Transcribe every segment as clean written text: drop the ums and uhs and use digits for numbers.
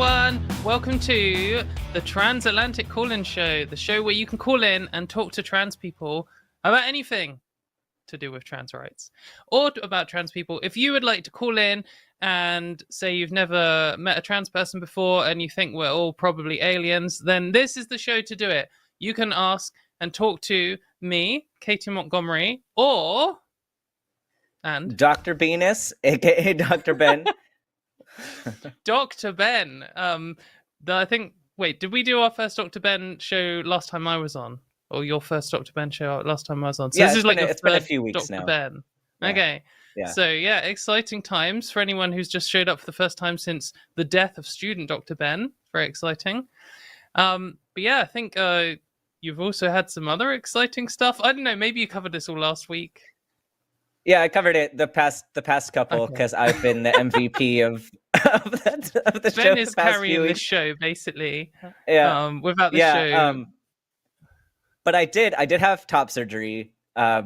everyone. Welcome to the Transatlantic Call-In Show, the show where you can call in and talk to trans people about anything to do with trans rights or about trans people. If you would like to call in and say you've never met a trans person before and you think we're all probably aliens, then this is the show to do it. You can ask and talk to me, Katy Montgomerie, or... and Dr. Venus, aka Dr. Ben. Dr. Ben. I think. Wait, did we do our first Dr. Ben show last time I was on, or your first Dr. Ben show last time I was on? So yeah, this is like it's been a few weeks Dr. now. Ben. Yeah. Okay. Yeah. So yeah, exciting times for anyone who's just showed up for the first time since the death of student Dr. Ben. Very exciting. But yeah, I think you've also had some other exciting stuff. I don't know. Maybe you covered this all last week. Yeah, I covered it the past couple because I've been the MVP of the show. Ben is carrying the show basically. Yeah. Without the show. But I did have top surgery a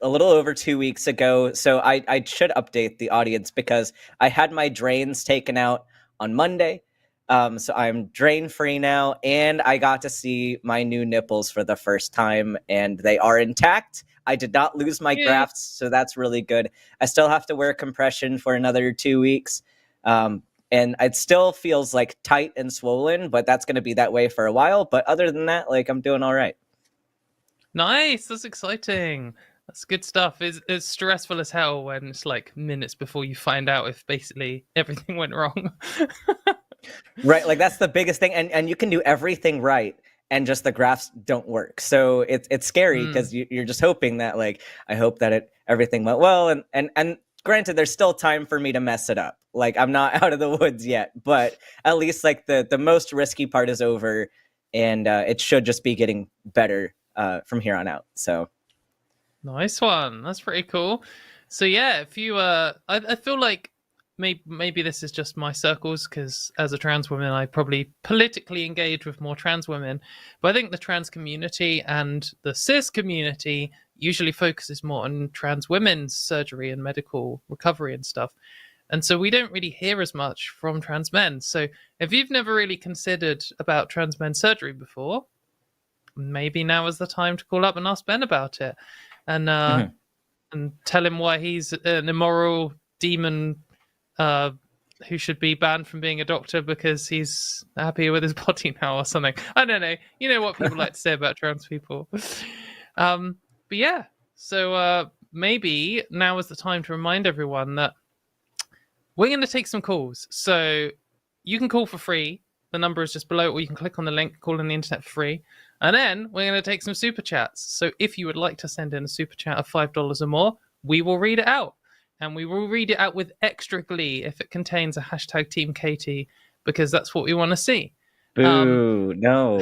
little over 2 weeks ago, so I should update the audience because I had my drains taken out on Monday. So I'm drain free now, and I got to see my new nipples for the first time, and they are intact. I did not lose my grafts, so that's really good. I still have to wear compression for another 2 weeks. And it still feels like tight and swollen, but that's going to be that way for a while. But other than that, like, I'm doing all right. Nice. That's exciting. That's good stuff. It's stressful as hell when it's like minutes before you find out if basically everything went wrong. Right. Like, that's the biggest thing. And you can do everything right, and just the grafts don't work. So it's scary because you're just hoping that, like, I hope that everything went well. And granted, there's still time for me to mess it up. Like, I'm not out of the woods yet, but at least like the most risky part is over, and it should just be getting better from here on out. So nice one. That's pretty cool. So yeah, if you I feel like maybe this is just my circles, because as a trans woman I probably politically engage with more trans women, but I think the trans community and the cis community usually focuses more on trans women's surgery and medical recovery and stuff, and so we don't really hear as much from trans men. So if you've never really considered about trans men surgery before, maybe now is the time to call up and ask Ben about it, and tell him why he's an immoral demon who should be banned from being a doctor because he's happier with his body now or something. I don't know. You know what people like to say about trans people. But yeah, so maybe now is the time to remind everyone that we're going to take some calls. So you can call for free. The number is just below, or you can click on the link, call on the internet for free. And then we're going to take some super chats. So if you would like to send in a super chat of $5 or more, we will read it out. And we will read it out with extra glee if it contains a hashtag Team Katy, because that's what we want to see. Boo, no.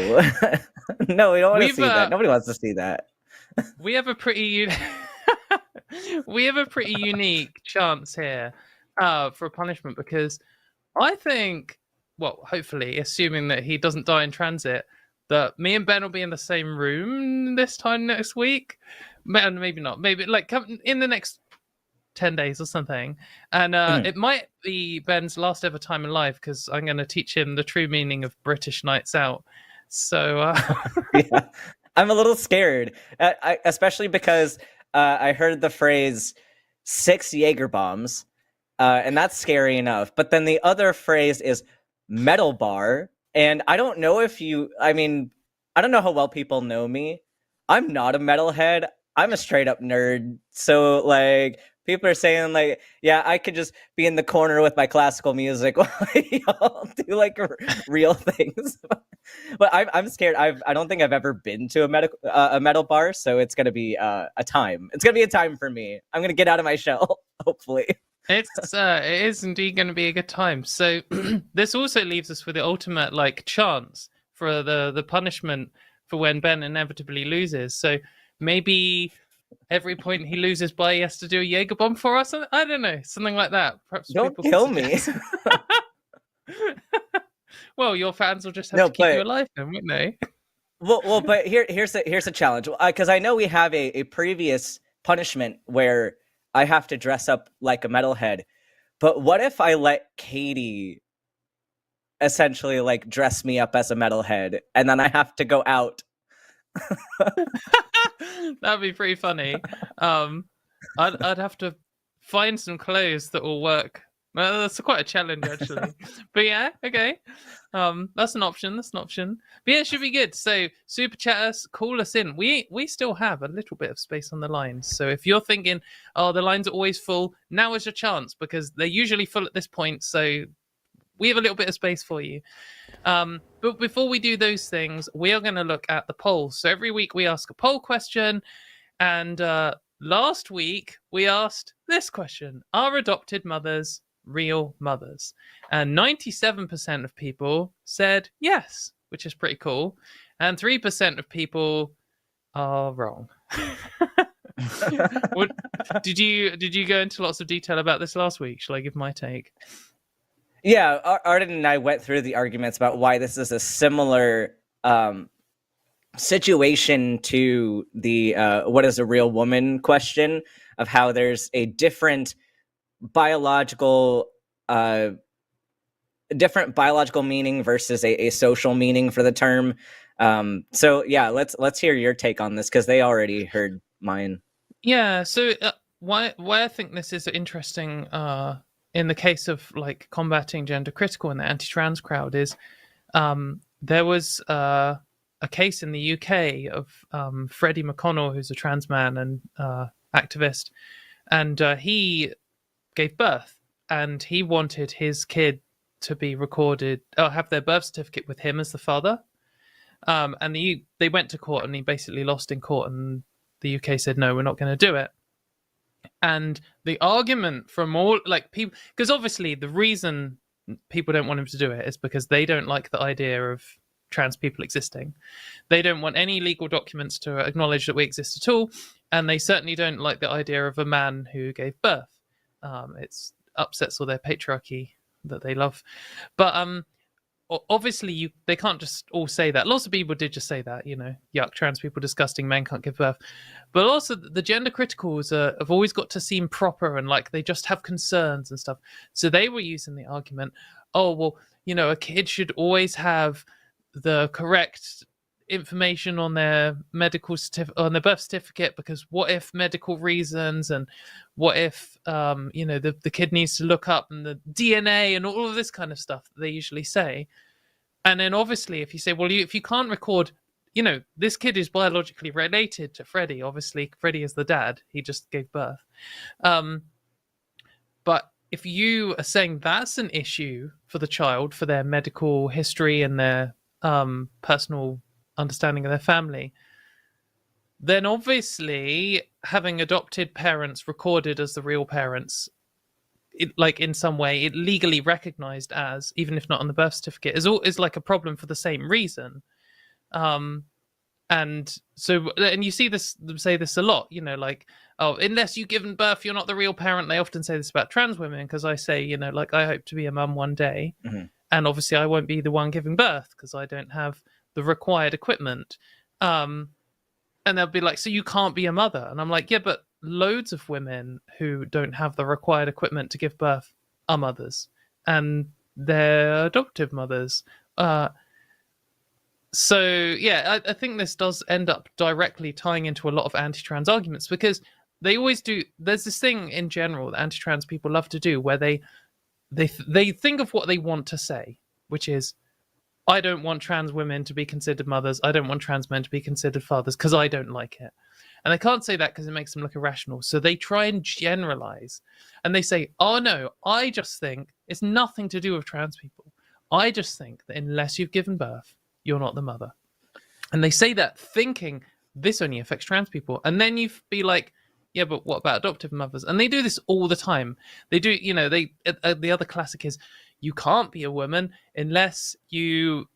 No, we don't want to see that. Nobody wants to see that. We have a pretty unique chance here for a punishment, because I think, well, hopefully, assuming that he doesn't die in transit, that me and Ben will be in the same room this time next week. Maybe not. Maybe like in the next 10 days or something, and it might be Ben's last ever time in life, because I'm going to teach him the true meaning of British nights out. So yeah, I'm a little scared, especially because I heard the phrase 6 Jaeger bombs, and that's scary enough, but then the other phrase is metal bar, and I don't know I don't know how well people know me. I'm not a metalhead. I'm a straight up nerd. So like, people are saying like, yeah, I could just be in the corner with my classical music while y'all do like real things. But I'm scared. I don't think I've ever been to a metal bar, so it's gonna be a time. It's gonna be a time for me. I'm gonna get out of my shell, hopefully. It is indeed going to be a good time. So this also leaves us with the ultimate like chance for the punishment for when Ben inevitably loses. So maybe every point he loses by, he has to do a Jaeger bomb for us. I don't know, something like that. Perhaps don't kill me. Well, your fans will just have to keep you alive then, won't they? Well, but here's a challenge, because I know we have a previous punishment where I have to dress up like a metalhead. But what if I let Katy essentially like dress me up as a metalhead, and then I have to go out. That'd be pretty funny. I'd have to find some clothes that will work. Well, that's quite a challenge, actually. But yeah, okay. That's an option. That's an option. But yeah, it should be good. So super chat us, call us in. We still have a little bit of space on the lines. So if you're thinking, oh, the lines are always full, now is your chance, because they're usually full at this point. So we have a little bit of space for you. But before we do those things, we are going to look at the polls. So every week we ask a poll question, and last week we asked this question: are adopted mothers real mothers? And 97% of people said yes, which is pretty cool, and 3% of people are wrong. Did you go into lots of detail about this last week? Shall I give my take? Yeah, Arden and I went through the arguments about why this is a similar situation to the what is a real woman question, of how there's a different biological meaning versus a social meaning for the term. So yeah, let's hear your take on this, because they already heard mine. Yeah, so why I think this is interesting in the case of like combating gender critical in the anti-trans crowd is there was a case in the UK of Freddie McConnell, who's a trans man and activist, and he gave birth, and he wanted his kid to be recorded or have their birth certificate with him as the father. And they went to court, and he basically lost in court, and the UK said, no, we're not going to do it. And the argument from all like people, because obviously the reason people don't want him to do it is because they don't like the idea of trans people existing. They don't want any legal documents to acknowledge that we exist at all, and they certainly don't like the idea of a man who gave birth. It upsets all their patriarchy that they love. But obviously they can't just all say that. Lots of people did just say that, yuck, trans people disgusting, men can't give birth. But also the gender criticals have always got to seem proper, and like they just have concerns and stuff. So they were using the argument, oh, well, a kid should always have the correct information on their medical on their birth certificate, because what if medical reasons, and what if the kid needs to look up and the DNA and all of this kind of stuff that they usually say. And then obviously if you say, well, if you can't record, this kid is biologically related to Freddie, obviously Freddie is the dad, he just gave birth, but if you are saying that's an issue for the child, for their medical history and their personal understanding of their family, then obviously having adopted parents recorded as the real parents, in some way, it legally recognized as, even if not on the birth certificate, is like a problem for the same reason. And you see this, say this a lot, like, oh, unless you've given birth, you're not the real parent. They often say this about trans women, because I say, like, I hope to be a mum one day. Mm-hmm. And obviously I won't be the one giving birth because I don't have the required equipment. And they'll be like, so you can't be a mother. And I'm like, yeah, but loads of women who don't have the required equipment to give birth are mothers, and they're adoptive mothers. So yeah, I think this does end up directly tying into a lot of anti-trans arguments, because they always do. There's this thing in general that anti-trans people love to do, where they think of what they want to say, which is, I don't want trans women to be considered mothers. I don't want trans men to be considered fathers because I don't like it. And they can't say that because it makes them look irrational. So they try and generalize. And they say, oh no, I just think it's nothing to do with trans people. I just think that unless you've given birth, you're not the mother. And they say that thinking this only affects trans people. And then you'd be like, yeah, but what about adoptive mothers? And they do this all the time. They do, the other classic is, you can't be a woman unless you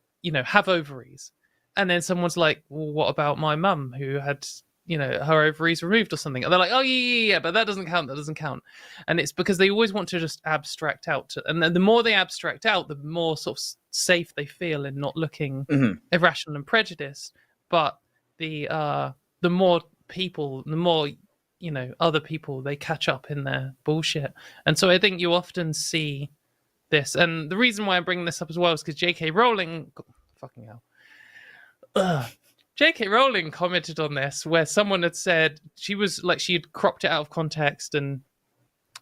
have ovaries. And then someone's like, well, what about my mum who had, her ovaries removed or something? And they're like, oh, yeah, but that doesn't count. And it's because they always want to just abstract out. And then the more they abstract out, the more sort of safe they feel in not looking irrational and prejudiced. But the more people, the more, other people, they catch up in their bullshit. And so I think you often see this. And the reason why I'm bringing this up as well is because J.K. Rowling, fucking hell, J.K. Rowling commented on this, where someone had said she had cropped it out of context, and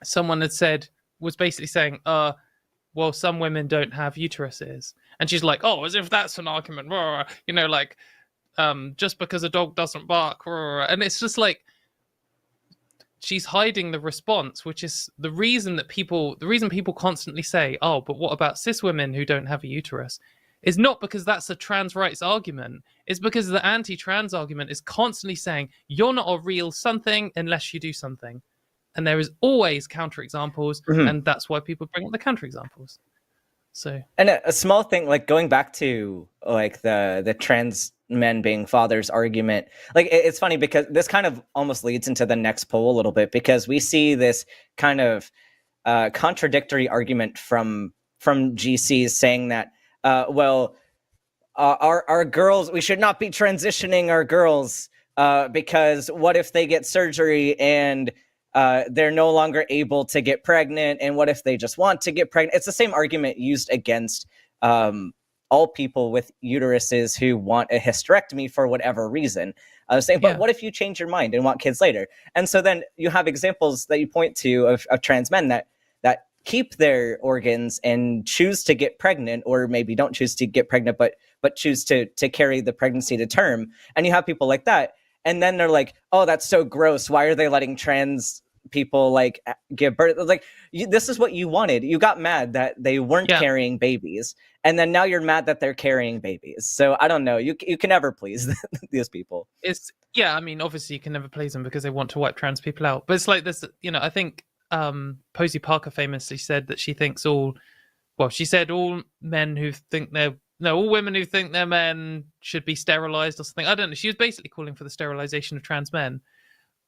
someone had said, was basically saying, well, some women don't have uteruses, and she's like, oh, as if that's an argument, you know, like, just because a dog doesn't bark, and it's just like, she's hiding the response, which is the reason people constantly say, oh, but what about cis women who don't have a uterus? Is not because that's a trans rights argument. It's because the anti-trans argument is constantly saying you're not a real something unless you do something. And there is always counterexamples, and that's why people bring up the counterexamples. So, and a small thing, like going back to like the trans men being fathers argument, like it's funny because this kind of almost leads into the next poll a little bit, because we see this kind of contradictory argument from GCs saying that, well, our girls, we should not be transitioning our girls because what if they get surgery and they're no longer able to get pregnant, and what if they just want to get pregnant? It's the same argument used against all people with uteruses who want a hysterectomy for whatever reason. Saying, but what if you change your mind and want kids later? And so then you have examples that you point to of trans men that keep their organs and choose to get pregnant, or maybe don't choose to get pregnant, but choose to carry the pregnancy to term. And you have people like that. And then they're like, oh, that's so gross. Why are they letting trans people like give birth? Like, this is what you wanted. You got mad that they weren't carrying babies, and then now you're mad that they're carrying babies. So I don't know. You can never please these people. I mean, obviously you can never please them because they want to wipe trans people out. But it's like this, you know, I think Posey Parker famously said that she thinks all men who think all women who think they're men should be sterilized or something. I don't know. She was basically calling for the sterilization of trans men,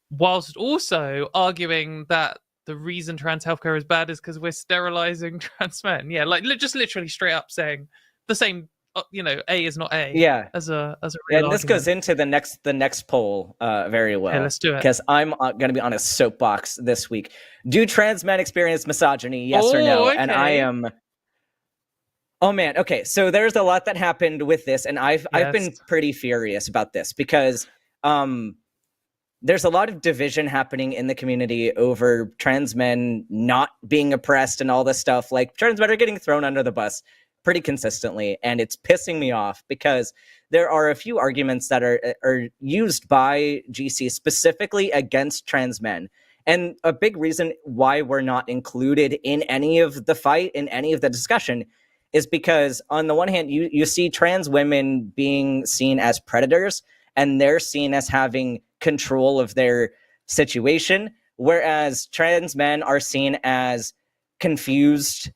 whilst also arguing that the reason trans healthcare is bad is because we're sterilizing trans men. Yeah, like just literally straight up saying the same. You know, A is not A. Yeah, as a real and argument. This goes into the next poll very well. Okay, let's do it. Because I'm going to be on a soapbox this week. Do trans men experience misogyny? Yes or no? Okay. And I am. Oh man. Okay. So there's a lot that happened with this, and I've been pretty furious about this because there's a lot of division happening in the community over trans men not being oppressed and all this stuff. Like, trans men are getting thrown under the bus pretty consistently, and it's pissing me off because there are a few arguments that are used by GC specifically against trans men. And a big reason why we're not included in any of the fight, in any of the discussion, is because on the one hand, you see trans women being seen as predators, and they're seen as having control of their situation, whereas trans men are seen as confused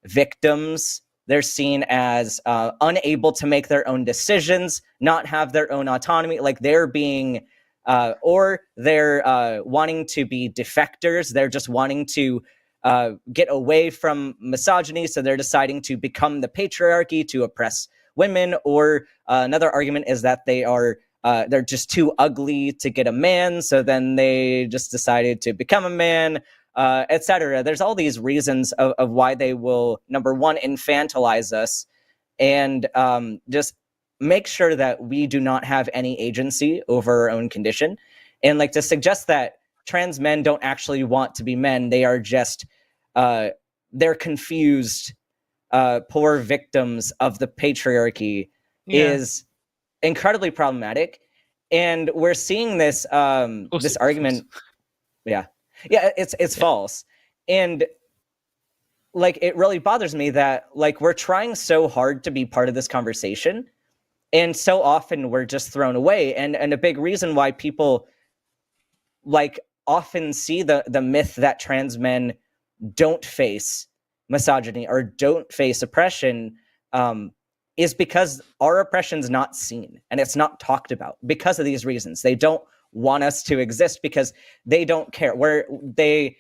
victims. They're seen as unable to make their own decisions, not have their own autonomy, like they're being, or they're wanting to be defectors. They're just wanting to get away from misogyny, so they're deciding to become the patriarchy to oppress women. Or another argument is that they're just too ugly to get a man, so then they just decided to become a man. Etc. There's all these reasons of why they will, number one, infantilize us, and just make sure that we do not have any agency over our own condition. And like to suggest that trans men don't actually want to be men, they are just, they're confused, poor victims of the patriarchy, is incredibly problematic. And we're seeing this, this argument. Yeah, it's false. And like, it really bothers me that like we're trying so hard to be part of this conversation, and so often we're just thrown away. And a big reason why people like often see the myth that trans men don't face misogyny or don't face oppression is because our oppression's not seen and it's not talked about because of these reasons. They don't want us to exist because they don't care. They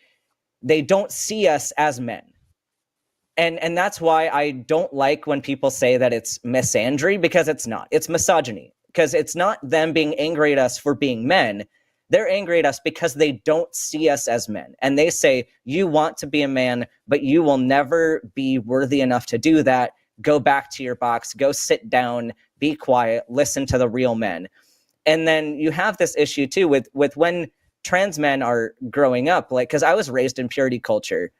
don't see us as men. And that's why I don't like when people say that it's misandry, because it's not. It's misogyny, because it's not them being angry at us for being men. They're angry at us because they don't see us as men. And they say, you want to be a man, but you will never be worthy enough to do that. Go back to your box, go sit down, be quiet, listen to the real men. And then you have this issue too with when trans men are growing up, like, because I was raised in purity culture,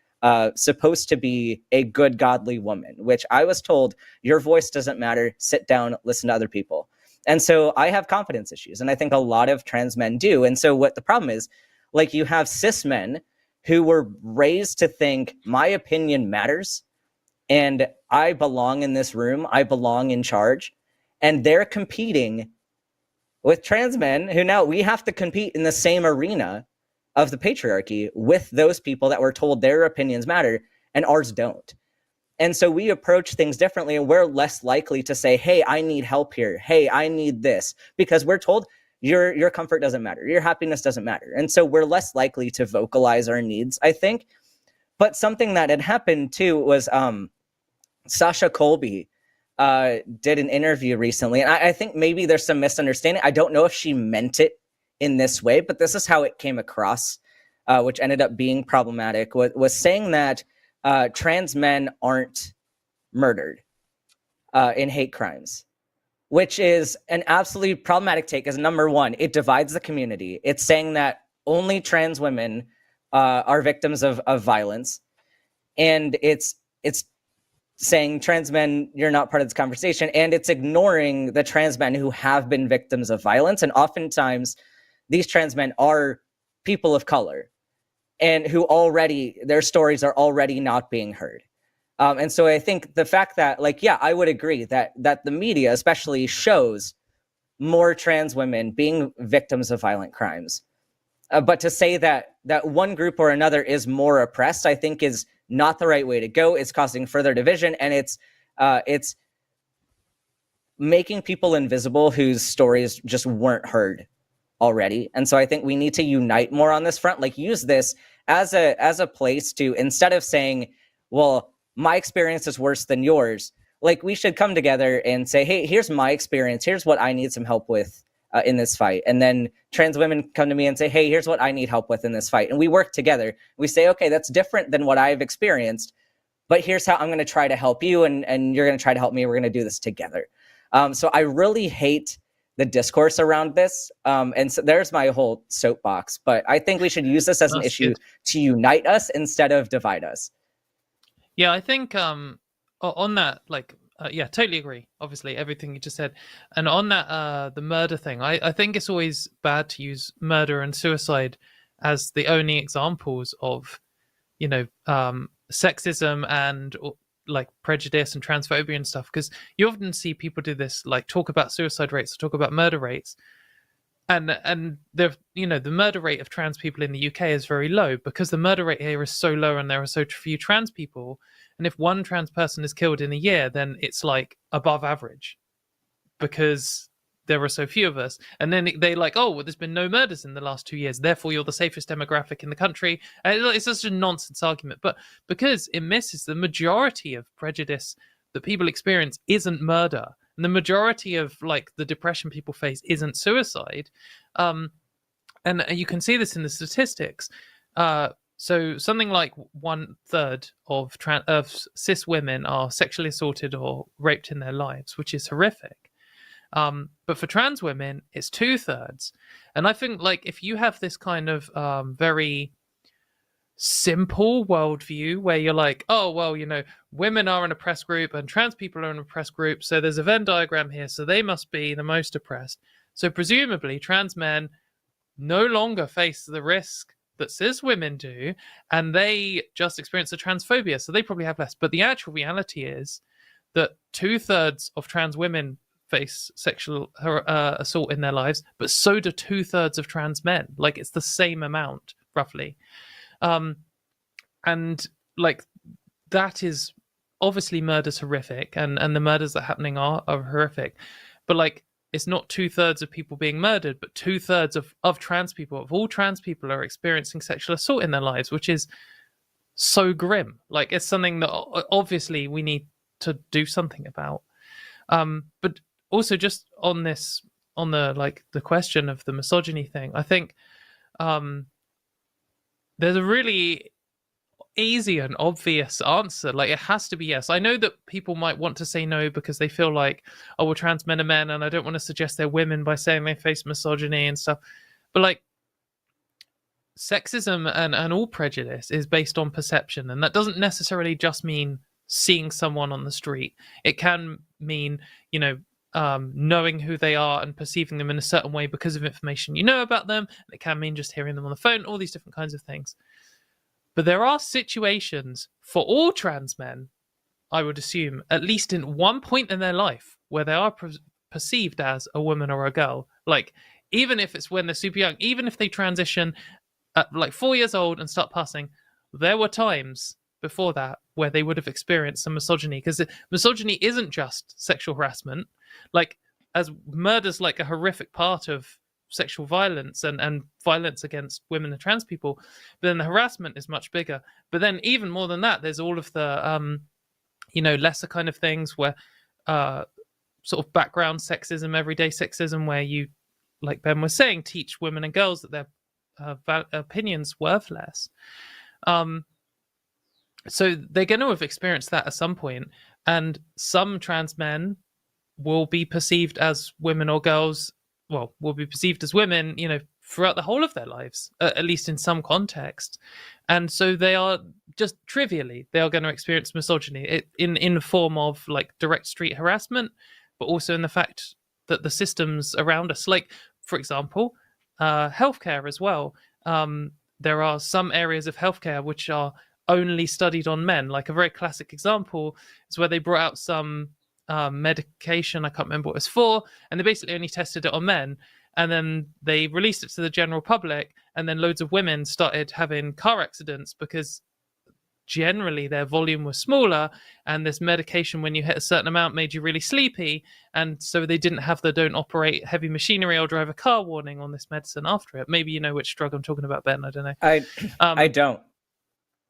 supposed to be a good, godly woman, which I was told, your voice doesn't matter, sit down, listen to other people. And so I have confidence issues, and I think a lot of trans men do. And so what the problem is, like, you have cis men who were raised to think my opinion matters and I belong in this room, I belong in charge, and they're competing with trans men who now we have to compete in the same arena of the patriarchy with those people that were told their opinions matter and ours don't. And so we approach things differently, and we're less likely to say, hey, I need help here. Hey, I need this, because we're told your comfort doesn't matter. Your happiness doesn't matter. And so we're less likely to vocalize our needs, I think. But something that had happened too was Sasha Colby did an interview recently, and I think maybe there's some misunderstanding. I don't know if she meant it in this way, but this is how it came across, which ended up being problematic, was saying that trans men aren't murdered in hate crimes, which is an absolutely problematic take. As number one, it divides the community. It's saying that only trans women are victims of violence, and it's saying trans men, you're not part of this conversation, and it's ignoring the trans men who have been victims of violence. And oftentimes these trans men are people of color and who already, their stories are already not being heard. And so I think the fact that, like, yeah, I would agree that the media especially shows more trans women being victims of violent crimes. But to say that one group or another is more oppressed, I think is not the right way to go. It's causing further division, and it's making people invisible whose stories just weren't heard already. And so I think we need to unite more on this front, like use this as a place to, instead of saying, well, my experience is worse than yours, like we should come together and say, hey, here's my experience, here's what I need some help with in this fight. And then trans women come to me and say, hey, here's what I need help with in this fight. And we work together. We say, okay, that's different than what I've experienced, but here's how I'm going to try to help you, and you're going to try to help me. We're going to do this together. So I really hate the discourse around this. And so there's my whole soapbox, but I think we should use this as an issue to unite us instead of divide us. Yeah, I think on that, like, yeah, totally agree. Obviously, everything you just said. And on that, the murder thing, I think it's always bad to use murder and suicide as the only examples of, sexism and like prejudice and transphobia and stuff. Because you often see people do this, like talk about suicide rates or talk about murder rates. And the murder rate of trans people in the UK is very low because the murder rate here is so low and there are so few trans people. And if one trans person is killed in a year, then it's like above average because there are so few of us. And then they're like, oh, well, there's been no murders in the last 2 years, therefore you're the safest demographic in the country. And it's just a nonsense argument. But because it misses the majority of prejudice that people experience isn't murder. And the majority of like the depression people face isn't suicide. And you can see this in the statistics. So something like 1/3 of cis women are sexually assaulted or raped in their lives, which is horrific. But for trans women, it's 2/3. And I think like if you have this kind of very simple worldview where you're like, oh, well, women are an oppressed group and trans people are an oppressed group, so there's a Venn diagram here, so they must be the most oppressed. So presumably trans men no longer face the risk that cis women do, and they just experience the transphobia, so they probably have less. But the actual reality is that 2/3 of trans women face sexual assault in their lives, but so do 2/3 of trans men. Like it's the same amount, roughly. And like that is obviously murder's horrific, and the murders that are happening are horrific. But like it's not 2/3 of people being murdered, but 2/3 of trans people, of all trans people, are experiencing sexual assault in their lives, which is so grim. Like it's something that obviously we need to do something about. But also just on the question of the misogyny thing, I think there's a really easy and obvious answer. Like, it has to be yes. I know that people might want to say no because they feel like, oh, well, trans men are men, and I don't want to suggest they're women by saying they face misogyny and stuff. But like, sexism and all prejudice is based on perception, and that doesn't necessarily just mean seeing someone on the street. It can mean, knowing who they are and perceiving them in a certain way because of information you know about them. It can mean just hearing them on the phone, all these different kinds of things. But there are situations for all trans men, I would assume, at least in one point in their life, where they are perceived as a woman or a girl. Like, even if it's when they're super young, even if they transition at like 4 years old and start passing, there were times before that where they would have experienced some misogyny, because misogyny isn't just sexual harassment. Like, as murder's like a horrific part of sexual violence and violence against women and trans people, but then the harassment is much bigger. But then even more than that, there's all of the lesser kind of things where sort of background sexism, everyday sexism, where you, like Ben was saying, teach women and girls that their opinions worth less. So they're going to have experienced that at some point, and some trans men will be perceived as women or girls, will be perceived as women, throughout the whole of their lives, at least in some context. And so they are just trivially, they are going to experience misogyny in the form of like direct street harassment, but also in the fact that the systems around us, like, for example, healthcare as well. There are some areas of healthcare which are only studied on men. Like, a very classic example is where they brought out some medication, I can't remember what it was for, and they basically only tested it on men, and then they released it to the general public, and then loads of women started having car accidents because generally their volume was smaller, and this medication, when you hit a certain amount, made you really sleepy, and so they didn't have the don't operate heavy machinery or drive a car warning on this medicine after it. Maybe you know which drug I'm talking about, Ben. I don't know. I don't.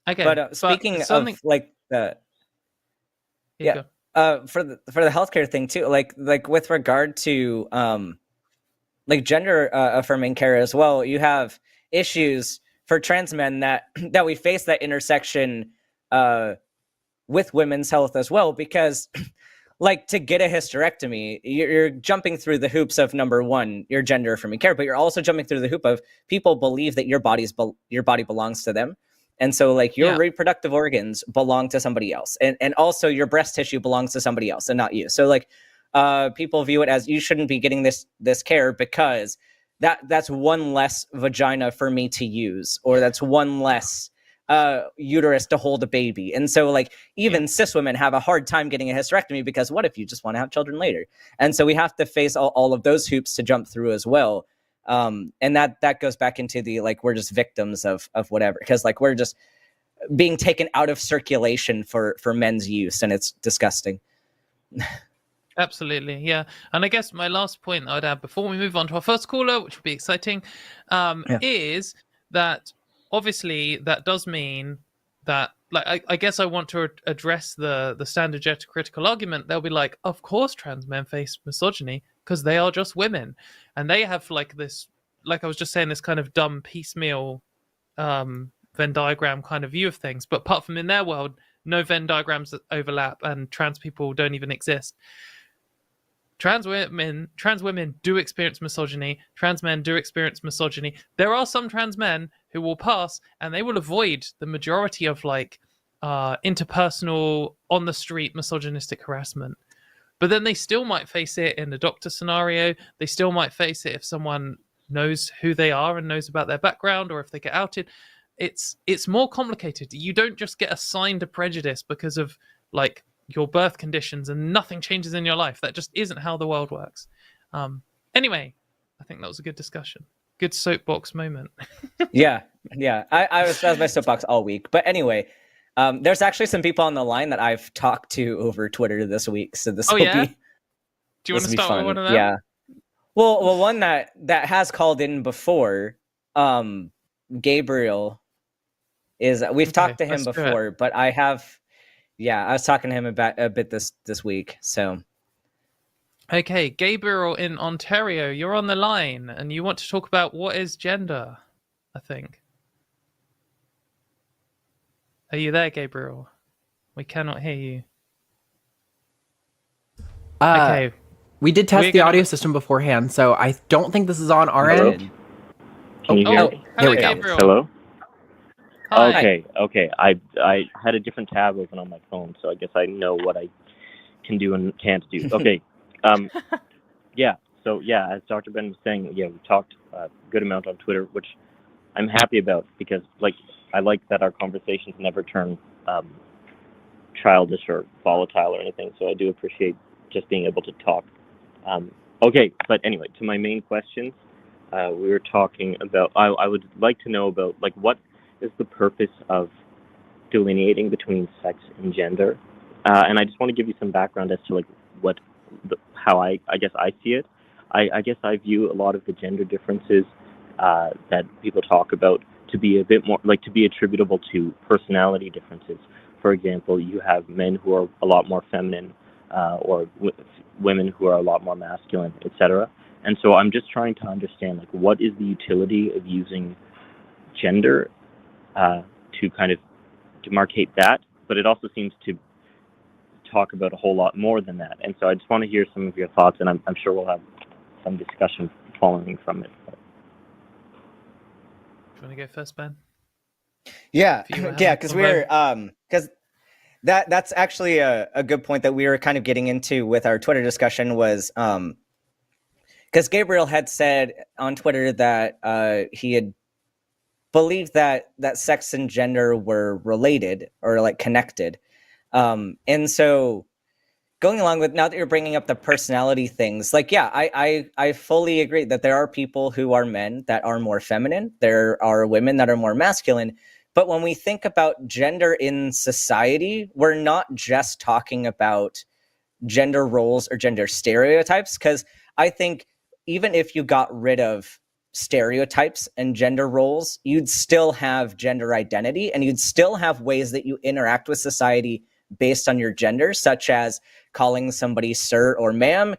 Okay, but speaking of like the for the healthcare thing too, like with regard to like gender affirming care as well, you have issues for trans men that we face that intersection with women's health as well, because like, to get a hysterectomy, you're jumping through the hoops of, number one, your gender affirming care, but you're also jumping through the hoop of people believe that your body belongs to them. And so, like, your reproductive organs belong to somebody else. And also your breast tissue belongs to somebody else and not you. So, like, people view it as, you shouldn't be getting this care because that's one less vagina for me to use, or that's one less uterus to hold a baby. And so, like, even cis women have a hard time getting a hysterectomy, because what if you just want to have children later? And so we have to face all of those hoops to jump through as well. And that goes back into the, like, we're just victims of whatever, because, like, we're just being taken out of circulation for men's use, and it's disgusting. Absolutely, yeah. And I guess my last point that I'd add before we move on to our first caller, which will be exciting, is that obviously that does mean that, like, I guess I want to address the standard gender critical argument. They'll be like, of course trans men face misogyny because they are just women, and they have, like, this, like I was just saying, this kind of dumb piecemeal Venn diagram kind of view of things. But apart from in their world, no Venn diagrams that overlap, and trans people don't even exist. Trans women do experience misogyny. Trans men do experience misogyny. There are some trans men who will pass and they will avoid the majority of, like, interpersonal, on the street misogynistic harassment. But then they still might face it in a doctor scenario. They still might face it if someone knows who they are and knows about their background, or if they get outed. It's more complicated. You don't just get assigned a prejudice because of, like, your birth conditions and nothing changes in your life. That just isn't how the world works. Anyway, I think that was a good discussion. Good soapbox moment. yeah. That was my soapbox all week. But anyway, there's actually some people on the line that I've talked to over Twitter this week. So this will be. Do you want to start with one of them? Yeah. Well, one that has called in before, Gabriel, is we've talked to him before, but I was talking to him about a bit this week. So, okay, Gabriel in Ontario, you're on the line, and you want to talk about what is gender. I think. Are you there, Gabriel? We cannot hear you. Okay. We did test the audio system beforehand, so I don't think this is on our end. Can you hear me? There we go. Gabriel. Hello? Hi. Okay. I had a different tab open on my phone, so I guess I know what I can do and can't do. Okay. Yeah. So yeah, as Dr. Ben was saying, yeah, we talked a good amount on Twitter, which I'm happy about because, like, I like that our conversations never turn childish or volatile or anything. So I do appreciate just being able to talk. Okay, but anyway, to my main questions, we were talking about. I would like to know about, like, what is the purpose of delineating between sex and gender, and I just want to give you some background as to, like, how I guess I see it. I guess I view a lot of the gender differences that people talk about to be a bit more, like, to be attributable to personality differences. For example, you have men who are a lot more feminine, or women who are a lot more masculine, etc. And so I'm just trying to understand, like, what is the utility of using gender to kind of demarcate that, but it also seems to talk about a whole lot more than that. And so I just want to hear some of your thoughts, and I'm sure we'll have some discussion following from it. Do you want to go first, Ben? Yeah, because that's actually a good point that we were kind of getting into with our Twitter discussion was because Gabriel had said on Twitter that he had believed that sex and gender were related or, like, connected. And so going along with, now that you're bringing up the personality things, like, yeah, I fully agree that there are people who are men that are more feminine. There are women that are more masculine. But when we think about gender in society, we're not just talking about gender roles or gender stereotypes, because I think even if you got rid of stereotypes and gender roles, you'd still have gender identity, and you'd still have ways that you interact with society based on your gender, such as calling somebody sir or ma'am,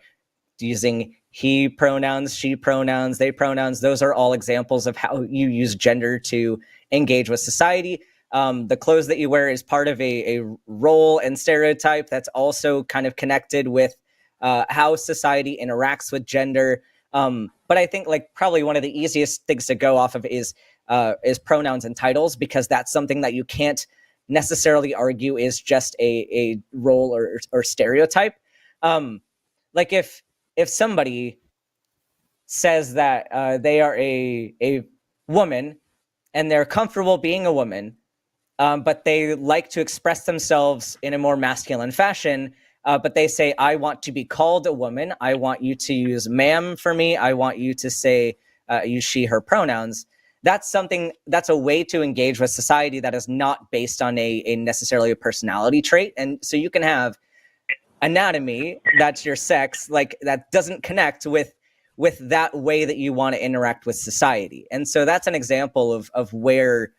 using he pronouns, she pronouns, they pronouns. Those are all examples of how you use gender to engage with society. The clothes that you wear is part of a role and stereotype that's also kind of connected with how society interacts with gender. But I think, like, probably one of the easiest things to go off of is pronouns and titles, because that's something that you can't necessarily argue is just a role or stereotype. Like, if somebody says that they are a woman and they're comfortable being a woman, but they like to express themselves in a more masculine fashion, but they say, I want to be called a woman, I want you to use ma'am for me, I want you to say use she, her pronouns. That's a way to engage with society that is not based on a necessarily a personality trait. And so you can have anatomy, that's your sex, like, that doesn't connect with that way that you want to interact with society. And so that's an example of where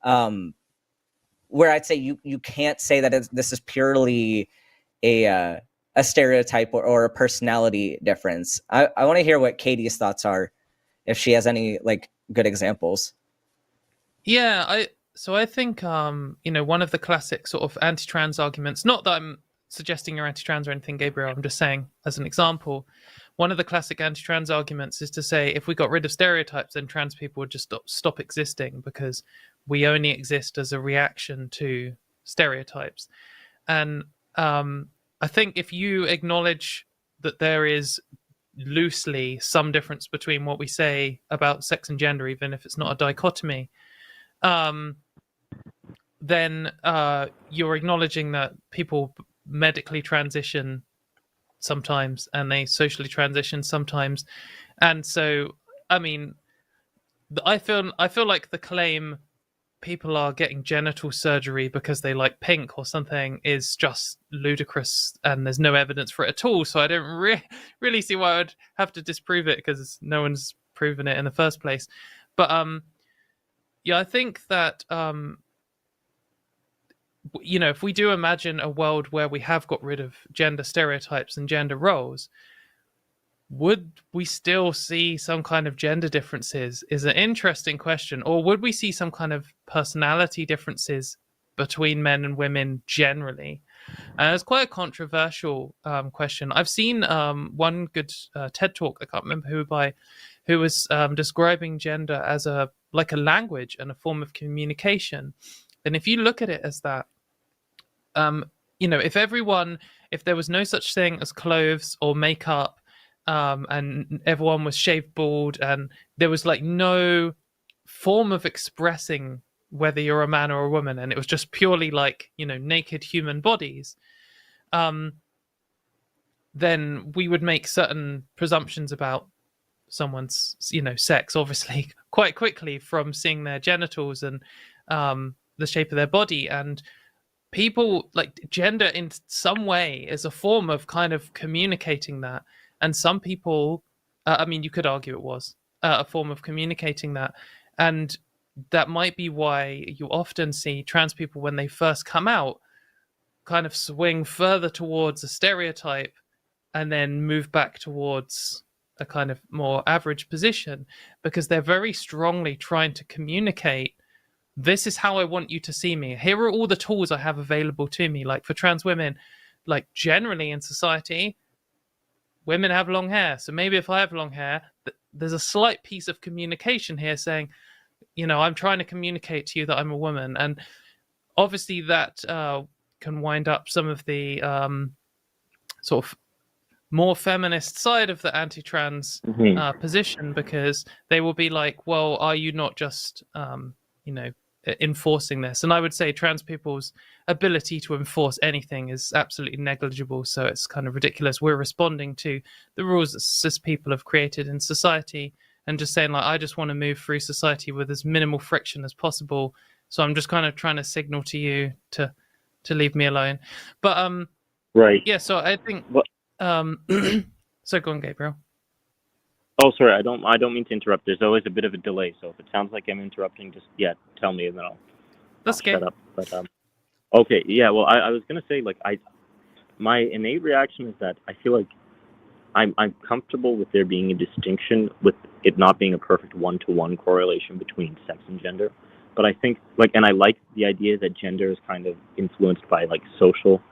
I'd say you can't say that this is purely a stereotype or a personality difference. I want to hear what Katie's thoughts are, if she has any, like, good examples. Yeah, I think one of the classic sort of anti-trans arguments, not that I'm suggesting you're anti-trans or anything, Gabriel, I'm just saying as an example, one of the classic anti-trans arguments is to say, if we got rid of stereotypes, then trans people would just stop existing, because we only exist as a reaction to stereotypes. And I think if you acknowledge that there is loosely some difference between what we say about sex and gender, even if it's not a dichotomy, then you're acknowledging that people medically transition sometimes and they socially transition sometimes. And so, I mean, I feel like the claim people are getting genital surgery because they like pink or something is just ludicrous, and there's no evidence for it at all. So I don't really see why I would have to disprove it, because no one's proven it in the first place. But yeah, I think that if we do imagine a world where we have got rid of gender stereotypes and gender roles, would we still see some kind of gender differences is an interesting question. Or would we see some kind of personality differences between men and women generally? And it's quite a controversial question. I've seen one good TED talk, I can't remember who was describing gender as a language and a form of communication. And if you look at it as that, if there was no such thing as clothes or makeup, and everyone was shaved bald, and there was no form of expressing whether you're a man or a woman, and it was just purely naked human bodies, then we would make certain presumptions about someone's sex, obviously, quite quickly from seeing their genitals and the shape of their body. And people gender in some way is a form of kind of communicating that. And some people, you could argue it was a form of communicating that. And that might be why you often see trans people, when they first come out, kind of swing further towards a stereotype and then move back towards a kind of more average position, because they're very strongly trying to communicate, this is how I want you to see me. Here are all the tools I have available to me. Like for trans women, generally in society, women have long hair. So maybe if I have long hair, there's a slight piece of communication here saying, I'm trying to communicate to you that I'm a woman. And obviously that can wind up some of the sort of more feminist side of the anti-trans position, because they will be like, well, are you not just, enforcing this? And I would say trans people's ability to enforce anything is absolutely negligible. So it's kind of ridiculous. We're responding to the rules that cis people have created in society and just saying I just want to move through society with as minimal friction as possible. So I'm just kind of trying to signal to you to leave me alone. But right. Yeah. So I think. So go on, Gabriel. Oh, sorry. I don't mean to interrupt. There's always a bit of a delay, so if it sounds like I'm interrupting, just tell me, and then I'll shut up. But okay, yeah. Well, I was gonna say my innate reaction is that I feel like I'm comfortable with there being a distinction, with it not being a perfect one-to-one correlation between sex and gender. But I think and I like the idea that gender is kind of influenced by social,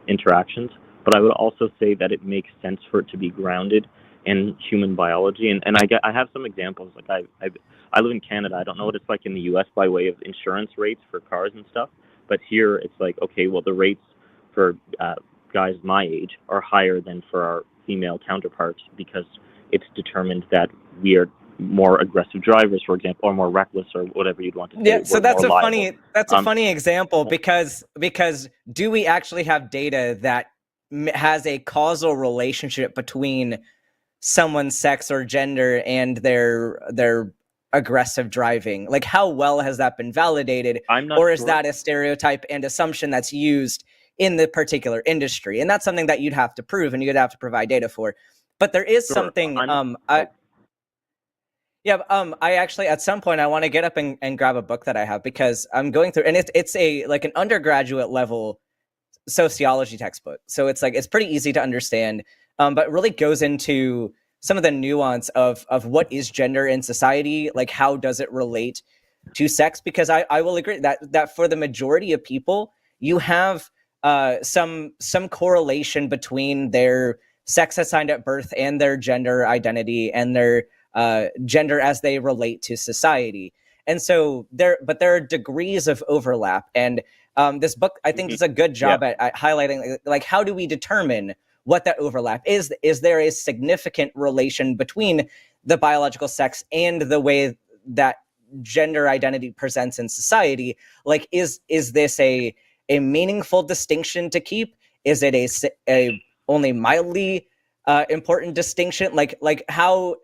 interactions. But I would also say that it makes sense for it to be grounded in human biology. And I have some examples. I live in Canada. I don't know what it's like in the U.S. by way of insurance rates for cars and stuff. But here it's okay, well, the rates for guys my age are higher than for our female counterparts, because it's determined that we are more aggressive drivers, for example, or more reckless, or whatever you'd want to say. Yeah, so that's a funny example, because do we actually have data that has a causal relationship between someone's sex or gender and their aggressive driving? How well has that been validated? I'm not or is sure. that a stereotype and assumption that's used in the particular industry? And that's something that you'd have to prove and you'd have to provide data for. But there is something I actually, at some point, I want to get up and grab a book that I have, because I'm going through, and it's an undergraduate level sociology textbook. So it's pretty easy to understand, but really goes into some of the nuance of what is gender in society, how does it relate to sex? Because I will agree that for the majority of people, you have some correlation between their sex assigned at birth and their gender identity and their gender as they relate to society. And so there are degrees of overlap. And this book, I think, does a good job at highlighting, how do we determine what that overlap is? Is there a significant relation between the biological sex and the way that gender identity presents in society? Is this a meaningful distinction to keep? Is it a only mildly important distinction? How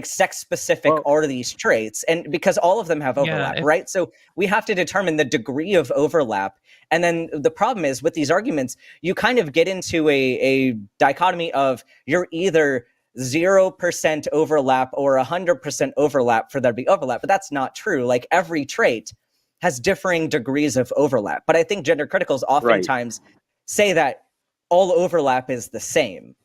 sex specific are these traits? And because all of them have overlap, right? So we have to determine the degree of overlap. And then the problem is, with these arguments, you kind of get into a dichotomy of you're either 0% overlap or 100% overlap for there to be overlap. But that's not true. Every trait has differing degrees of overlap. But I think gender criticals oftentimes say that all overlap is the same.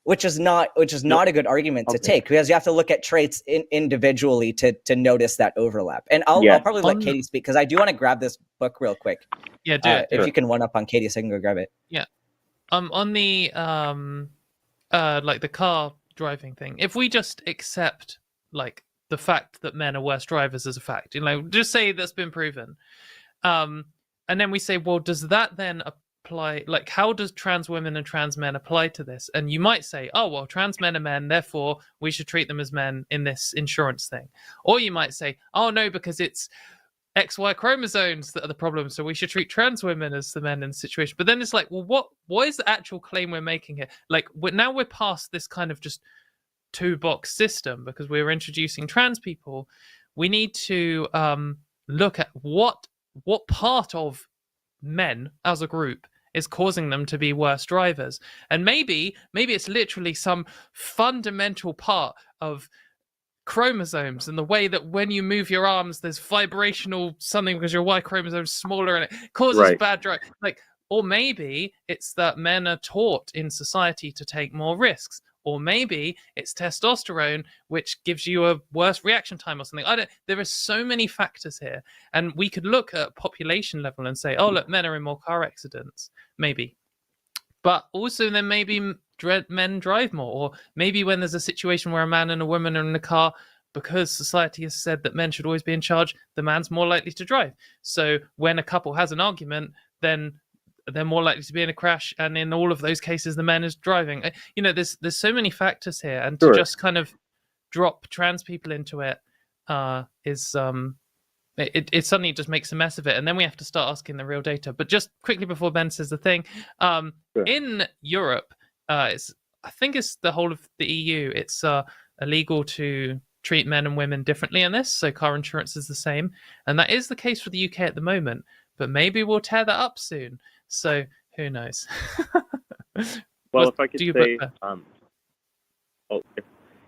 which is not a good argument to take, because you have to look at traits individually to notice that overlap. And I'll probably let Katie speak, because I do want to grab this book real quick. Yeah, do it. If you can one up on Katie, so I can go grab it. Yeah. On the like the car driving thing, if we just accept like the fact that men are worse drivers as a fact, just say that's been proven, and then we say, well, does that then apply, like how does trans women and trans men apply to this? And you might say, oh well, trans men are men, therefore we should treat them as men in this insurance thing. Or you might say, oh no, because it's XY chromosomes that are the problem, so we should treat trans women as the men in the situation. But then it's like, well, what is the actual claim we're making here? Like now we're past this kind of just 2-box system, because we're introducing trans people. We need to look at what part of men as a group is causing them to be worse drivers. And maybe it's literally some fundamental part of chromosomes and the way that when you move your arms there's vibrational something because your Y chromosome is smaller and it causes bad drive. Or maybe it's that men are taught in society to take more risks. Or maybe it's testosterone, which gives you a worse reaction time or something. There are so many factors here. And we could look at population level and say, oh, look, men are in more car accidents. Maybe. But also then maybe men drive more. Or maybe when there's a situation where a man and a woman are in a car, because society has said that men should always be in charge, the man's more likely to drive. So when a couple has an argument, then they're more likely to be in a crash, and in all of those cases the man is driving. There's so many factors here, and to just kind of drop trans people into it it suddenly just makes a mess of it, and then we have to start asking the real data. But just quickly before Ben says the thing, in Europe, I think it's the whole of the EU, it's illegal to treat men and women differently in this, so car insurance is the same, and that is the case for the UK at the moment, but maybe we'll tear that up soon. So who knows? Well, if I could say,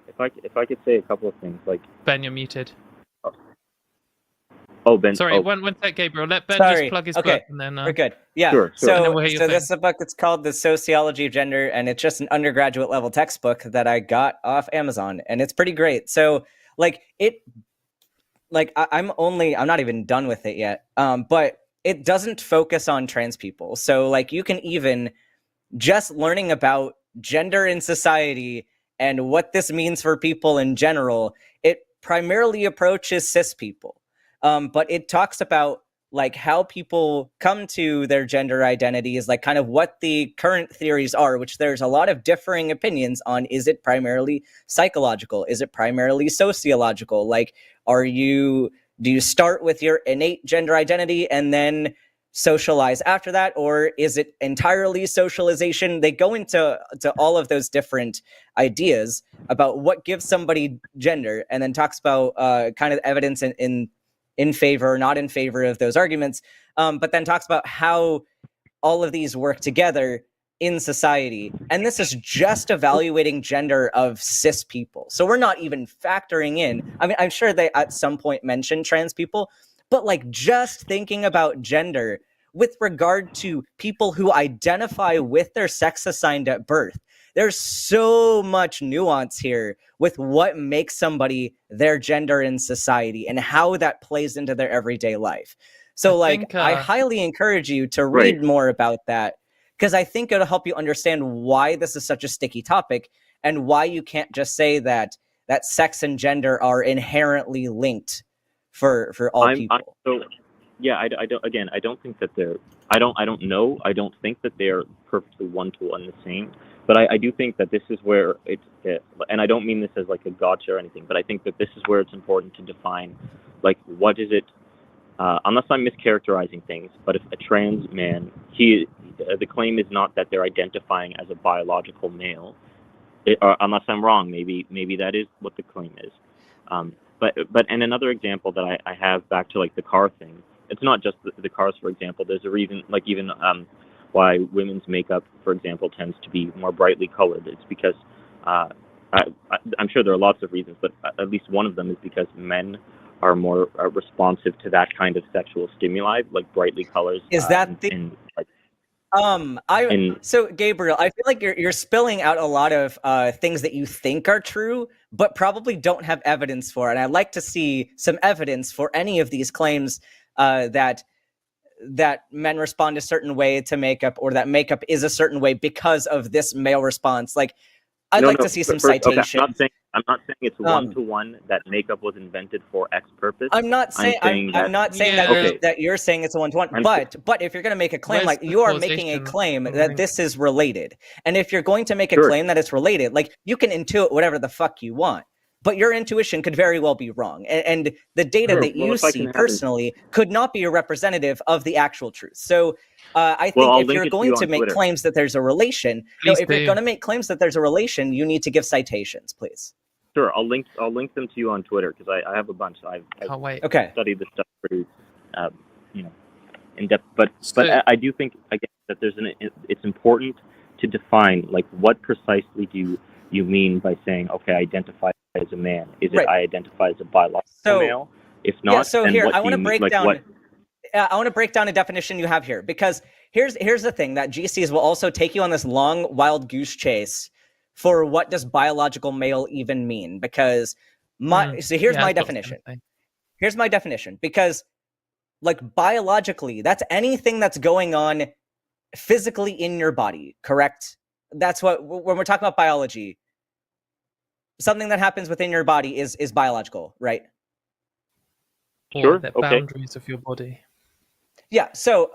if I could say a couple of things, like Ben, you're muted. Oh, Ben. Sorry, one sec, Gabriel. Let Ben just plug his book, and then we're good. Yeah. Sure. So this is a book that's called The Sociology of Gender, and it's just an undergraduate level textbook that I got off Amazon, and it's pretty great. So I'm not even done with it yet. But it doesn't focus on trans people. So you can even just learning about gender in society and what this means for people in general, it primarily approaches cis people. But it talks about how people come to their gender identities, kind of what the current theories are, which there's a lot of differing opinions on. Is it primarily psychological? Is it primarily sociological? Do you start with your innate gender identity and then socialize after that? Or is it entirely socialization? They go into all of those different ideas about what gives somebody gender, and then talks about kind of evidence in favor, not in favor of those arguments, but then talks about how all of these work together in society. And this is just evaluating gender of cis people. So we're not even factoring in, I mean, I'm sure they at some point mentioned trans people, but just thinking about gender with regard to people who identify with their sex assigned at birth. There's so much nuance here with what makes somebody their gender in society and how that plays into their everyday life. So I highly encourage you to read more about that, because I think it'll help you understand why this is such a sticky topic and why you can't just say that sex and gender are inherently linked for all people. I don't think that they're, I don't think that they're perfectly one-to-one the same. But I do think that this is where and I don't mean this as a gotcha or anything, but I think that this is where it's important to define, what is it, unless I'm mischaracterizing things, but if a trans man, the claim is not that they're identifying as a biological male, unless I'm wrong, maybe that is what the claim is. But and another example that I have back to the car thing, it's not just the cars, for example. There's a reason, even why women's makeup, for example, tends to be more brightly colored. It's because I'm sure there are lots of reasons, but at least one of them is because men are more responsive to that kind of sexual stimuli, like brightly colors. Is that So Gabriel, I feel like you're spilling out a lot of things that you think are true, but probably don't have evidence for. And I'd like to see some evidence for any of these claims that men respond a certain way to makeup, or that makeup is a certain way because of this male response. Like, I'd like to see some citations. Okay, I'm not saying it's one-to-one that makeup was invented for X purpose. I'm not saying that you're saying it's a one-to-one. But if you're going to make a claim, like, you are making a claim that this is related, and if you're going to make a claim that it's related, like, you can intuit whatever the fuck you want, but your intuition could very well be wrong, and the data that you see personally could not be a representative of the actual truth. So I think if you're going to make claims that there's a relation, if you're going to make claims that there's a relation, you need to give citations, please. Sure, I'll link them to you on Twitter, because I have a bunch. I've studied this stuff pretty, in depth. But I do think, again, that it's important to define, like, what precisely do you mean by saying, okay, I identify as a man? Is it I identify as a biological male? If not, so then here what I want to break down. What? I want to break down a definition you have here, because here's the thing, that GCs will also take you on this long wild goose chase for what does biological male even mean, because here's my definition. Here's my definition, because, like, biologically, that's anything that's going on physically in your body, correct? That's what, when we're talking about biology, something that happens within your body is biological, right? Or the boundaries of your body. Yeah. So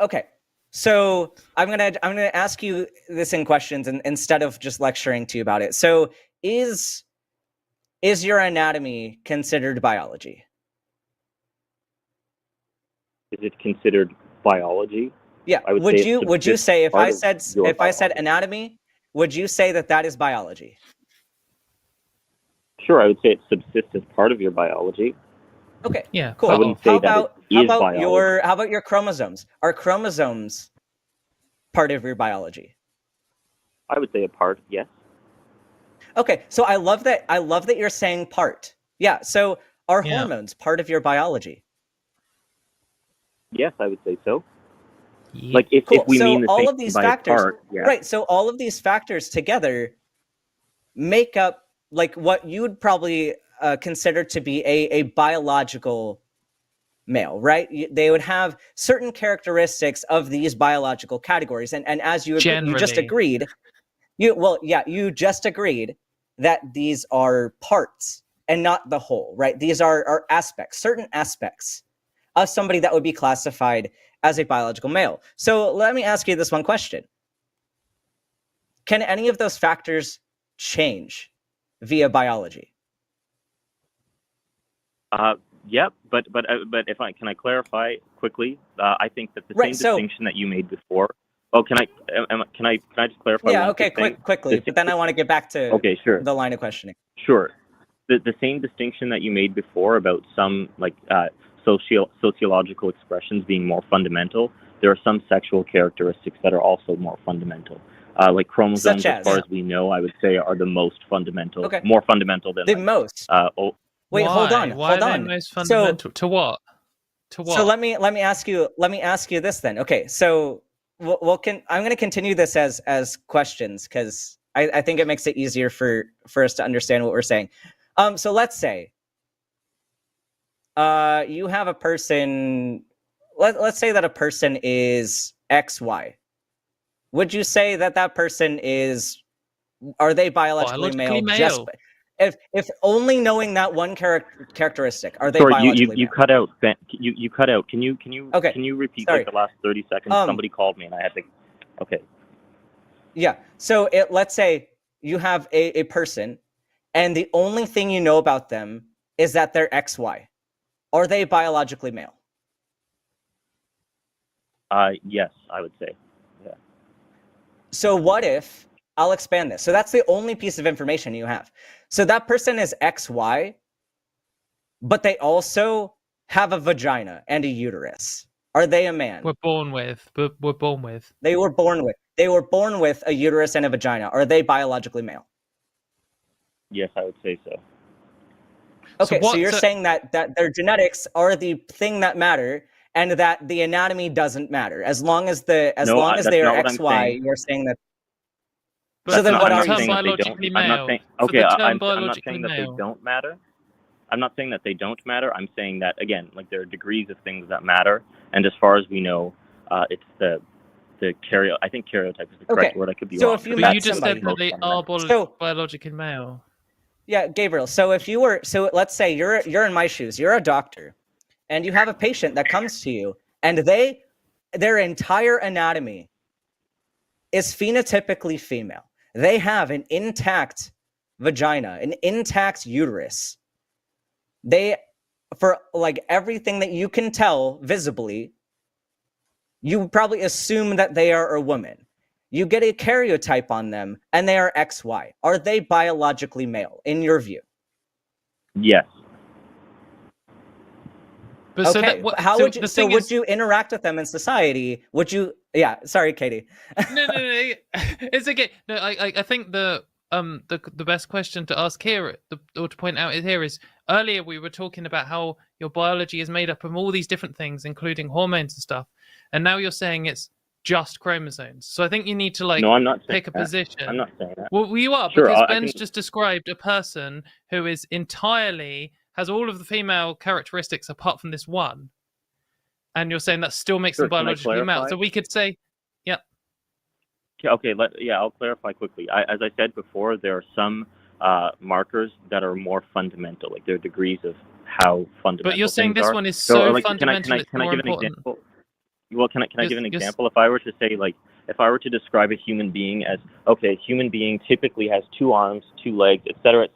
I'm gonna ask you this in questions, and instead of just lecturing to you about it. So is your anatomy considered biology? Is it considered biology? Yeah. Would you say, if I said anatomy, would you say that is biology? Sure, I would say it subsists as part of your biology. Okay. Yeah. Cool. I wouldn't say how about your chromosomes? Are chromosomes part of your biology? I would say a part, yes. Okay. So I love that you're saying part. Yeah. So are hormones part of your biology? Yes, I would say so. Yeah. Like, if we so mean the all same of these by factors, part, yeah. Right? So all of these factors together make up, like, what you would probably consider to be a biological male, right? They would have certain characteristics of these biological categories, and as you just agreed, you just agreed that these are parts and not the whole, right? These are aspects, certain aspects of somebody that would be classified as a biological male. So let me ask you this one question. Can any of those factors change via biology? Yeah, but can I clarify quickly? I think that the same distinction that you made before. Oh, can I just clarify? Yeah, okay, quickly. But then I want to get back to the line of questioning. Sure. The same distinction that you made before about some, like, sociological expressions being more fundamental. There are some sexual characteristics that are also more fundamental. Like chromosomes, as far as we know, I would say are the most fundamental. Okay. More fundamental than the most. Wait, hold on. Why are they most fundamental? To what? To what? So let me ask you this then. Okay, so I'm going to continue this as questions, because I think it makes it easier for us to understand what we're saying. So let's say you have a person. Let's say that a person is XY. Would you say that person are they biologically male? Just if only knowing that one characteristic, are they biologically male? You cut out, Ben. You cut out. Can you repeat like the last 30 seconds? Somebody called me and I had to. Okay. Yeah. So let's say you have a person, and the only thing you know about them is that they're XY. Are they biologically male? Yes, I would say. Yeah. So what if, I'll expand this. So that's the only piece of information you have. So that person is XY, but they also have a vagina and a uterus. Are they a man? We're born with. They were born with a uterus and a vagina. Are they biologically male? Yes, I would say so. Okay, so you're saying that their genetics are the thing that matter, and that the anatomy doesn't matter as long as they that's are not what I'm XY. saying. You're saying that. But So then for what the are you term saying? biologically I'm not male, saying, for okay, the term I'm not biologically saying that they male, don't matter. I'm not saying that they don't matter. I'm saying that, again, like there are degrees of things that matter. And as far as we know, it's the I think karyotype is the correct word. I could be So wrong. if you but met you just somebody, said that they are biologically male. Yeah, Gabriel. So let's say you're in my shoes. You're a doctor, and you have a patient that comes to you, and their entire anatomy is phenotypically female. They have an intact vagina, an intact uterus. They, for like everything that you can tell visibly, you probably assume that they are a woman. You get a karyotype on them, and they are XY. Are they biologically male, in your view? Yes. But okay. so would you interact with them in society? Would you? Yeah. Sorry, Katie. No, it's okay. No, I think the best question to ask here, or to point out here, is earlier we were talking about how your biology is made up of all these different things, including hormones and stuff, and now you're saying it's just chromosomes. So I think you need to No, I'm not pick a that. position. I'm not saying that. Well, you are, Sure, because Ben's just described a person who is entirely has all of the female characteristics apart from this one, and you're saying that still makes them biologically male. So we could say, yeah. Okay, I'll clarify quickly. As I said before, there are some markers that are more fundamental, like there are degrees of how fundamental. But you're saying this one is so fundamental. Can I give an example? Well, can I give an example? If I were to say, like, if I were to describe a human being as, okay, human being typically has 2 arms, 2 legs, et cetera,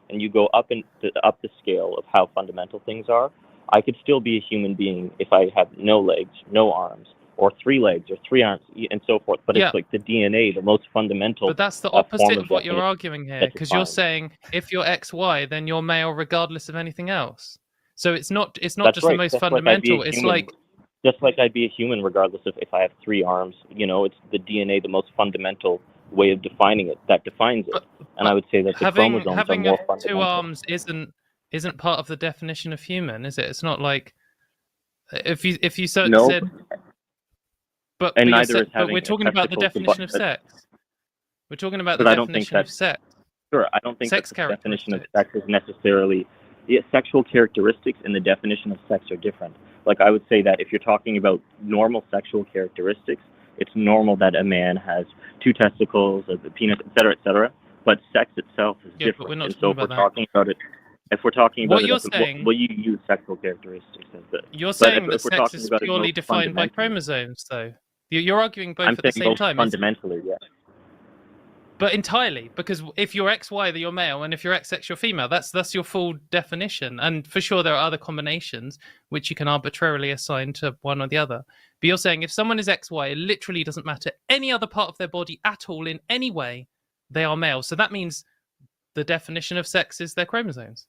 and you go up the scale of how fundamental things are, I could still be a human being if I have no legs, no arms, or 3 legs, or 3 arms, and so forth. But it's like the DNA, the most fundamental. But that's the opposite of what you're arguing here, because you're saying if you're XY, then you're male regardless of anything else. So it's not just the most fundamental. It's like. Just like I'd be a human regardless of if I have 3 arms. You know, it's the DNA, the most fundamental way of defining it, that defines it. And I would say that the chromosomes are more fundamental. Having 2 arms isn't part of the definition of human, is it? It's not like if you said. But we're talking about the definition of sex. We're talking about the definition of sex. Sure, I don't think that the definition of sex is necessarily. Sexual characteristics and the definition of sex are different. Like, I would say that if you're talking about normal sexual characteristics, it's normal that a man has 2 testicles, a penis, et cetera. But sex itself is different. But we're not talking about it, if we're talking about what you're saying, you use sexual characteristics as the. You're saying that sex is purely defined by chromosomes, though. You're arguing both at the same time. Fundamentally, yes. But entirely, because if you're XY, then you're male, and if you're XX, you're female. That's your full definition. And for sure, there are other combinations which you can arbitrarily assign to one or the other. But you're saying if someone is XY, it literally doesn't matter any other part of their body at all in any way, they are male. So that means the definition of sex is their chromosomes.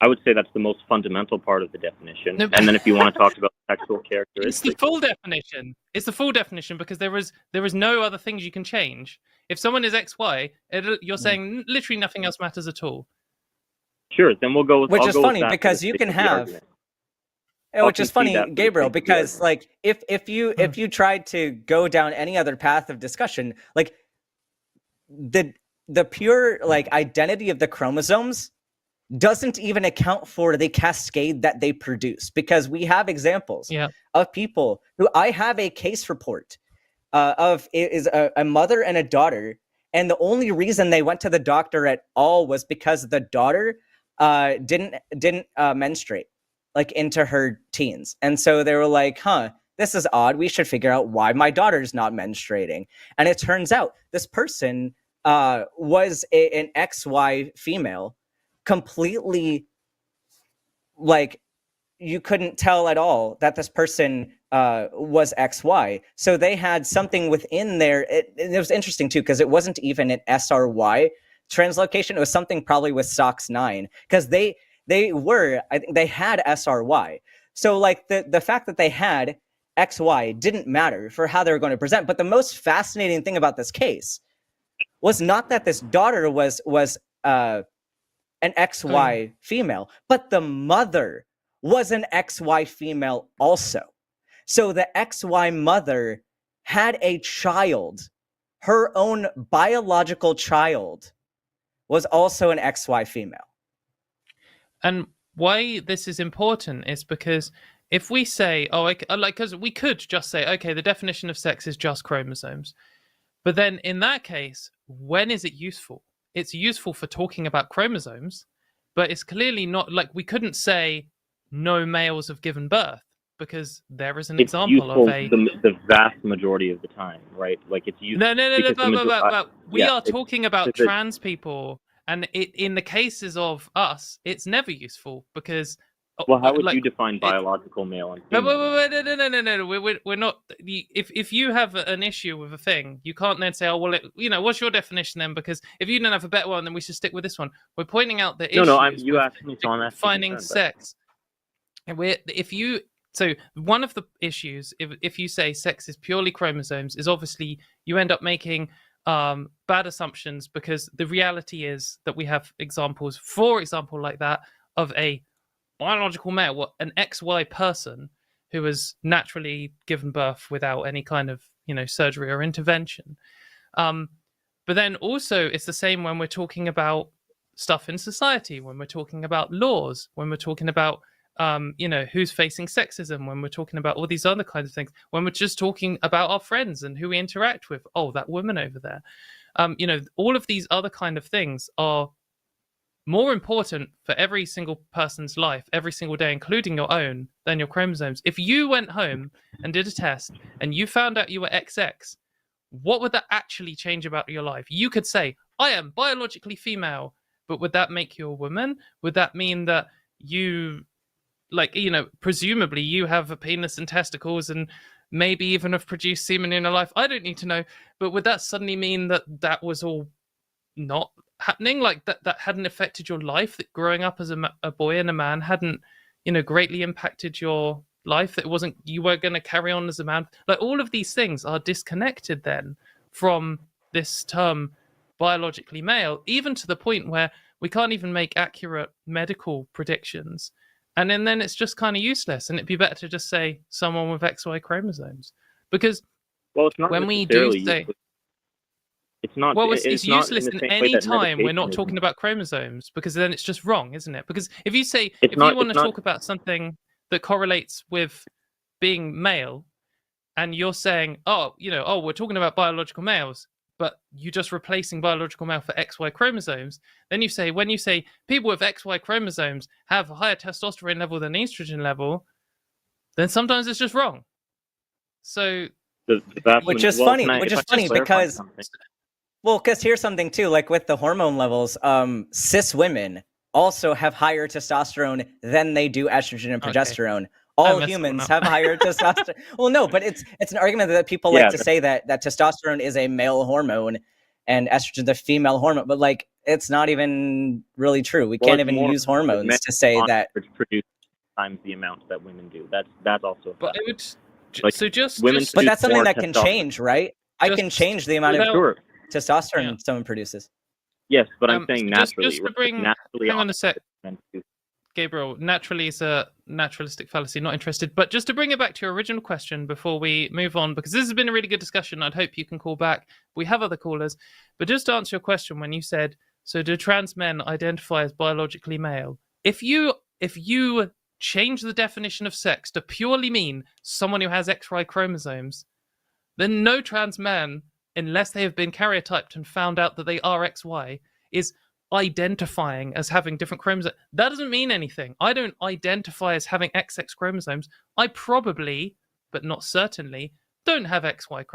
I would say that's the most fundamental part of the definition. No, and then if you want to talk about sexual characteristics, it's the full definition. It's the full definition because there is no other things you can change. If someone is XY, you're saying literally nothing else matters at all. Sure, then we'll go with. Which is funny because you can have. Which is funny, Gabriel, because like if you tried to go down any other path of discussion, like the pure like identity of the chromosomes doesn't even account for the cascade that they produce, because we have examples of people who I have a case report of is a mother and a daughter, and the only reason they went to the doctor at all was because the daughter didn't menstruate like into her teens, and so they were like, this is odd, we should figure out why my daughter's not menstruating. And it turns out this person was an XY female, completely like you couldn't tell at all that this person was XY. So they had something within there. It was interesting too, because it wasn't even an SRY translocation. It was something probably with SOX9, because they had SRY. So like the fact that they had XY didn't matter for how they were going to present. But the most fascinating thing about this case was not that this daughter was an XY female, but the mother was an XY female also. So the XY mother had a child. Her own biological child was also an XY female. And why this is important is because if we say, because we could just say, okay, the definition of sex is just chromosomes. But then in that case, when is it useful? It's useful for talking about chromosomes, but it's clearly not, like, we couldn't say no males have given birth, because there is an example of the vast majority of the time, right? Like, it's useful. No. We are talking about trans people, and in the cases of us, it's never useful because. Well, how would you define biological male and female? No. We're not. If you have an issue with a thing, you can't then say, "Oh, well, what's your definition then?" Because if you don't have a better one, then we should stick with this one. We're pointing out the issues. You asked me, so I'm asking. Defining sex. And so one of the issues, if you say sex is purely chromosomes, is obviously you end up making bad assumptions, because the reality is that we have examples, for example, like that of a biological male, an XY person who was naturally given birth without any kind of surgery or intervention. But then also it's the same when we're talking about stuff in society, when we're talking about laws, when we're talking about who's facing sexism, when we're talking about all these other kinds of things, when we're just talking about our friends and who we interact with. Oh, that woman over there. All of these other kind of things are more important for every single person's life, every single day, including your own, than your chromosomes. If you went home and did a test and you found out you were XX, what would that actually change about your life? You could say, I am biologically female, but would that make you a woman? Would that mean that you, presumably you have a penis and testicles and maybe even have produced semen in your life? I don't need to know. But would that suddenly mean that was all not happening, like that hadn't affected your life, that growing up as a boy and a man hadn't greatly impacted your life, that you were going to carry on as a man? Like, all of these things are disconnected then from this term biologically male, even to the point where we can't even make accurate medical predictions, and then it's just kind of useless, and it'd be better to just say someone with XY chromosomes, because it's not when we do say useless. It's not. Well, it's useless in any time we're not talking about chromosomes, because then it's just wrong, isn't it? Because if you say, if you want to talk about something that correlates with being male, and you're saying, we're talking about biological males, but you're just replacing biological male for XY chromosomes, then when you say people with XY chromosomes have a higher testosterone level than estrogen level, then sometimes it's just wrong. So, which is funny because. Well, because here's something too, like with the hormone levels, cis women also have higher testosterone than they do estrogen and progesterone. Okay. All humans have higher testosterone. Well, no, but it's an argument that people like to say that testosterone is a male hormone and estrogen is a female hormone, but like it's not even really true. We can't even use hormones to say that produce times the amount that women do. That's also. But it would, so just women. But that's something that can change, right? I can change the amount of testosterone someone produces. Yes, but I'm saying naturally. Just to bring, hang on a sec. Gabriel, naturally is a naturalistic fallacy, not interested. But just to bring it back to your original question before we move on, because this has been a really good discussion, I'd hope you can call back. We have other callers. But just to answer your question, when you said, so do trans men identify as biologically male? If you change the definition of sex to purely mean someone who has XY chromosomes, then no trans man, unless they have been karyotyped and found out that they are XY, is identifying as having different chromosomes. That doesn't mean anything. I don't identify as having XX chromosomes. I probably, but not certainly, don't have XX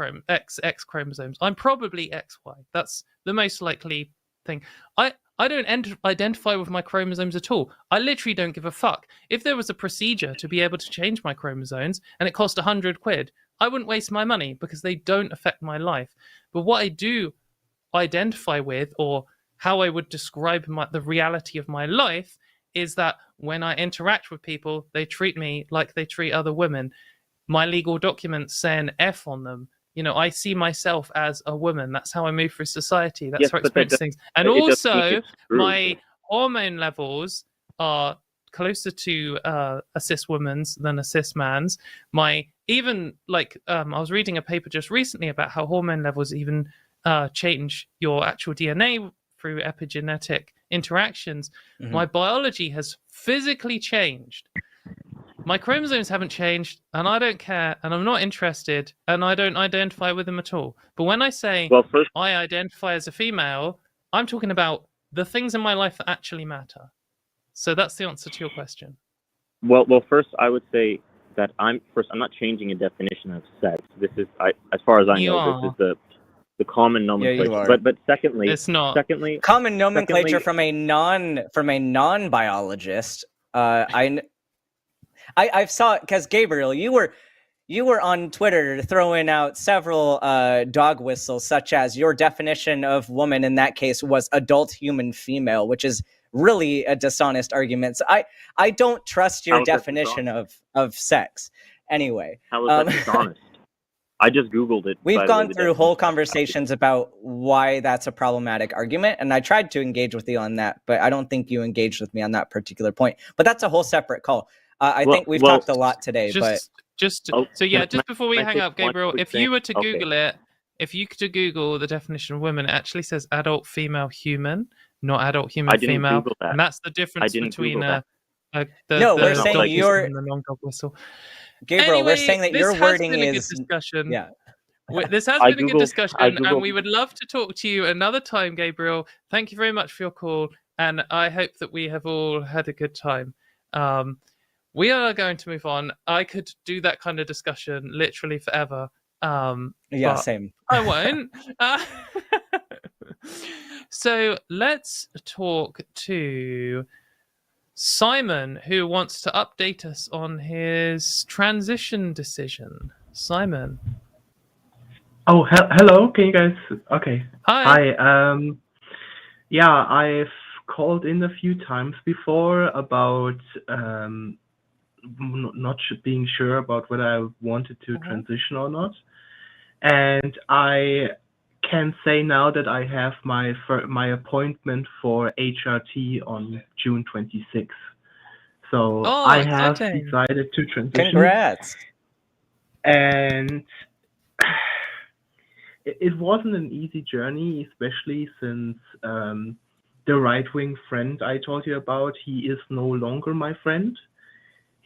chromosomes. I'm probably XY. That's the most likely thing. I don't identify with my chromosomes at all. I literally don't give a fuck. If there was a procedure to be able to change my chromosomes and it cost £100, I wouldn't waste my money because they don't affect my life. But what I do identify with, or how I would describe the reality of my life, is that when I interact with people, they treat me like they treat other women. My legal documents say an F on them. I see myself as a woman. That's how I move through society. That's how I experience things. And also, my hormone levels are closer to a cis woman's than a cis man's. I was reading a paper just recently about how hormone levels even change your actual DNA through epigenetic interactions. My biology has physically changed. My chromosomes haven't changed, and I don't care, and I'm not interested, and I don't identify with them at all. But when I say I identify as a female, I'm talking about the things in my life that actually matter. So that's the answer to your question. Well, first I would say that I'm not changing a definition of sex. This is, as far as I know, this is the common nomenclature. Yeah, you are. But secondly, it's not. Secondly, common nomenclature from a non-biologist. I've saw, because Gabriel, you were on Twitter throwing out several dog whistles, such as your definition of woman in that case was adult human female, which is really a dishonest argument. So I don't trust your definition of sex. Anyway, how is that dishonest? I just Googled it. We've gone through whole conversations about why that's a problematic argument, and I tried to engage with you on that, but I don't think you engaged with me on that particular point. But that's a whole seperate call. I think we've talked a lot today, just before we hang up, Gabriel, if you were to Google it, if you could Google the definition of women, it actually says adult female human, not adult human female, and that's the difference between we're saying you're the non-dog whistle. Gabriel, anyway, we're saying that your wording is discussion. Yeah. This has been a good discussion, and we would love to talk to you another time, Gabriel. Thank you very much for your call, and I hope that we have all had a good time. We are going to move on. I could do that kind of discussion literally forever. Same. I won't. So let's talk to Simon, who wants to update us on his transition decision. Simon. Oh, hello. Can you guys? Okay. Hi. I've called in a few times before about not being sure about whether I wanted to transition or not, and I can say now that I have my appointment for HRT on June 26th. So I have decided to transition. Congrats! And it wasn't an easy journey, especially since the right-wing friend I told you about, he is no longer my friend.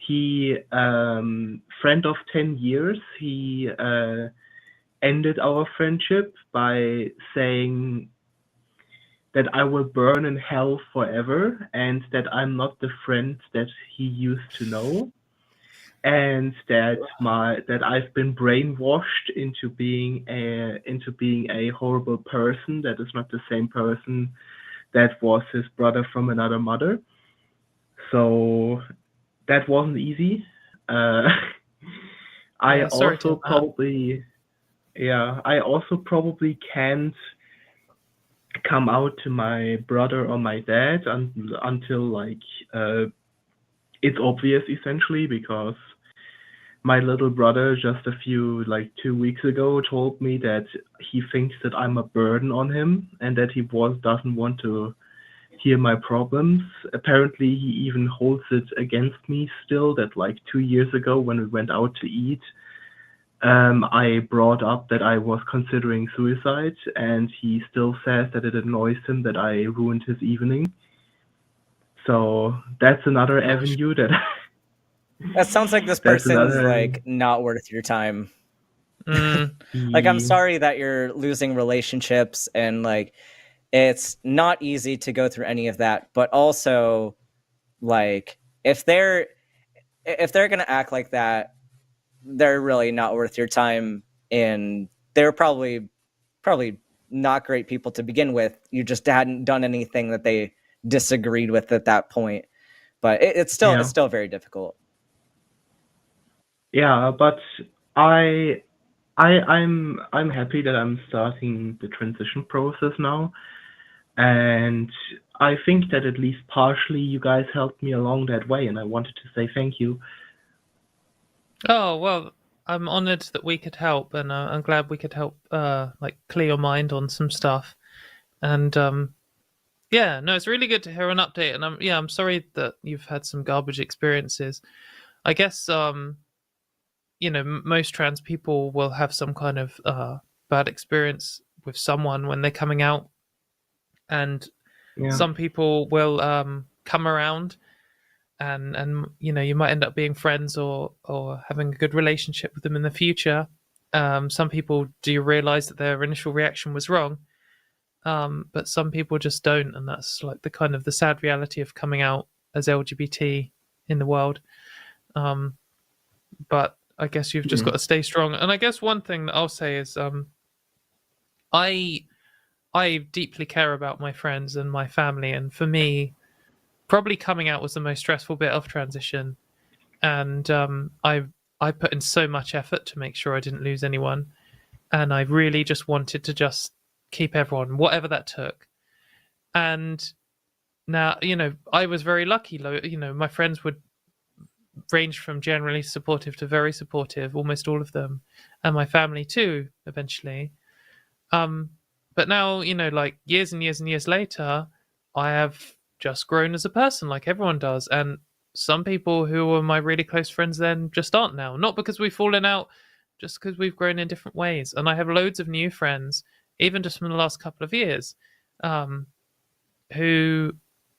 He, friend of 10 years, he ended our friendship by saying that I will burn in hell forever and that I'm not the friend that he used to know, and that I've been brainwashed into being a horrible person that is not the same person that was his brother from another mother. So that wasn't easy. I also probably can't come out to my brother or my dad until it's obvious, essentially, because my little brother just 2 weeks ago told me that he thinks that I'm a burden on him and that he doesn't want to hear my problems. Apparently he even holds it against me still, that 2 years ago when we went out to eat, I brought up that I was considering suicide, and he still says that it annoys him that I ruined his evening. So that's another avenue that that sounds like this person's not worth your time. I'm sorry that you're losing relationships, and it's not easy to go through any of that, but also if they're gonna act like that, they're really not worth your time, and they're probably not great people to begin with. You just hadn't done anything that they disagreed with at that point, but it's still very difficult. Yeah, but I'm happy that I'm starting the transition process now, and I think that at least partially you guys helped me along that way, and I wanted to say thank you. Oh, well, I'm honored that we could help, and I'm glad we could help clear your mind on some stuff. And Yeah, no, it's really good to hear an update, and I'm sorry that you've had some garbage experiences. I guess most trans people will have some kind of bad experience with someone when they're coming out, and Yeah. some people will come around, and you might end up being friends or having a good relationship with them in the future. Some people do realize that their initial reaction was wrong, but some people just don't, and that's like the sad reality of coming out as LGBT in the world. But I guess you've just got to stay strong. And I guess one thing that I'll say is, I deeply care about my friends and my family, and for me, probably coming out was the most stressful bit of transition. And I put in so much effort to make sure I didn't lose anyone, and I really just wanted to just keep everyone, whatever that took. And now, I was very lucky. My friends would range from generally supportive to very supportive, almost all of them, and my family too, eventually. But now, like years and years and years later, I have just grown as a person like everyone does. And some people who were my really close friends then just aren't now. Not because we've fallen out, just because we've grown in different ways. And I have loads of new friends, even just from the last couple of years, who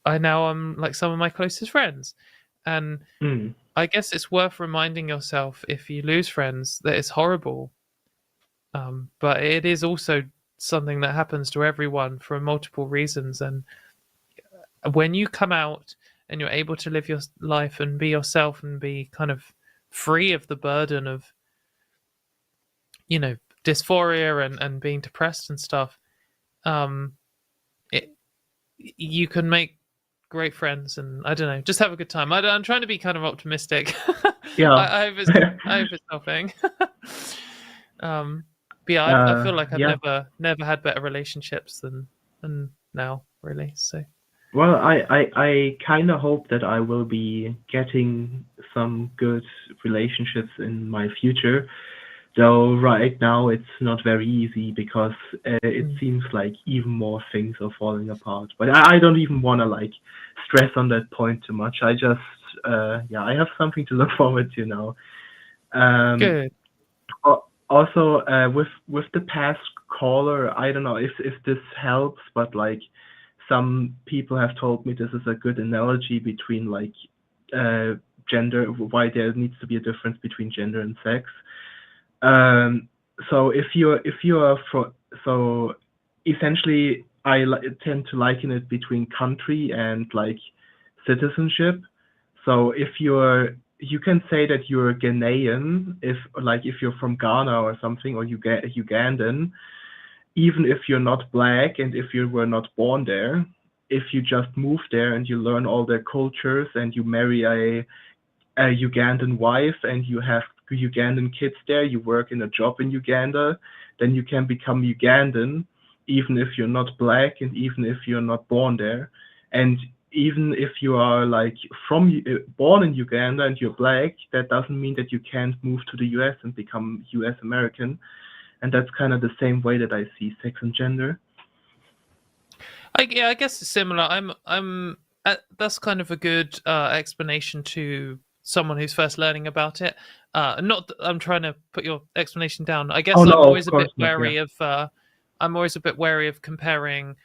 I'm like some of my closest friends. And I guess it's worth reminding yourself, if you lose friends, that it's horrible. But it is also something that happens to everyone for multiple reasons. And when you come out and you're able to live your life and be yourself and be kind of free of the burden of, dysphoria and being depressed and stuff, you can make great friends, and I don't know, just have a good time. I'm trying to be kind of optimistic. Yeah. I hope it's helping. But yeah, I feel like I've never had better relationships than now, really. So. Well, I kind of hope that I will be getting some good relationships in my future. Though right now it's not very easy because it seems like even more things are falling apart. But I don't even want to like stress on that point too much. I just I have something to look forward to now. Good. Also, with the past caller, I don't know if this helps, but like some people have told me this is a good analogy between like gender, why there needs to be a difference between gender and sex. So so essentially I tend to liken it between country and like citizenship. So if you can say that you're Ghanaian if you're from Ghana or something, or Ugandan, even if you're not black and if you were not born there. If you just move there and you learn all their cultures and you marry a Ugandan wife and you have Ugandan kids there, you work in a job in Uganda, then you can become Ugandan, even if you're not black and even if you're not born there. And even if you are like born in Uganda and you're black, that doesn't mean that you can't move to the US and become US American. And that's kind of the same way that I see sex and gender. I guess it's similar. That's kind of a good explanation to someone who's first learning about it. Not that I'm trying to put your explanation down. I guess I'm always a bit wary of. I'm always a bit wary of comparing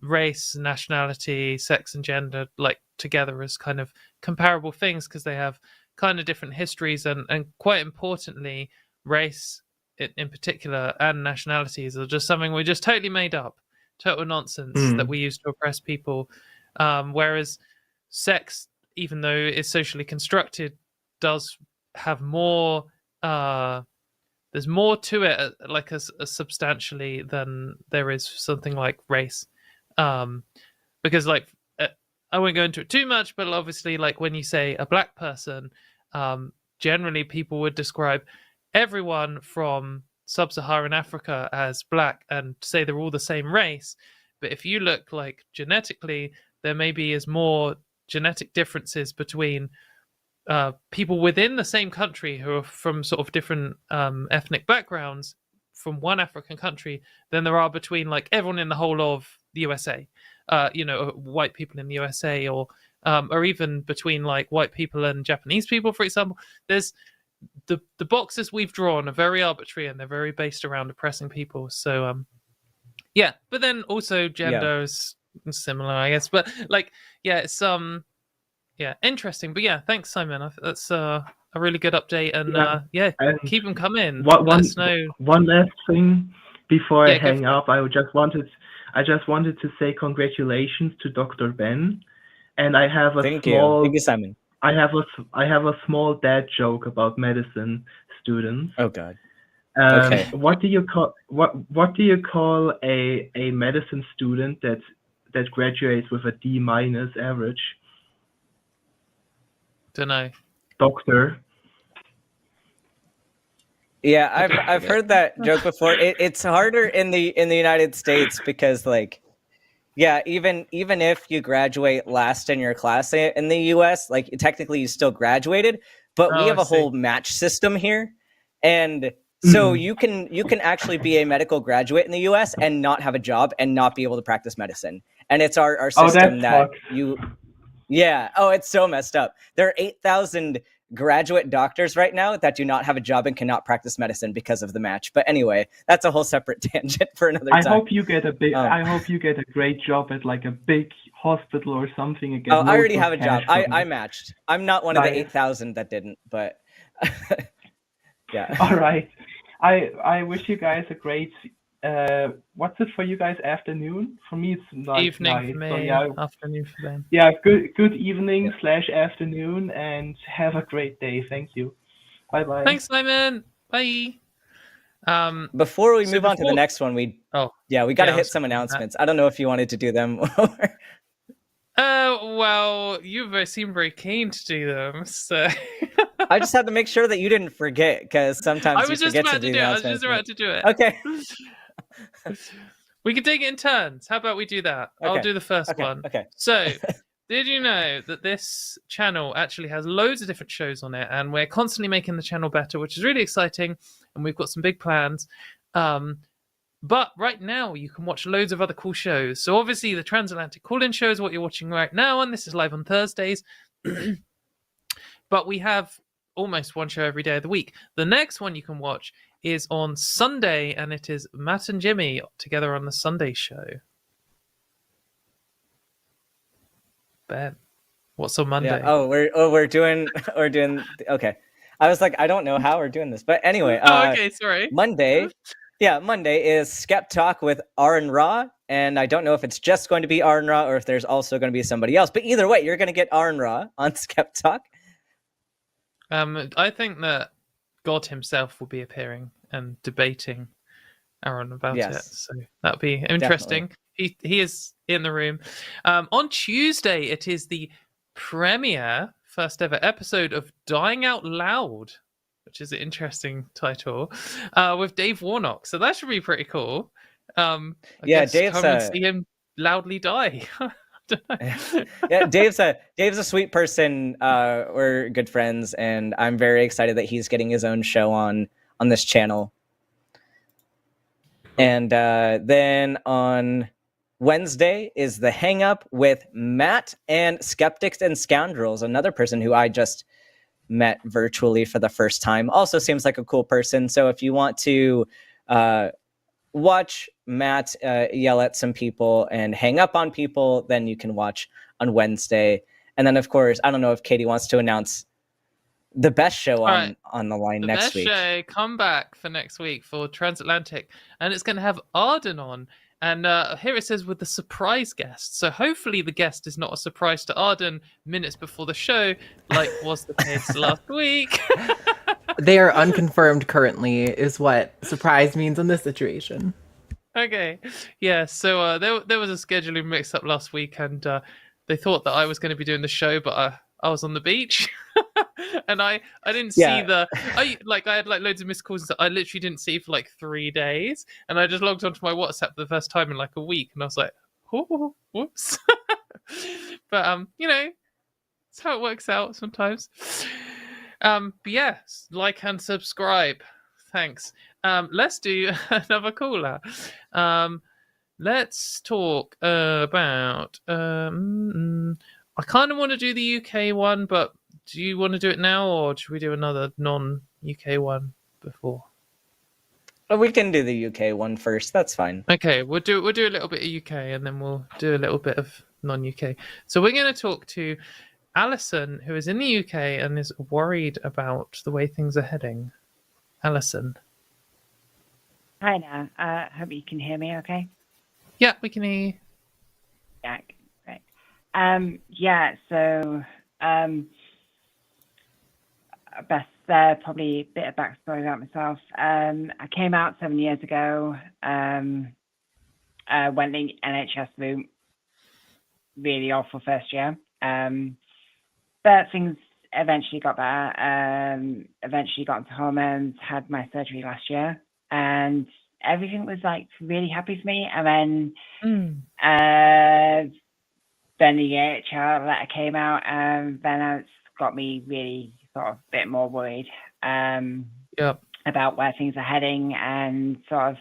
race, nationality, sex, and gender like together as kind of comparable things, because they have kind of different histories, and quite importantly, race in particular and nationalities are just something we just totally made up. Total nonsense that we use to oppress people. Whereas sex, even though it's socially constructed, does have more. There's more to it, like as substantially than there is something like race. Because like I won't go into it too much, but obviously, like when you say a black person, generally people would describe everyone from sub-Saharan Africa as black and say they're all the same race. But if you look like genetically, there maybe is more genetic differences between people within the same country who are from sort of different ethnic backgrounds from one African country than there are between like everyone in the whole of the USA. white people in the USA, or even between like white people and Japanese people, for example. There's the boxes we've drawn are very arbitrary and they're very based around oppressing people. So yeah, but then also gender is similar, I guess. But like, yeah, it's interesting. But yeah, thanks, Simon. That's a really good update, and and keep them coming. One Let us know. last thing before I Yeah, go hang for up, I just wanted to say congratulations to Dr. Ben, and I have a Thank small you, Simon. I have a small dad joke about medicine students. Oh God. Okay. What do you call a medicine student that graduates with a D- average? Don't know. Doctor. Yeah, I've heard that joke before. It's harder in the United States because like, yeah, even if you graduate last in your class in the US, like technically you still graduated, but we have a whole match system here, and so you can actually be a medical graduate in the US and not have a job and not be able to practice medicine, and it's our system that you. Yeah. Oh, it's so messed up. There are 8,000 graduate doctors right now that do not have a job and cannot practice medicine because of the match. But anyway, that's a whole separate tangent for another time. I hope you get a great job at like a big hospital or something. And get I already have a job. from I matched. I'm not one of the 8,000 that didn't, but yeah. All right. I wish you guys a great. What's it for you guys? Afternoon? For me, it's like evening night. for me. So, yeah, afternoon for them. yeah. Good evening / afternoon, and have a great day. Thank you. Bye bye. Thanks, Simon. Bye. Before we move on to the next one, we got to hit some announcements. I don't know if you wanted to do them. Well, you seem very keen to do them, so I just had to make sure that you didn't forget, because sometimes you forget to do the I was just announcements. about to do it. Okay. We can take it in turns. How about we do that? Okay. I'll do the first one. Okay. So, did you know that this channel actually has loads of different shows on it, and we're constantly making the channel better, which is really exciting, and we've got some big plans. But right now, you can watch loads of other cool shows. So obviously, the Transatlantic Call-In Show is what you're watching right now, and this is live on Thursdays. But we have almost one show every day of the week. The next one you can watch is on Sunday, and it is Matt and Jimmy together on the Sunday show. Ben, what's on Monday? Yeah. We're doing okay. I was like, I don't know how we're doing this, but anyway. Okay, sorry. Monday is Skep Talk with Aron Ra, and I don't know if it's just going to be Aron Ra or if there's also going to be somebody else. But either way, you're going to get Aron Ra on Skep Talk. I think that God himself will be appearing and debating Aron about it, so that'll be interesting. Definitely. He is in the room. On Tuesday, it is the premiere, first ever episode of Dying Out Loud, which is an interesting title, with Dave Warnock. So that should be pretty cool. Dave's come and see him loudly die. Yeah, Dave's a sweet person. We're good friends, and I'm very excited that he's getting his own show on this channel. And then on Wednesday is the Hang Up with Matt and Skeptics and Scoundrels, another person who I just met virtually for the first time. Also seems like a cool person. So if you want to watch Matt yell at some people and hang up on people, then you can watch on Wednesday. And then, of course, I don't know if Katie wants to announce the best show on the line next week. The best show, come back for next week for Transatlantic. And it's going to have Arden on. And here it says with the surprise guest. So hopefully the guest is not a surprise to Arden minutes before the show, like was the case last week. They are unconfirmed currently, is what surprise means in this situation. Okay. Yeah, so there was a scheduling mix-up last week, and they thought that I was going to be doing the show, but I was on the beach. And I didn't see I had like loads of missed calls that I literally didn't see for like 3 days, and I just logged onto my WhatsApp for the first time in like a week, and I was like, oh, whoops. But it's how it works out sometimes. But yeah, like and subscribe. Thanks. Let's do another caller. let's talk about. I kind of want to do the UK one, but do you want to do it now, or should we do another non-UK one before? We can do the UK one first. That's fine. Okay, we'll do a little bit of UK, and then we'll do a little bit of non-UK. So we're going to talk to Alison, who is in the UK and is worried about the way things are heading. Alison. Hi there. Hope you can hear me okay. Yeah, we can hear you. Yeah, great. Yeah, so best probably a bit of backstory about myself. I came out 7 years ago, went the NHS route, really awful first year. But things eventually got better, eventually got into hormones, had my surgery last year, and everything was like really happy for me. And then the EHR letter came out, and then it's got me really sort of a bit more worried about where things are heading, and sort of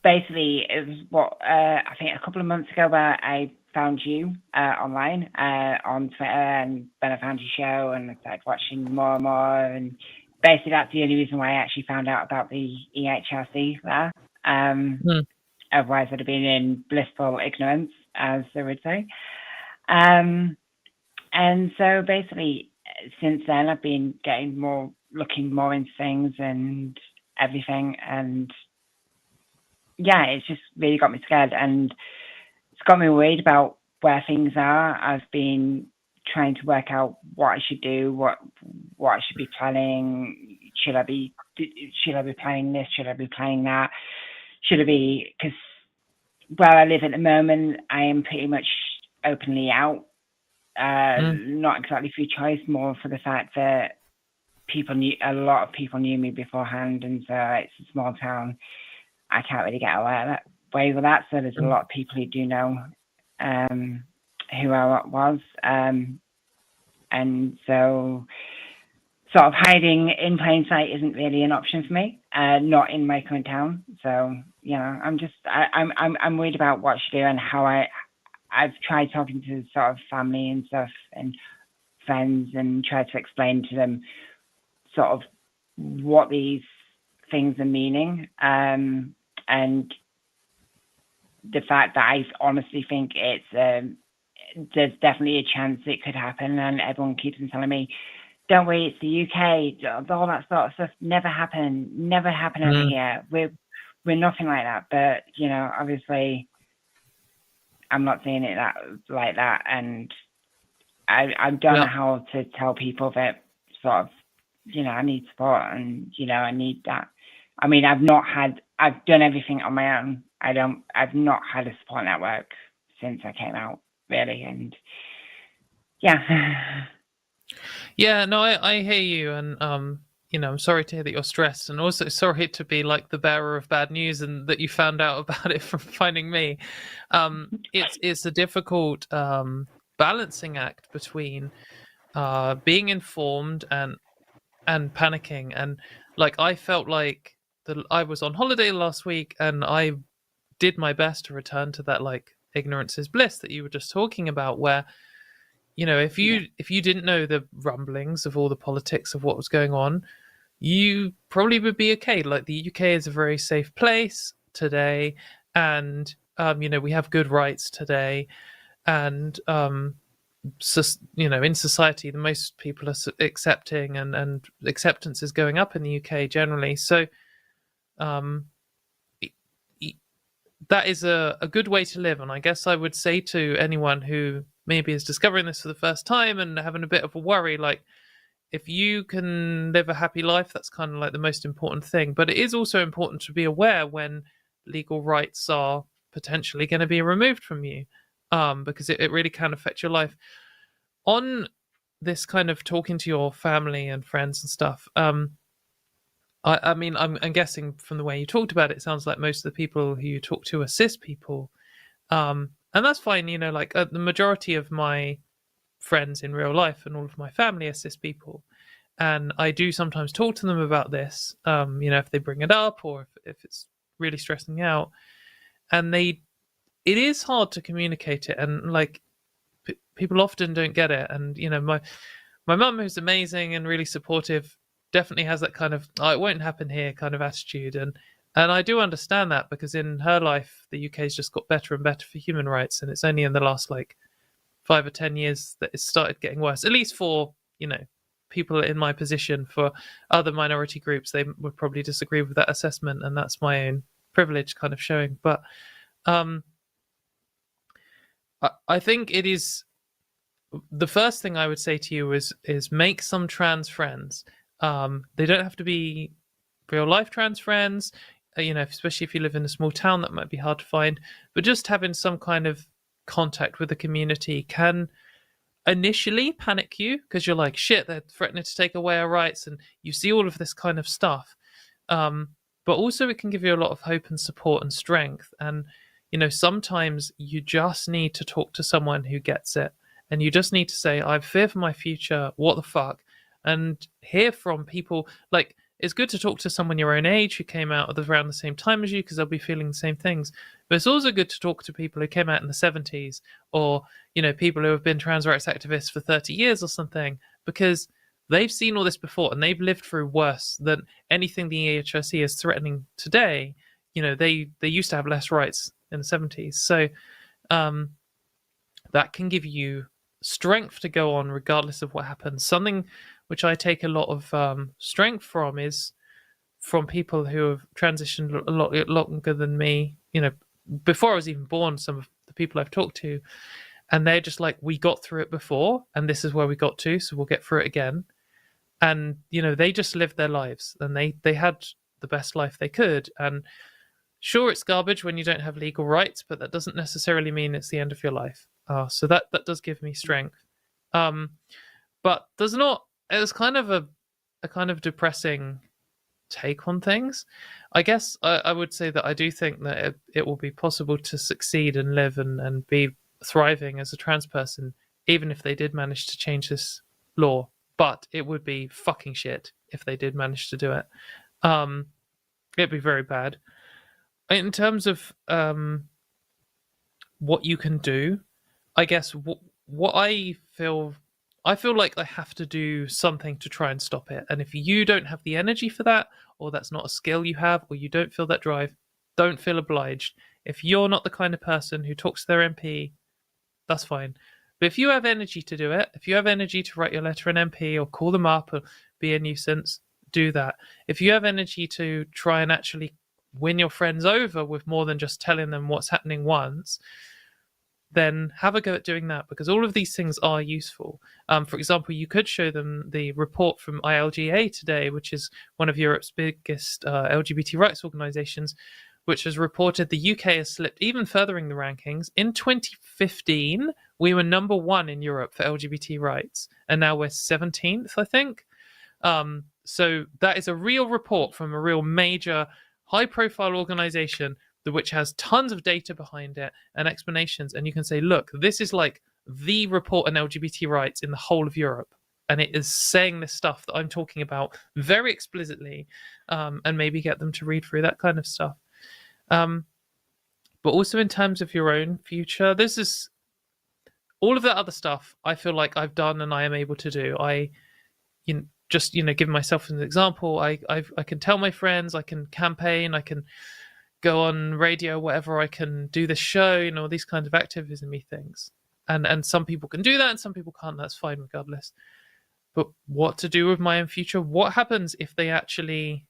basically it was what I think a couple of months ago where I found you online on Twitter, and then I found your show and I started watching more and more, and basically that's the only reason why I actually found out about the EHRC there. Otherwise I'd have been in blissful ignorance, as they would say. And so basically since then I've been looking more into things and everything, and yeah, it's just really got me scared, and it's got me worried about where things are. I've been trying to work out what I should do, what I should be planning. Should I be planning this? Should I be planning that? Should I be, because where I live at the moment, I am pretty much openly out. Not exactly through choice, more for the fact that a lot of people knew me beforehand, and so it's a small town. I can't really get away with that. So there's a lot of people who do know who I was, and so sort of hiding in plain sight isn't really an option for me. Not in my current town. So I'm worried about what I should do, and how I've tried talking to sort of family and stuff and friends, and tried to explain to them sort of what these things are meaning, and the fact that I honestly think there's definitely a chance it could happen, and everyone keeps on telling me, don't worry, it's the UK, all that sort of stuff never happened over here. We're nothing like that. But obviously I'm not seeing it like that, and I don't know how to tell people that sort of I need support, and I need that. I mean, I've done everything on my own. I've not had a support network since I came out, really, and yeah. Yeah, no, I hear you, and I'm sorry to hear that you're stressed, and also sorry to be like the bearer of bad news and that you found out about it from finding me. It's a difficult balancing act between being informed and panicking, and like I felt like that I was on holiday last week, and I did my best to return to that like ignorance is bliss that you were just talking about, where if you didn't know the rumblings of all the politics of what was going on, you probably would be okay. Like the UK is a very safe place today, and we have good rights today, and in society the most people are accepting, and acceptance is going up in the UK generally. So that is a good way to live, and I guess I would say to anyone who maybe is discovering this for the first time and having a bit of a worry, like, if you can live a happy life, that's kind of like the most important thing. But it is also important to be aware when legal rights are potentially going to be removed from you, because it really can affect your life. On this kind of talking to your family and friends and stuff, I mean, I'm guessing from the way you talked about it, it sounds like most of the people who you talk to are cis people. And that's fine, the majority of my friends in real life and all of my family are cis people. And I do sometimes talk to them about this, if they bring it up, or if it's really stressing me out. And it is hard to communicate it, and like people often don't get it. And my mum, who's amazing and really supportive, definitely has that kind of "oh, it won't happen here" kind of attitude, and I do understand that, because in her life the UK's just got better and better for human rights, and it's only in the last like 5 or 10 years that it's started getting worse, at least for people in my position. For other minority groups, they would probably disagree with that assessment, and that's my own privilege kind of showing. But I think it is the first thing I would say to you is make some trans friends. They don't have to be real life trans friends, especially if you live in a small town, that might be hard to find. But just having some kind of contact with the community can initially panic you, because you're like, shit, they're threatening to take away our rights, and you see all of this kind of stuff. But also it can give you a lot of hope and support and strength. And sometimes you just need to talk to someone who gets it, and you just need to say, I fear for my future, what the fuck? And hear from people. Like, it's good to talk to someone your own age who came out around the same time as you, because they'll be feeling the same things. But it's also good to talk to people who came out in the 70s, or people who have been trans rights activists for 30 years or something, because they've seen all this before, and they've lived through worse than anything the EHRC is threatening today. They used to have less rights in the 70s. So that can give you strength to go on regardless of what happens. Something which I take a lot of strength from is from people who have transitioned a lot longer than me. Before I was even born, some of the people I've talked to, and they're just like, we got through it before, and this is where we got to, so we'll get through it again. And they just lived their lives, and they had the best life they could. And sure, it's garbage when you don't have legal rights, but that doesn't necessarily mean it's the end of your life. So that does give me strength. But it's kind of a kind of depressing take on things. I guess I would say that I do think that it will be possible to succeed and live and be thriving as a trans person, even if they did manage to change this law. But it would be fucking shit if they did manage to do it. It'd be very bad. In terms of what you can do, I guess what I feel like I have to do something to try and stop it. And if you don't have the energy for that, or that's not a skill you have, or you don't feel that drive, don't feel obliged. If you're not the kind of person who talks to their MP, that's fine. But if you have energy to do it, if you have energy to write your letter an MP or call them up or be a nuisance, do that. If you have energy to try and actually win your friends over with more than just telling them what's happening once, then have a go at doing that, because all of these things are useful. For example, you could show them the report from ILGA today, which is one of Europe's biggest LGBT rights organizations, which has reported the UK has slipped even further in the rankings. In 2015, we were number 1 in Europe for LGBT rights, and now we're 17th, I think. So that is a real report from a real major high-profile organization which has tons of data behind it and explanations, and you can say, look, this is like the report on LGBT rights in the whole of Europe, and it is saying this stuff that I'm talking about very explicitly, and maybe get them to read through that kind of stuff. But also in terms of your own future, this is all of that other stuff I feel like I've done and I am able to do. Give myself an example. I can tell my friends, I can campaign, I can go on radio, whatever, I can do this show, these kinds of activism-y things. And some people can do that and some people can't. That's fine regardless. But what to do with my own future? What happens if they actually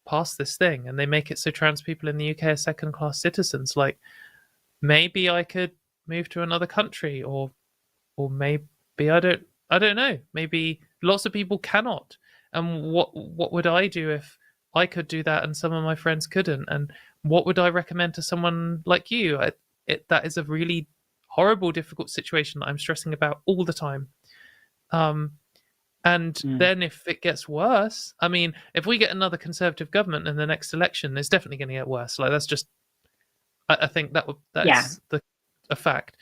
pass this thing and they make it so trans people in the UK are second-class citizens? Like, maybe I could move to another country, or maybe I don't know. Maybe lots of people cannot. And what would I do if I could do that and some of my friends couldn't? And what would I recommend to someone like you? That is a really horrible, difficult situation that I'm stressing about all the time. Then if it gets worse, I mean, if we get another Conservative government in the next election, it's definitely going to get worse. Like, that's just, I think that is a fact.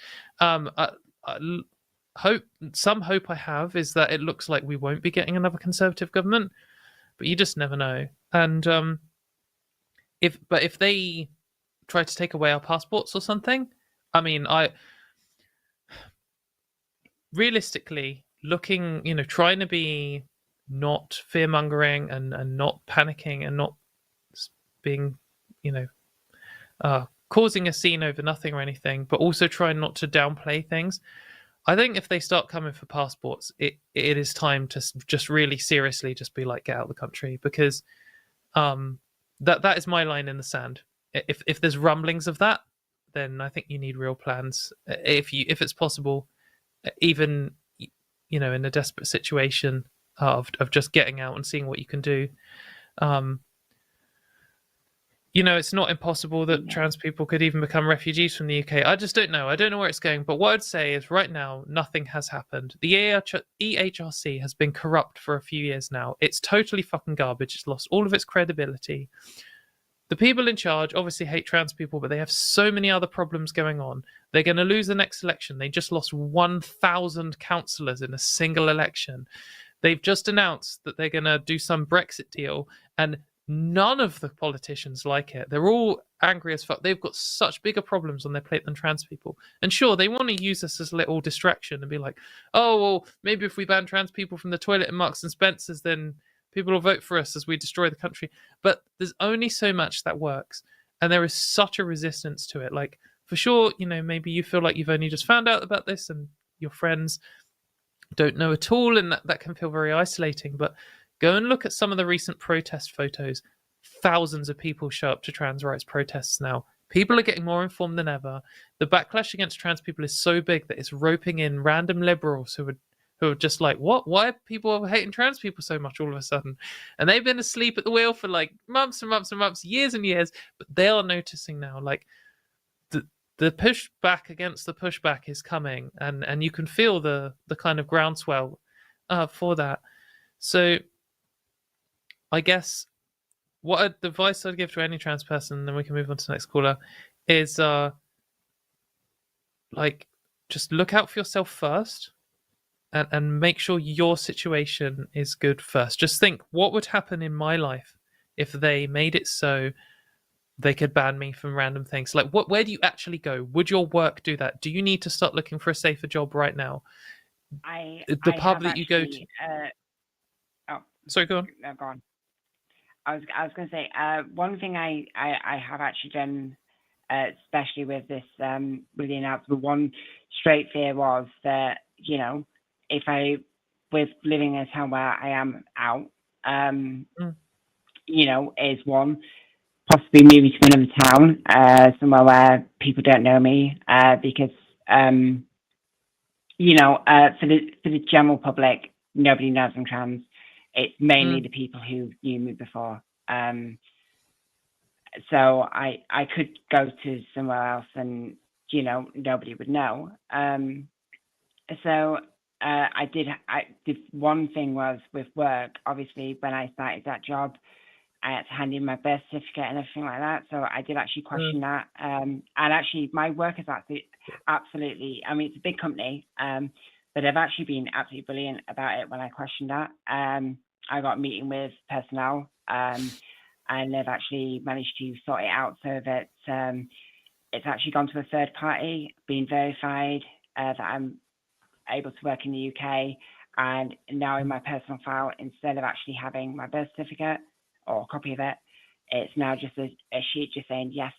Some hope I have is that it looks like we won't be getting another Conservative government, but you just never know. And if they try to take away our passports or something, I mean, I realistically looking, trying to be not fear mongering and not panicking and not being, causing a scene over nothing or anything, but also trying not to downplay things. I think if they start coming for passports, it is time to just really seriously just be like, get out of the country, because that is my line in the sand. If there's rumblings of that, then I think you need real plans. If it's possible, even in a desperate situation of just getting out and seeing what you can do. It's not impossible that trans people could even become refugees from the UK. I just don't know. I don't know where it's going. But what I'd say is right now, nothing has happened. The EHRC has been corrupt for a few years now. It's totally fucking garbage. It's lost all of its credibility. The people in charge obviously hate trans people, but they have so many other problems going on. They're going to lose the next election. They just lost 1,000 councillors in a single election. They've just announced that they're going to do some Brexit deal, and none of the politicians like it. They're all angry as fuck. They've got such bigger problems on their plate than trans people. And sure, they want to use us as a little distraction and be like, oh, well, maybe if we ban trans people from the toilet in Marks and Spencer's, then people will vote for us as we destroy the country. But there's only so much that works. And there is such a resistance to it. Like, for sure, maybe you feel like you've only just found out about this and your friends don't know at all, and that can feel very isolating. But go and look at some of the recent protest photos. Thousands of people show up to trans rights protests now. People are getting more informed than ever. The backlash against trans people is so big that it's roping in random liberals who are just like, what? Why are people hating trans people so much all of a sudden? And they've been asleep at the wheel for like months and months and months, years and years, but they are noticing now, like, the pushback against the pushback is coming, and you can feel the kind of groundswell for that. So I guess the advice I'd give to any trans person, and then we can move on to the next caller, is just look out for yourself first, and make sure your situation is good first. Just think, what would happen in my life if they made it so they could ban me from random things? Like, where do you actually go? Would your work do that? Do you need to start looking for a safer job right now? The pub that you go to. Sorry, go on. No, go on. I was going to say, one thing I have actually done, especially with this with the announcement, one straight fear was that, if I was living in a town where I am out, is one, possibly moving to another town, somewhere where people don't know me, because, for the general public, nobody knows I'm trans. It's mainly the people who knew me before. So I could go to somewhere else and, nobody would know. So I did one thing was with work, obviously, when I started that job, I had to hand in my birth certificate and everything like that. So I did actually question that. And actually, my work is absolutely, I mean, it's a big company, but they've actually been absolutely brilliant about it when I questioned that. I got a meeting with personnel, and they've actually managed to sort it out so that it's actually gone to a third party, being verified that I'm able to work in the UK. And now in my personal file, instead of actually having my birth certificate or a copy of it, it's now just a sheet just saying, yes,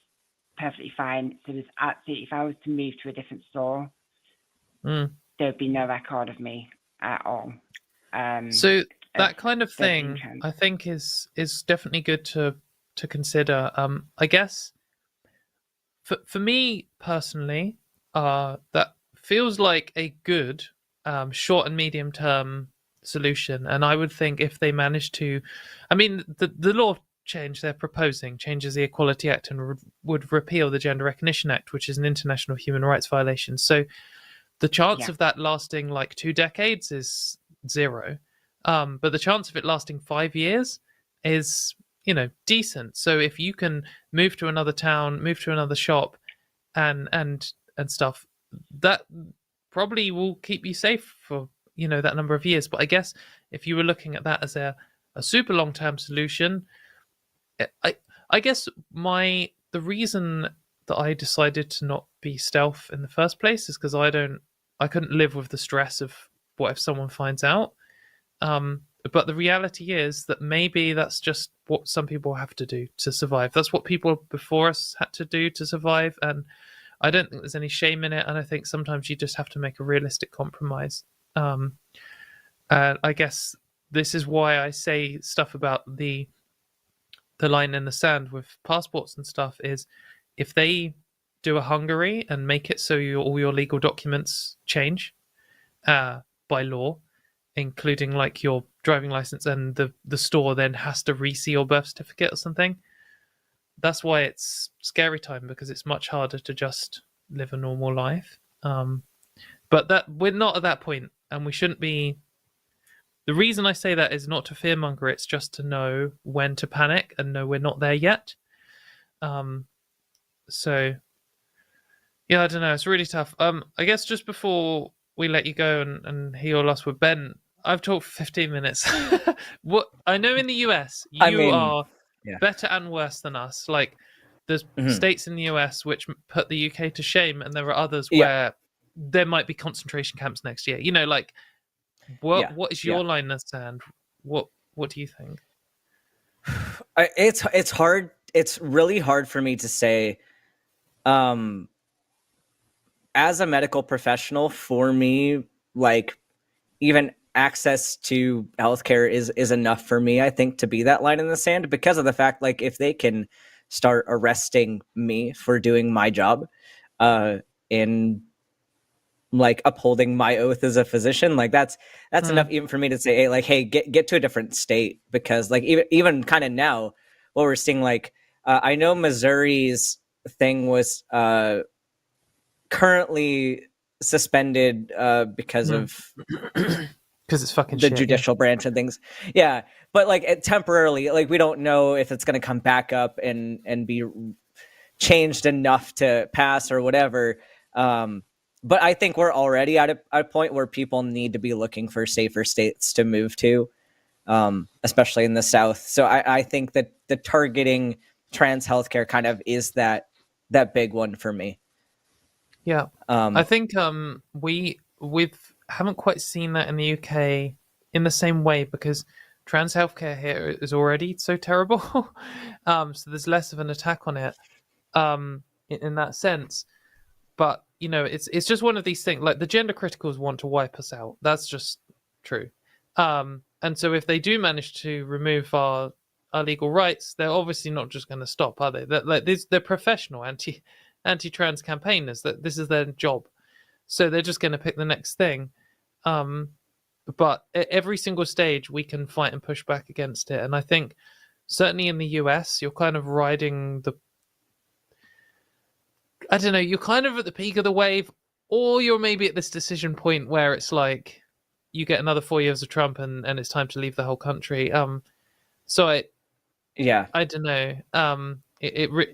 perfectly fine. So there's absolutely, if I was to move to a different store, there'd be no record of me at all. So that kind of thing, I think, is definitely good to consider. I guess for me personally, that feels like a good short and medium term solution. And I would think if they manage to, I mean, the law change they're proposing changes the Equality Act and would repeal the Gender Recognition Act, which is an international human rights violation. So the chance of that lasting like 2 decades is 0. But the chance of it lasting 5 years is, decent. So if you can move to another town, move to another shop and stuff, that probably will keep you safe for, that number of years. But I guess if you were looking at that as a super long-term solution, I guess the reason that I decided to not be stealth in the first place is because I couldn't live with the stress of what if someone finds out. But the reality is that maybe that's just what some people have to do to survive. That's what people before us had to do to survive, and I don't think there's any shame in it. And I think sometimes you just have to make a realistic compromise. And I guess this is why I say stuff about the line in the sand with passports and stuff is if they do a Hungary and make it so all your legal documents change by law, including like your driving license, and the store then has to re-see your birth certificate or something. That's why it's scary time, because it's much harder to just live a normal life. But that we're not at that point, and we shouldn't be. The reason I say that is not to fearmonger, it's just to know when to panic and know we're not there yet. So, yeah, I don't know. It's really tough. I guess just before we let you go and hear your last word, Ben, I've talked for 15 minutes. What I know in the US, you are better and worse than us. Like, there's states in the US which put the UK to shame, and there are others where there might be concentration camps next year. You know, like, what is your line in the sand? What do you think? It's hard. It's really hard for me to say. As a medical professional, for me, like, even access to healthcare is enough for me, I think, to be that line in the sand, because of the fact, like, if they can start arresting me for doing my job, in like upholding my oath as a physician, like that's enough even for me to say, hey, like, hey, get to a different state, because like even kind of now what we're seeing, like, I know Missouri's thing was currently suspended because of because it's fucking the shit, judicial branch and things. Yeah, but like temporarily, like, we don't know if it's going to come back up and be changed enough to pass or whatever. But I think we're already at a point where people need to be looking for safer states to move to, especially in the South. So I think that the targeting trans healthcare kind of is that big one for me. Yeah, I think we haven't quite seen that in the UK in the same way, because trans healthcare here is already so terrible. So there's less of an attack on it in that sense. But, you know, it's just one of these things. Like, the gender criticals want to wipe us out. That's just true. And so if they do manage to remove our legal rights, they're obviously not just going to stop, are they? They're professional anti-trans campaigners. That this is their job, so they're just going to pick the next thing. But at every single stage, we can fight and push back against it. And I think certainly in the US, you're kind of riding you're kind of at the peak of the wave, or you're maybe at this decision point where it's like you get another 4 years of Trump and it's time to leave the whole country. So I don't know. It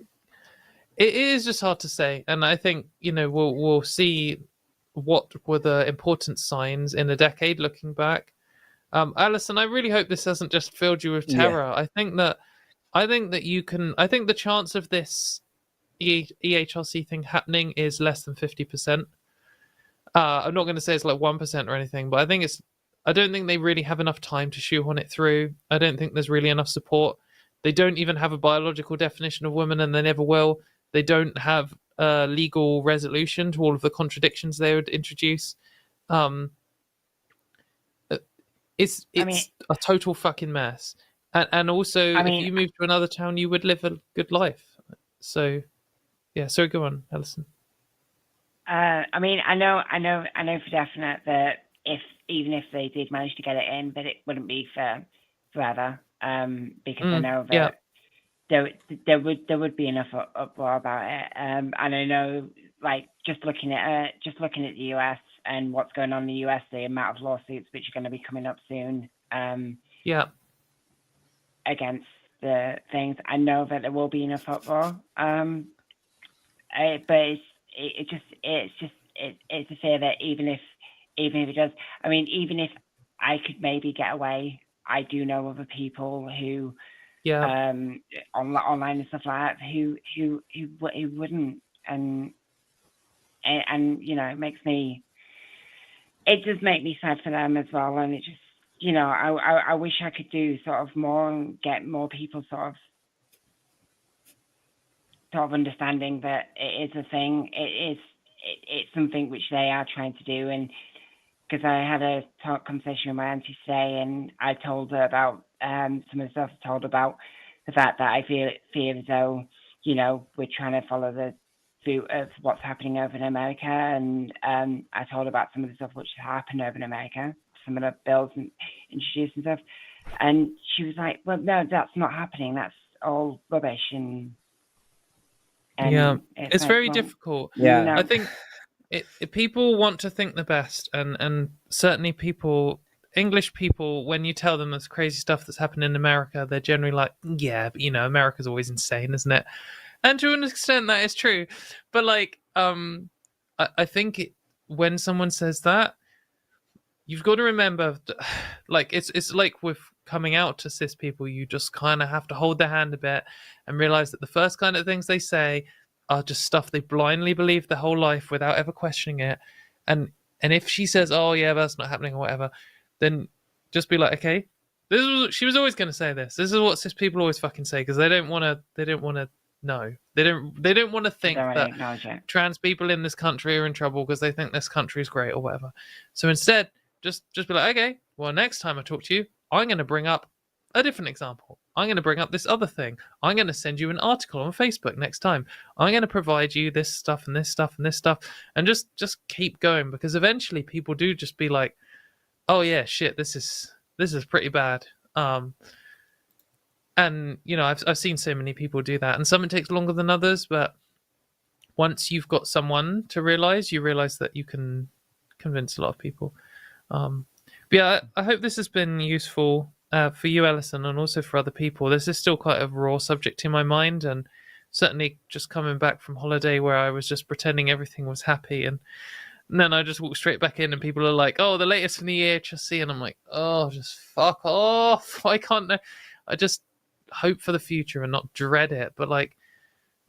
is just hard to say, and I think, you know, we'll see what were the important signs in a decade looking back. Alison, I really hope this hasn't just filled you with terror. I think that you can. I think the chance of this EHRC thing happening is less than 50%. I'm not going to say it's like 1% or anything, but I don't think they really have enough time to shoehorn it through. I don't think there's really enough support. They don't even have a biological definition of women, and they never will. They don't have a legal resolution to all of the contradictions they would introduce. It's a total fucking mess. And also, if you moved to another town, you would live a good life. So, yeah. So go on, Alison. I know for definite that even if they did manage to get it in, that it wouldn't be for forever. Because I know that there would be enough uproar about it. And I know, like, just looking at the US and what's going on in the US, the amount of lawsuits which are going to be coming up soon. Against the things, I know that there will be enough uproar. But it's a fear that even if it does, even if I could maybe get away, I do know other people who Yeah. online and stuff like that who wouldn't, and it does make me sad for them as well, and it just I wish I could do sort of more and get more people sort of understanding that it is a thing. It's something which they are trying to do, and because I had a conversation with my auntie today, and I told her about some of the stuff I told about the fact that I feel as though we're trying to follow the route of what's happening over in America, and I told her about some of the stuff which has happened over in America, some of the bills and introduced and stuff, and she was like, "Well, no, that's not happening. That's all rubbish." And Yeah, it's like, very well, difficult. Yeah. I think people want to think the best, and certainly English people, when you tell them there's crazy stuff that's happened in America, they're generally like, yeah, America's always insane, isn't it? And to an extent, that is true. But like, I think when someone says that, you've got to remember, like, it's like with coming out to cis people, you just kind of have to hold their hand a bit and realize that the first kind of things they say are just stuff they blindly believe their whole life without ever questioning it. And if she says, "Oh yeah, that's not happening" or whatever, then just be like, "Okay, she was always going to say this. This is what cis people always fucking say, because they don't want to know. They don't want to think that trans people in this country are in trouble because they think this country is great or whatever. So instead, just be like, okay, well, next time I talk to you, I'm going to bring up a different example. I'm going to bring up this other thing. I'm going to send you an article on Facebook next time. I'm going to provide you this stuff and this stuff and this stuff, and just keep going, because eventually people do just be like, oh yeah, shit, this is pretty bad." And I've seen so many people do that, and some it takes longer than others, but once you've got someone to realize that you can convince a lot of people. But yeah, I hope this has been useful for you, Ellison, and also for other people. This is still quite a raw subject in my mind, and certainly just coming back from holiday where I was just pretending everything was happy, and then I just walk straight back in and people are like, "Oh, the latest from the EHSC," and I'm like, "Oh, just fuck off." I can't know. I just hope for the future and not dread it. But like,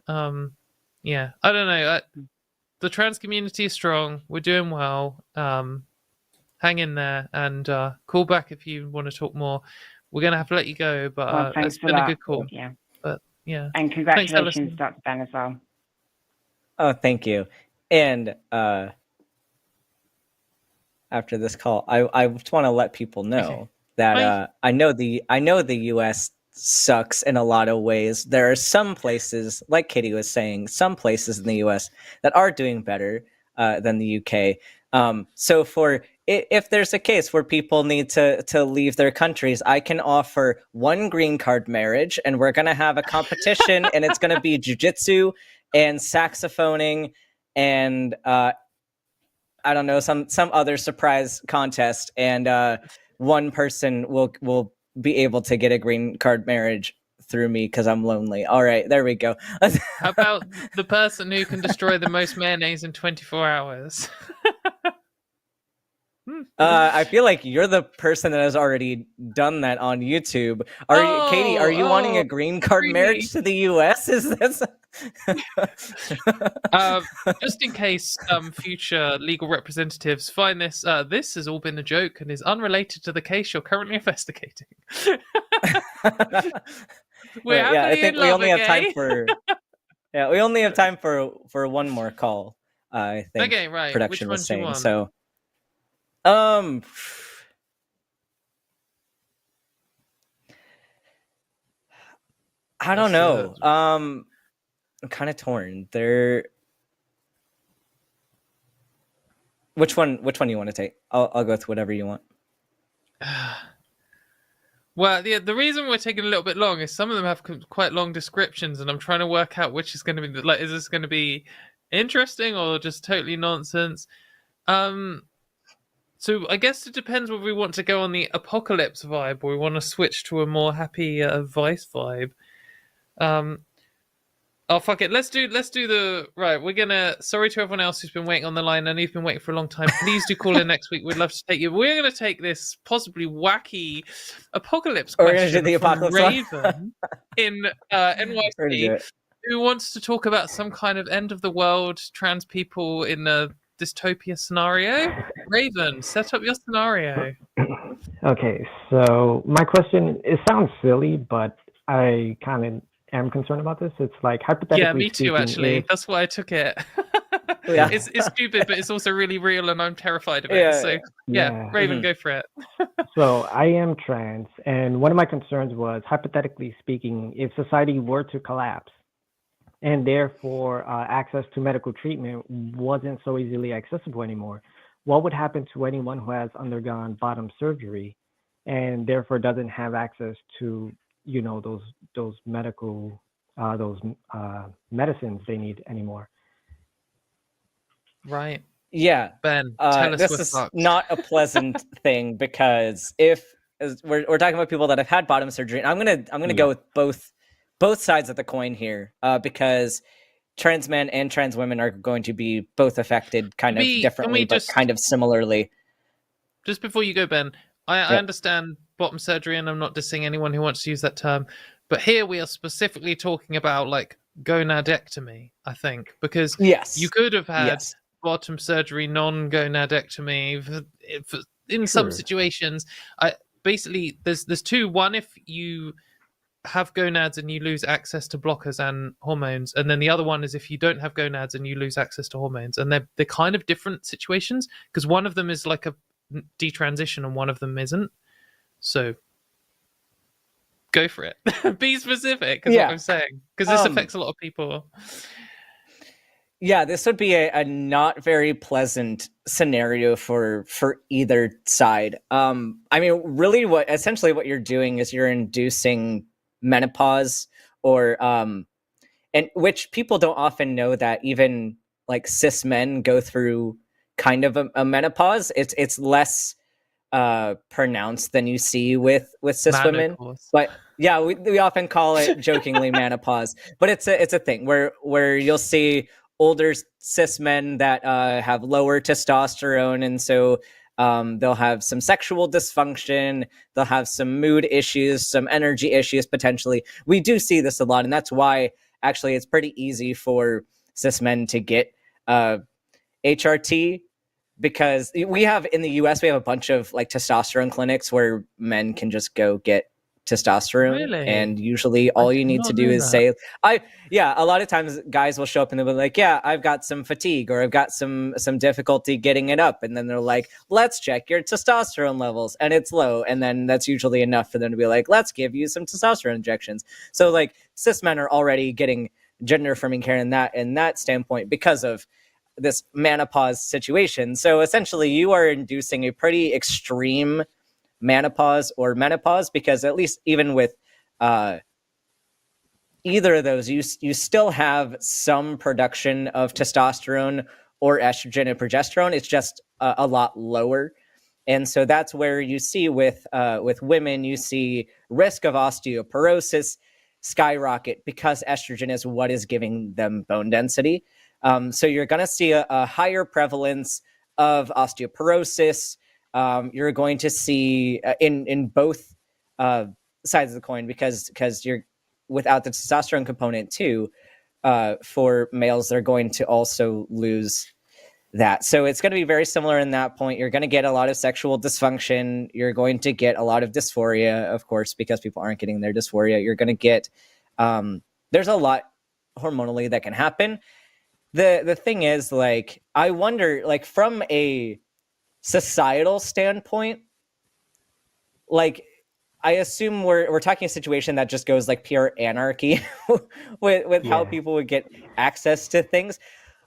yeah, I don't know. The trans community is strong. We're doing well. Hang in there, and call back if you want to talk more. We're gonna have to let you go, but it's been a good call. Yeah. But yeah, and congratulations, Dr. Ben, as well. Oh, thank you. And after this call, I just want to let people know that I know the U.S. sucks in a lot of ways. There are some places, like Katie was saying, some places in the U.S. that are doing better than the U.K. So if there's a case where people need to leave their countries, I can offer one green card marriage, and we're going to have a competition, and it's going to be jiu-jitsu and saxophoning and I don't know, some other surprise contest, and one person will be able to get a green card marriage through me because I'm lonely. All right, there we go. How about the person who can destroy the most mayonnaise in 24 hours? I feel like you're the person that has already done that on YouTube. Katie, are you wanting a green card marriage to the US? Is this just in case future legal representatives find this has all been a joke and is unrelated to the case you're currently investigating. I think we only have time for we only have time for one more call. I think okay, right. Production was saying so. I don't know. I'm kind of torn. Which one do you want to take? I'll go with whatever you want. Well, the reason we're taking a little bit long is some of them have quite long descriptions, and I'm trying to work out which is going to be like. Is this going to be interesting or just totally nonsense? So I guess it depends whether we want to go on the apocalypse vibe or we want to switch to a more happy Vice vibe. Oh fuck it. Let's do the right. We're gonna sorry to everyone else who's been waiting on the line and you've been waiting for a long time. Please do call in next week. We'd love to take you. We're gonna take this possibly wacky apocalypse We're gonna do question the from apocalypse one. Raven in We're gonna do NYC, it. who wants to talk about some kind of end of the world trans people in a dystopia scenario. Raven, set up your scenario. Okay, so my question, it sounds silly, but I kind of am concerned about this. It's like, hypothetically Yeah, me too, speaking, actually. if- That's why I took it. Yeah. It's stupid, but it's also really real, and I'm terrified of it. Yeah. So, yeah, Raven, Mhm. go for it. So I am trans, and one of my concerns was, hypothetically speaking, if society were to collapse, and therefore access to medical treatment wasn't so easily accessible anymore, what would happen to anyone who has undergone bottom surgery and therefore doesn't have access to, you know, those medical medicines they need anymore? Right. Yeah. Ben, tell us this what's is up. not a pleasant thing, because if we're talking about people that have had bottom surgery, and I'm gonna go with both sides of the coin here, because trans men and trans women are going to be both affected kind of differently, but kind of similarly. Just before you go, Ben, I Yep. understand bottom surgery, and I'm not dissing anyone who wants to use that term, but here we are specifically talking about like gonadectomy, I think, because Yes. you could have had Yes. bottom surgery, non-gonadectomy in some Sure. situations. Basically, there's two. One, if you have gonads and you lose access to blockers and hormones, and then the other one is if you don't have gonads and you lose access to hormones, and they're kind of different situations, because one of them is like a detransition and one of them isn't. So go for it. Be specific is what I'm saying, because this affects a lot of people. Yeah, this would be a not very pleasant scenario for either side. I mean, really, essentially what you're doing is you're inducing menopause, or and which people don't often know that even like cis men go through kind of a menopause. It's less pronounced than you see with cis women, but yeah, we often call it jokingly menopause, but it's a thing where you'll see older cis men that have lower testosterone, and so they'll have some sexual dysfunction, they'll have some mood issues, some energy issues potentially. We do see this a lot, and that's why actually it's pretty easy for cis men to get HRT, because we have in the US, we have a bunch of like testosterone clinics where men can just go get testosterone. Really? And usually all you need to do is say, a lot of times guys will show up and they'll be like, yeah, I've got some fatigue, or I've got some difficulty getting it up. And then they're like, let's check your testosterone levels, and it's low. And then that's usually enough for them to be like, let's give you some testosterone injections. So like cis men are already getting gender affirming care in that standpoint because of this menopause situation. So essentially you are inducing a pretty extreme menopause, because at least even with either of those, you still have some production of testosterone or estrogen and progesterone. It's just a lot lower. And so that's where you see with women, you see risk of osteoporosis skyrocket, because estrogen is what is giving them bone density. So you're going to see a higher prevalence of osteoporosis. You're going to see in both sides of the coin, because you're without the testosterone component too. For males, they're going to also lose that. So it's going to be very similar in that point. You're going to get a lot of sexual dysfunction. You're going to get a lot of dysphoria, of course, because people aren't getting their dysphoria. You're going to get there's a lot hormonally that can happen. The thing is, like, I wonder, like, from a societal standpoint, like, I assume we're talking a situation that just goes like pure anarchy with how people would get access to things.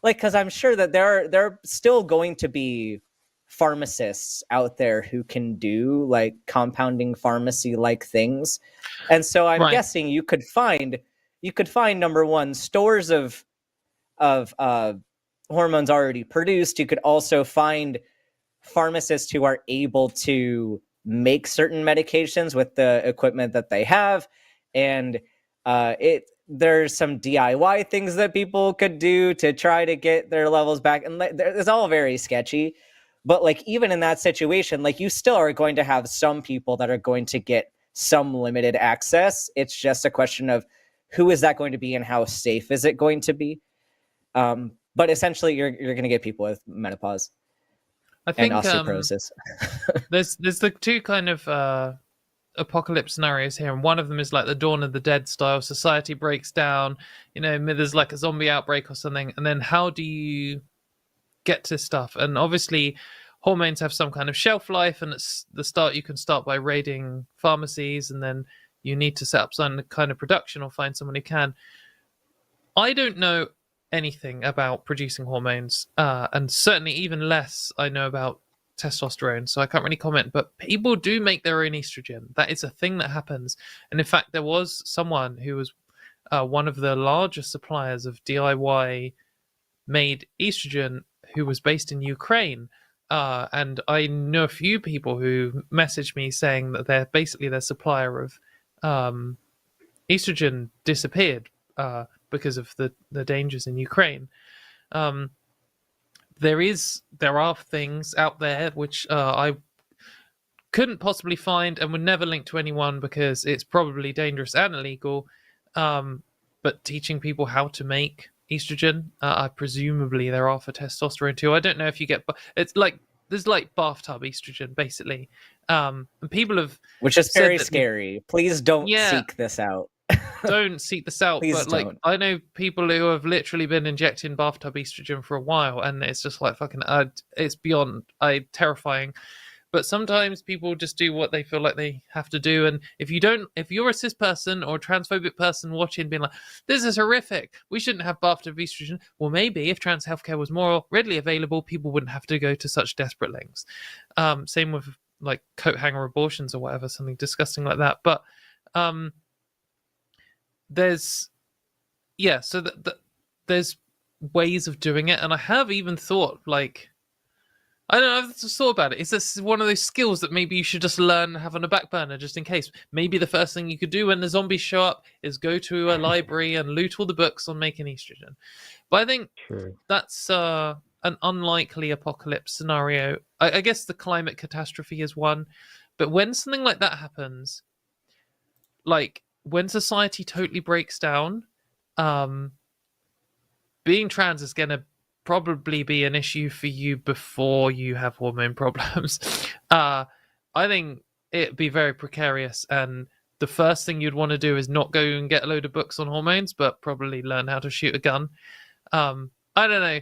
Like, because I'm sure that there are still going to be pharmacists out there who can do like compounding pharmacy like things. And so I'm guessing you could find number one, stores of hormones already produced. You could also find pharmacists who are able to make certain medications with the equipment that they have. And there's some DIY things that people could do to try to get their levels back, and it's all very sketchy. But like even in that situation, like you still are going to have some people that are going to get some limited access. It's just a question of who is that going to be and how safe is it going to be. But essentially, you're going to get people with menopause I and think osteoporosis. there's the two kind of apocalypse scenarios here, and one of them is like the Dawn of the Dead style. Society breaks down, you know, there's like a zombie outbreak or something, and then how do you get to stuff? And obviously hormones have some kind of shelf life, and at the start you can start by raiding pharmacies, and then you need to set up some kind of production or find someone who can. I don't know anything about producing hormones, and certainly even less I know about testosterone, so I can't really comment, but people do make their own estrogen. That is a thing that happens. And in fact, there was someone who was one of the largest suppliers of DIY made estrogen who was based in Ukraine, and I know a few people who messaged me saying that their supplier of estrogen disappeared because of the dangers in Ukraine. There are things out there which I couldn't possibly find and would never link to anyone because it's probably dangerous and illegal. But teaching people how to make estrogen, I presumably there are for testosterone too. I don't know if you get, it's like there's like bathtub estrogen basically, and people have, which is very scary. Please don't seek this out. Don't seek this out. Please but like don't. I know people who have literally been injecting bathtub estrogen for a while, and it's just like fucking it's beyond terrifying. But sometimes people just do what they feel like they have to do, and if you're a cis person or a transphobic person watching being like, this is horrific, we shouldn't have bathtub estrogen, well, maybe if trans healthcare was more readily available, people wouldn't have to go to such desperate lengths. Same with like coat hanger abortions or whatever, something disgusting like that. But there's there's ways of doing it, and I have even thought, like, I don't know, I've just thought about it. Is this one of those skills that maybe you should just learn, have on a back burner just in case? Maybe the first thing you could do when the zombies show up is go to a library and loot all the books on making estrogen. But I think that's an unlikely apocalypse scenario. I guess the climate catastrophe is one, but when something like that happens, like when society totally breaks down, being trans is going to probably be an issue for you before you have hormone problems. I think it'd be very precarious, and the first thing you'd want to do is not go and get a load of books on hormones, but probably learn how to shoot a gun. I don't know.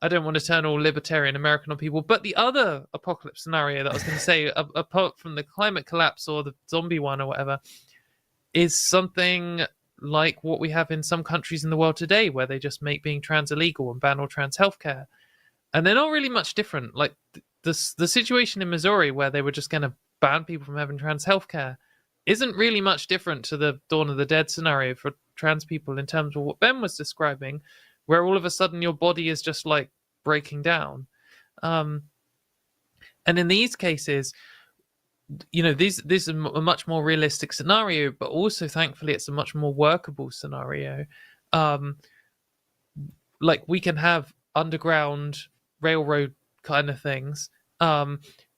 I don't want to turn all libertarian American on people, but the other apocalypse scenario that I was going to say, apart from the climate collapse or the zombie one or whatever, is something like what we have in some countries in the world today, where they just make being trans illegal and ban all trans healthcare. And they're not really much different. Like the situation in Missouri, where they were just going to ban people from having trans healthcare, isn't really much different to the Dawn of the Dead scenario for trans people in terms of what Ben was describing, where all of a sudden your body is just like breaking down. And in these cases, you know, this is a much more realistic scenario, but also thankfully it's a much more workable scenario. Like we can have underground railroad kind of things.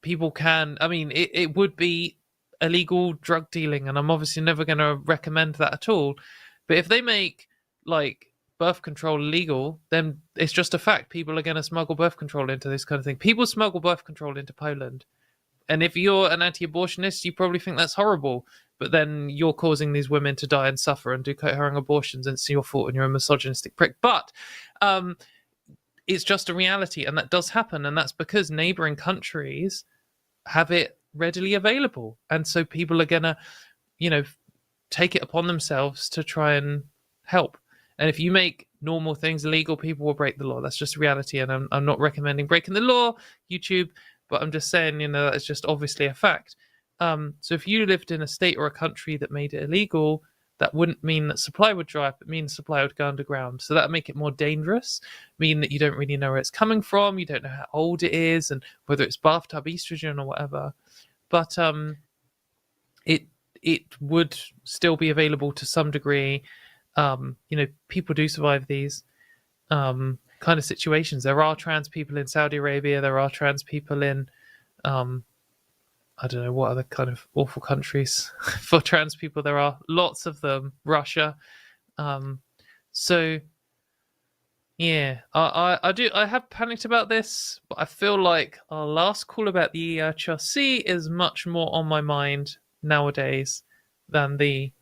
People can, I mean, it would be illegal drug dealing, and I'm obviously never going to recommend that at all. But if they make like birth control illegal, then it's just a fact. People are going to smuggle birth control into this kind of thing. People smuggle birth control into Poland. And if you're an anti-abortionist, you probably think that's horrible. But then you're causing these women to die and suffer and do coat-hanger abortions, and it's your fault and you're a misogynistic prick. But it's just a reality, and that does happen. And that's because neighboring countries have it readily available. And so people are going to, you know, take it upon themselves to try and help. And if you make normal things illegal, people will break the law. That's just reality. And I'm not recommending breaking the law, YouTube. But I'm just saying, you know, that's just obviously a fact. So if you lived in a state or a country that made it illegal, that wouldn't mean that supply would dry up. It means supply would go underground. So that would make it more dangerous, mean that you don't really know where it's coming from. You don't know how old it is and whether it's bathtub estrogen or whatever. But it would still be available to some degree. people do survive these kind of situations. There are trans people in Saudi Arabia. There are trans people in I don't know what other kind of awful countries for trans people. There are lots of them. Russia. So yeah, I have panicked about this, but I feel like our last call about the HRC is much more on my mind nowadays than the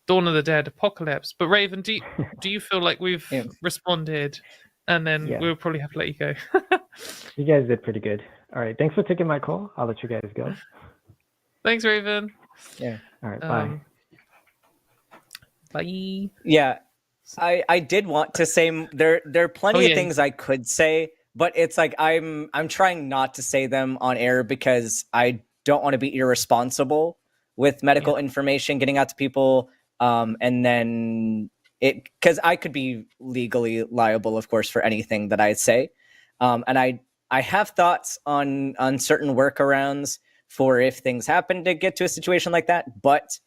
Dawn of the Dead apocalypse. But Raven, do you feel like we've responded? And then we'll probably have to let you go. You guys did pretty good. All right. Thanks for taking my call. I'll let you guys go. Thanks, Raven. Yeah. All right. Bye. Bye. Yeah. I did want to say there are plenty of things I could say, but it's like I'm trying not to say them on air because I don't want to be irresponsible with medical information getting out to people. And then because I could be legally liable, of course, for anything that I say. And I have thoughts on certain workarounds for if things happen to get to a situation like that, but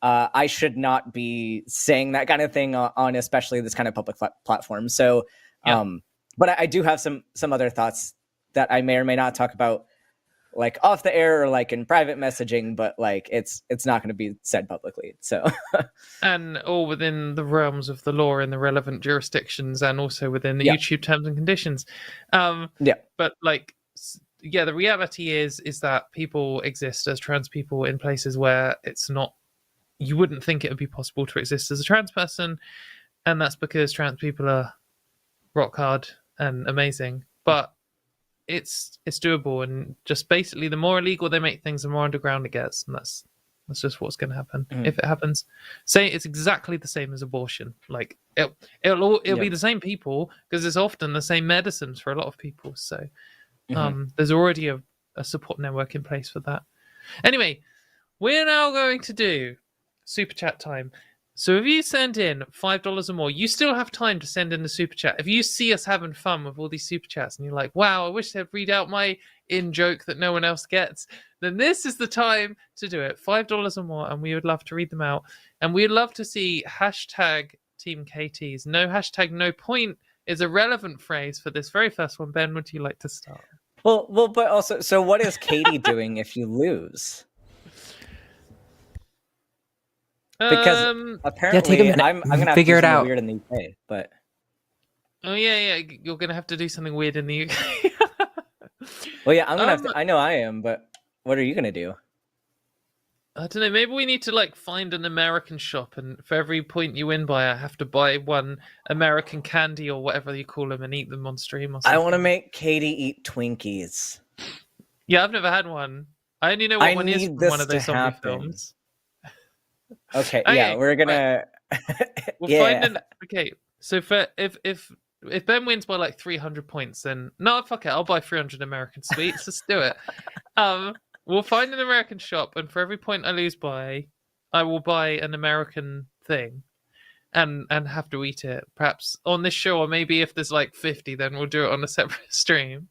I should not be saying that kind of thing on especially this kind of public platform. So, but I do have some other thoughts that I may or may not talk about, like off the air or like in private messaging, but like it's not going to be said publicly. So, and all within the realms of the law in the relevant jurisdictions, and also within the YouTube terms and conditions. But like, the reality is that people exist as trans people in places where it's not. You wouldn't think it would be possible to exist as a trans person, and that's because trans people are rock hard and amazing. But it's doable, and just basically the more illegal they make things, the more underground it gets, and that's just what's going to happen if it happens. Say it's exactly the same as abortion. Like it'll be the same people because it's often the same medicines for a lot of people. So there's already a support network in place for that. Anyway, we're now going to do super chat time. So if you send in $5 or more, you still have time to send in the super chat. If you see us having fun with all these super chats and you're like, wow, I wish they'd read out my in joke that no one else gets, then this is the time to do it. $5 or more, and we would love to read them out. And we'd love to see hashtag Team KTs. No hashtag, no point is a relevant phrase for this very first one. Ben, would you like to start? Well, but also, so what is Katy doing if you lose? Because apparently, take a minute. I'm gonna have Figure to it do something out. weird in the UK. But you're gonna have to do something weird in the UK. well, yeah, I'm gonna have to. I know I am, but what are you gonna do? I don't know. Maybe we need to like find an American shop, and for every point you win by, I have to buy one American candy or whatever you call them and eat them on stream or something. I want to make Katy eat Twinkies. Yeah, I've never had one. I only know what one is from one of those zombie films. Okay, we're gonna. We'll find an. Okay, so for if Ben wins by like 300 points, then no, fuck it, I'll buy 300 American sweets. Let's do it. We'll find an American shop, and for every point I lose by, I will buy an American thing, and have to eat it. Perhaps on this show, or maybe if there's like 50, then we'll do it on a separate stream.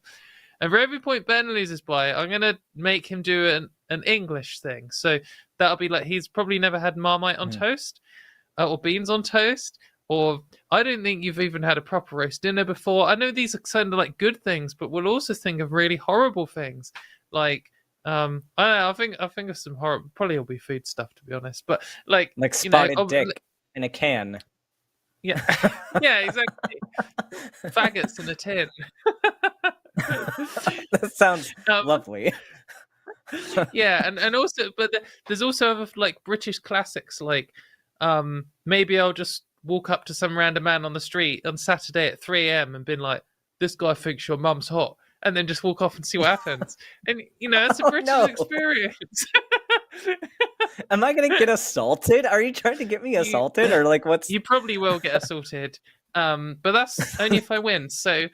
And for every point Ben loses by, I'm gonna make him do an English thing. So that'll be like he's probably never had Marmite on toast, or beans on toast, or I don't think you've even had a proper roast dinner before. I know these are kind of like good things, but we'll also think of really horrible things, like I don't know. I think of some horrible. Probably it'll be food stuff, to be honest. But like spotted dick in a can. Yeah, yeah, exactly. Faggots in a tin. That sounds lovely. Yeah, and also, but there's also other like British classics, like maybe I'll just walk up to some random man on the street on Saturday at 3 a.m. and been like, "This guy thinks your mum's hot," and then just walk off and see what happens. And that's a British experience. Am I gonna get assaulted? Are you trying to get me assaulted, or like what's? You probably will get assaulted, but that's only if I win. So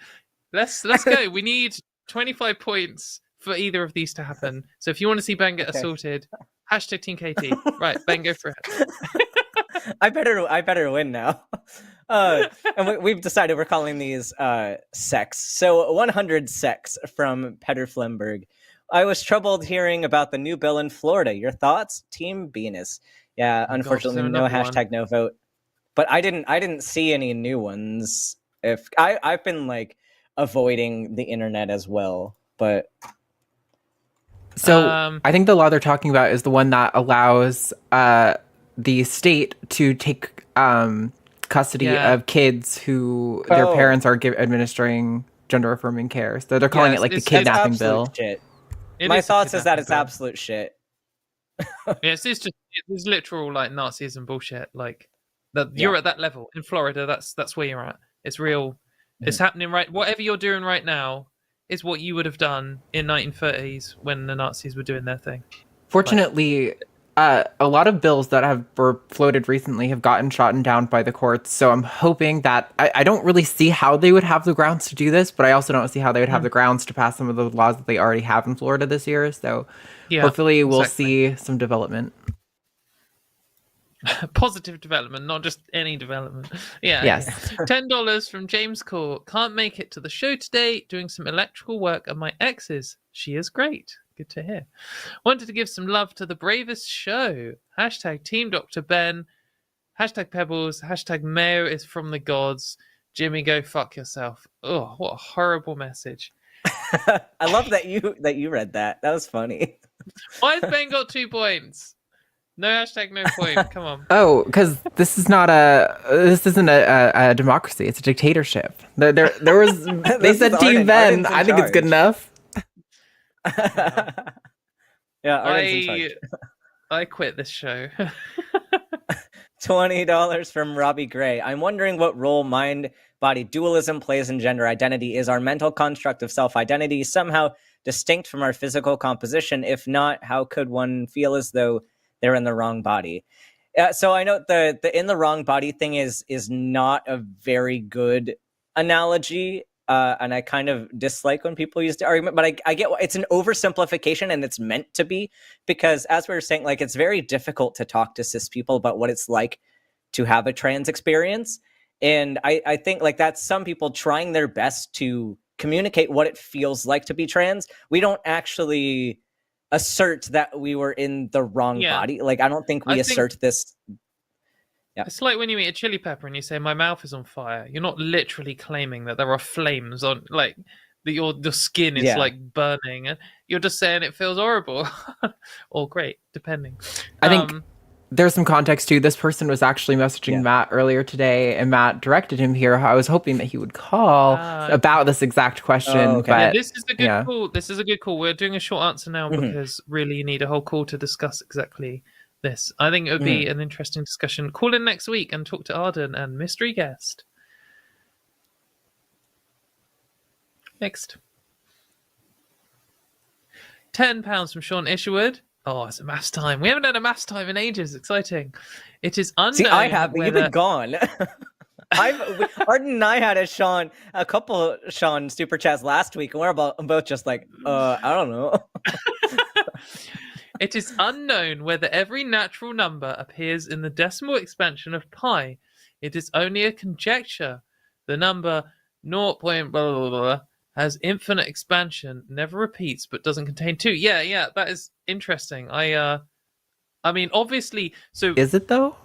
let's go. We need 25 points for either of these to happen. So if you want to see Ben get assaulted, hashtag Team KT. Right, Ben, go for it. I better win now. And we've decided we're calling these sex. So 100 sex from Petter Flemberg. I was troubled hearing about the new bill in Florida. Your thoughts? Team Venus. Yeah, unfortunately, no hashtag, no vote. but I didn't see any new ones. If I've been like avoiding the internet as well, but So I think the law they're talking about is the one that allows the state to take custody of kids who their parents are administering gender affirming care. So they're calling it like the kidnapping bill. Shit. My thoughts is that it's absolute shit. Yeah, it's literal like Nazism bullshit. Like that you're at that level in Florida. That's where you're at. It's real. It's happening right. Whatever you're doing right now is what you would have done in 1930s when the Nazis were doing their thing. Fortunately, a lot of bills that were floated recently have gotten shot down by the courts. So I'm hoping that I don't really see how they would have the grounds to do this, but I also don't see how they would have the grounds to pass some of the laws that they already have in Florida this year. So hopefully we'll see some development. Positive development, not just any development. Yeah. Yes. $10 from James Court. Can't make it to the show today. Doing some electrical work at my ex's. She is great. Good to hear. Wanted to give some love to the bravest show. Hashtag Team Dr. Ben. Hashtag Pebbles. Hashtag Mayo is from the gods. Jimmy, go fuck yourself. Oh, what a horrible message. I love that you read that. That was funny. Why has Ben got 2 points? No hashtag, no point. Come on. Oh, because this isn't a democracy. It's a dictatorship. There was. They said Team Ben. I think it's good enough. I quit this show. $20 from Robbie Gray. I'm wondering what role mind-body dualism plays in gender identity. Is our mental construct of self-identity somehow distinct from our physical composition? If not, how could one feel as though they're in the wrong body? So I know the in the wrong body thing is not a very good analogy, and I kind of dislike when people use the argument, but I get it's an oversimplification, and it's meant to be, because as we were saying, like, it's very difficult to talk to cis people about what it's like to have a trans experience. And I think like that's some people trying their best to communicate what it feels like to be trans. We don't actually assert that we were in the wrong body. Like, I don't think we assert this. Yeah. It's like when you eat a chili pepper and you say, my mouth is on fire. You're not literally claiming that there are flames on, like, that your skin is like burning. You're just saying it feels horrible or great, depending. I think there's some context too. This person was actually messaging Matt earlier today, and Matt directed him here. I was hoping that he would call about this exact question. But this is a good call. This is a good call. We're doing a short answer now because really you need a whole call to discuss exactly this. I think it would be an interesting discussion. Call in next week and talk to Arden and mystery guest. Next. £10 from Sean Isherwood. Oh, it's a maths time. We haven't had a maths time in ages. Exciting. It is unknown. See, I have, but you've been gone. Arden and I had a couple Sean super chats last week, and we're both just like, I don't know. It is unknown whether every natural number appears in the decimal expansion of pi. It is only a conjecture. The number 0. Blah, blah, blah, has infinite expansion, never repeats, but doesn't contain 2. Yeah, that is interesting. I mean, obviously, so is it though?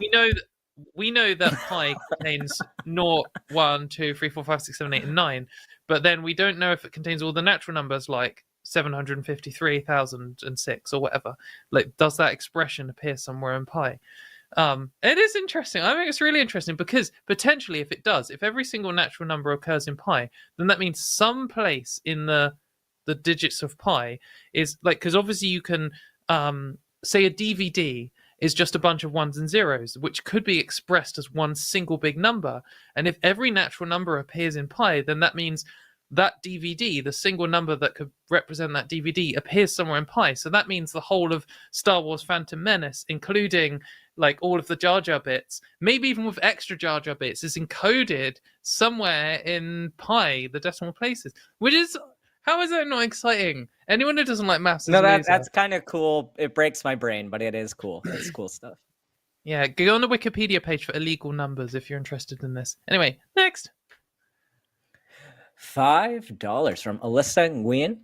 We know that pi contains 0, 1, 2, 3, 4, 5, 6, 7, 8, and 9, but then we don't know if it contains all the natural numbers like 753,006 or whatever. Like, does that expression appear somewhere in pi? It is interesting. I think it's really interesting because potentially, if it does, if every single natural number occurs in pi, then that means some place in the digits of pi is like, because obviously you can say a DVD is just a bunch of ones and zeros, which could be expressed as one single big number. And if every natural number appears in pi, then that means that DVD, the single number that could represent that DVD, appears somewhere in pi. So that means the whole of Star Wars Phantom Menace, including like all of the Jar Jar bits, maybe even with extra Jar Jar bits, is encoded somewhere in pi, the decimal places. Which is, how is that not exciting? Anyone who doesn't like maths is no, that's kind of cool. It breaks my brain, but it is cool. It's cool stuff. Yeah, go on the Wikipedia page for illegal numbers if you're interested in this. Anyway, next. $5 from Alyssa Nguyen.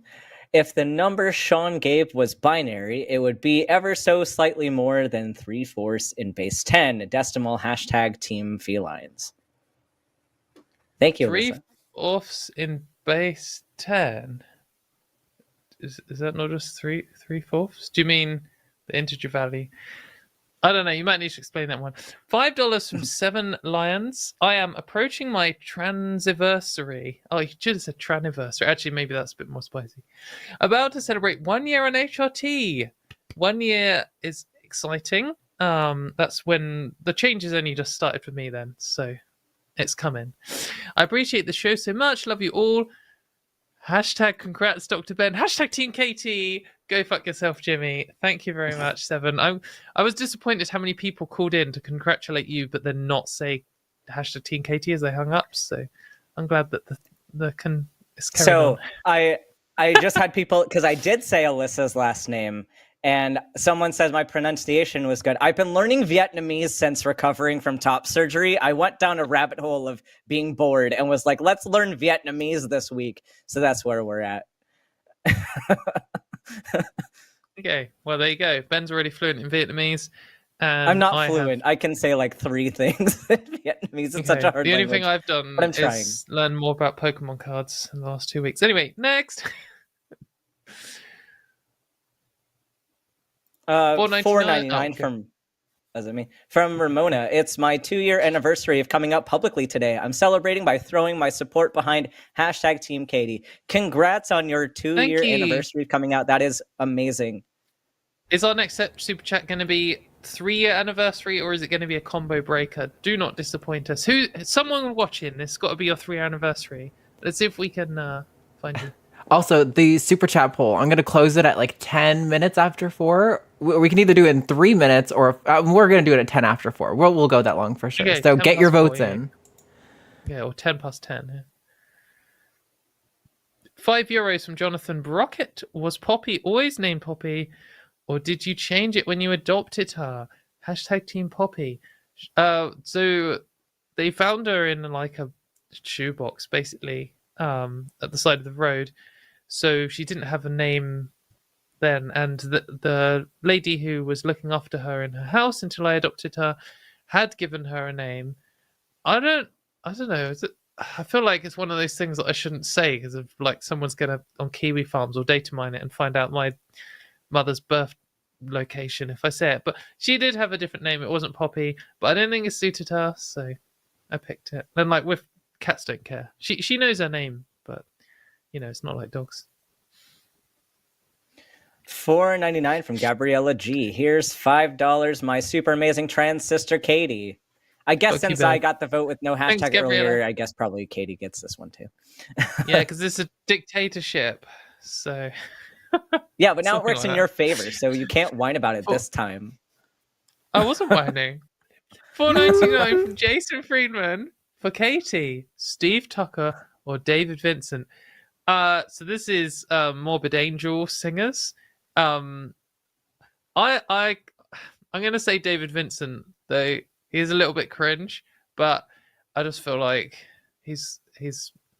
If the number Sean gave was binary, it would be ever so slightly more than 3/4 in base 10. Decimal hashtag team felines. Thank you, Alyssa. 3/4 in base 10. Is that not just 3/4? Do you mean the integer value? I don't know. You might need to explain that one. $5 from 7 Lions. I am approaching my transiversary. Oh, you should have said traniversary. Actually, maybe that's a bit more spicy. About to celebrate 1 year on HRT. 1 year is exciting. That's when the changes only just started for me then, so it's coming. I appreciate the show so much. Love you all. Hashtag congrats, Dr. Ben. Hashtag Team Katy. Go fuck yourself, Jimmy. Thank you very much, Seven. I was disappointed how many people called in to congratulate you, but then not say hashtag Team Katy as they hung up. So I'm glad that it's carried on. I just had people, because I did say Alyssa's last name, and someone says my pronunciation was good. I've been learning Vietnamese since recovering from top surgery. I went down a rabbit hole of being bored and was like, let's learn Vietnamese this week. So that's where we're at. Okay, well, there you go. Ben's already fluent in Vietnamese. And I'm not fluent. I can say like 3 things in Vietnamese. It's such a hard The only language, thing I've done but I'm trying. is learn more about Pokemon cards in the last 2 weeks. Anyway, next. $4.99 from Ramona. It's my 2-year anniversary of coming out publicly today. I'm celebrating by throwing my support behind hashtag Team Katy. Congrats on your 2-year anniversary of coming out. That is amazing. Is our next super chat going to be 3-year anniversary, or is it going to be a combo breaker? Do not disappoint us. Someone watching, this got to be your 3-year anniversary. Let's see if we can find you. Also, the super chat poll, I'm going to close it at like 10 minutes after 4. We can either do it in 3 minutes, or we're going to do it at 10 after 4. We'll go that long for sure. Okay, so get your votes in. Yeah, or 10 past 10. Yeah. €5 from Jonathan Brockett. Was Poppy always named Poppy, or did you change it when you adopted her? Hashtag Team Poppy. So they found her in like a shoebox, basically, at the side of the road. So she didn't have a name then, and the lady who was looking after her in her house until I adopted her had given her a name. I don't know. I feel like it's one of those things that I shouldn't say because of like someone's gonna on Kiwi Farms or data mine it and find out my mother's birth location if I say it. But she did have a different name. It wasn't Poppy, but I didn't think it suited her, so I picked it. And like with cats, don't care. She knows her name, but it's not like dogs. $4.99 from Gabriella G. Here's $5. My super amazing trans sister Katy. I guess since I got the vote with no hashtag earlier, I guess probably Katy gets this one too. Yeah, because it's a dictatorship. So yeah, but now it works in your favor, so you can't whine about it this time. I wasn't whining. $4.99 from Jason Friedman for Katy, Steve Tucker, or David Vincent. So this is Morbid Angel singers. I'm gonna say David Vincent, though he's a little bit cringe, but I just feel like he's a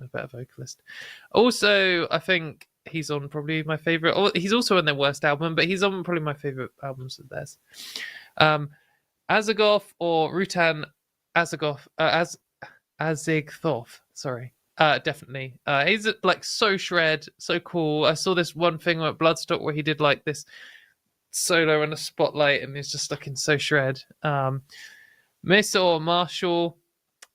better vocalist. Also, I think he's on probably my favorite. Or he's also on their worst album, but he's on probably my favorite albums of theirs. Azagoth or Rutan Azagoth, Azigthoth. Sorry. Definitely. He's like so shred, so cool. I saw this one thing at Bloodstock where he did like this solo in a spotlight and he's just looking so shred. Mesa or Marshall.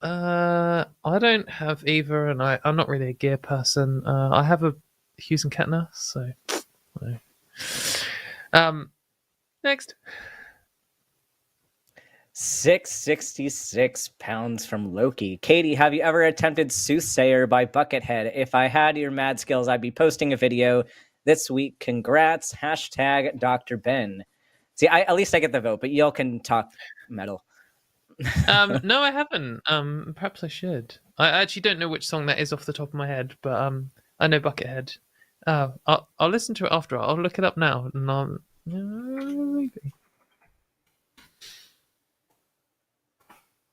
I don't have either, and I'm not really a gear person. I have a Hughes and Kettner, so next. £666 from Loki. Katy, have you ever attempted Soothsayer by Buckethead? If I had your mad skills, I'd be posting a video this week. Congrats. Hashtag Dr. Ben. See, at least I get the vote, but y'all can talk metal. No, I haven't. Perhaps I should. I actually don't know which song that is off the top of my head, but I know Buckethead. I'll listen to it after. I'll look it up now, and maybe.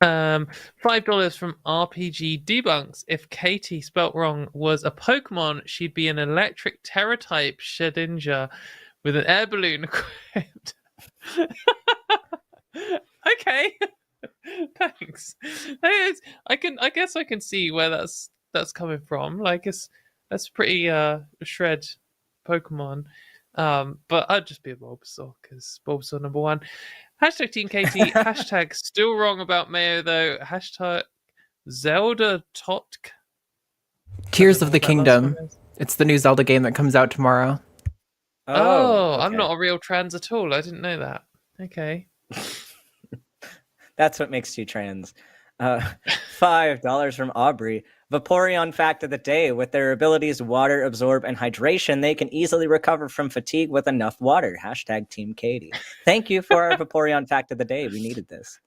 $5 from RPG Debunks. If Katy spelt wrong was a Pokemon, she'd be an electric Terra type Shedinja with an air balloon equipped. Okay. Thanks. I guess I can see where that's coming from. Like that's pretty shred Pokemon. But I'd just be a Bulbasaur because Bulbasaur number one. Hashtag Team Katy. Hashtag still wrong about Mayo though. Hashtag Zelda Totk. Tears of the Kingdom. It's the new Zelda game that comes out tomorrow. Oh, okay. I'm not a real trans at all. I didn't know that. Okay. That's what makes you trans. $5 from Aubrey. Vaporeon fact of the day. With their abilities water, absorb, and hydration, they can easily recover from fatigue with enough water. Hashtag Team Katy. Thank you for our Vaporeon fact of the day. We needed this.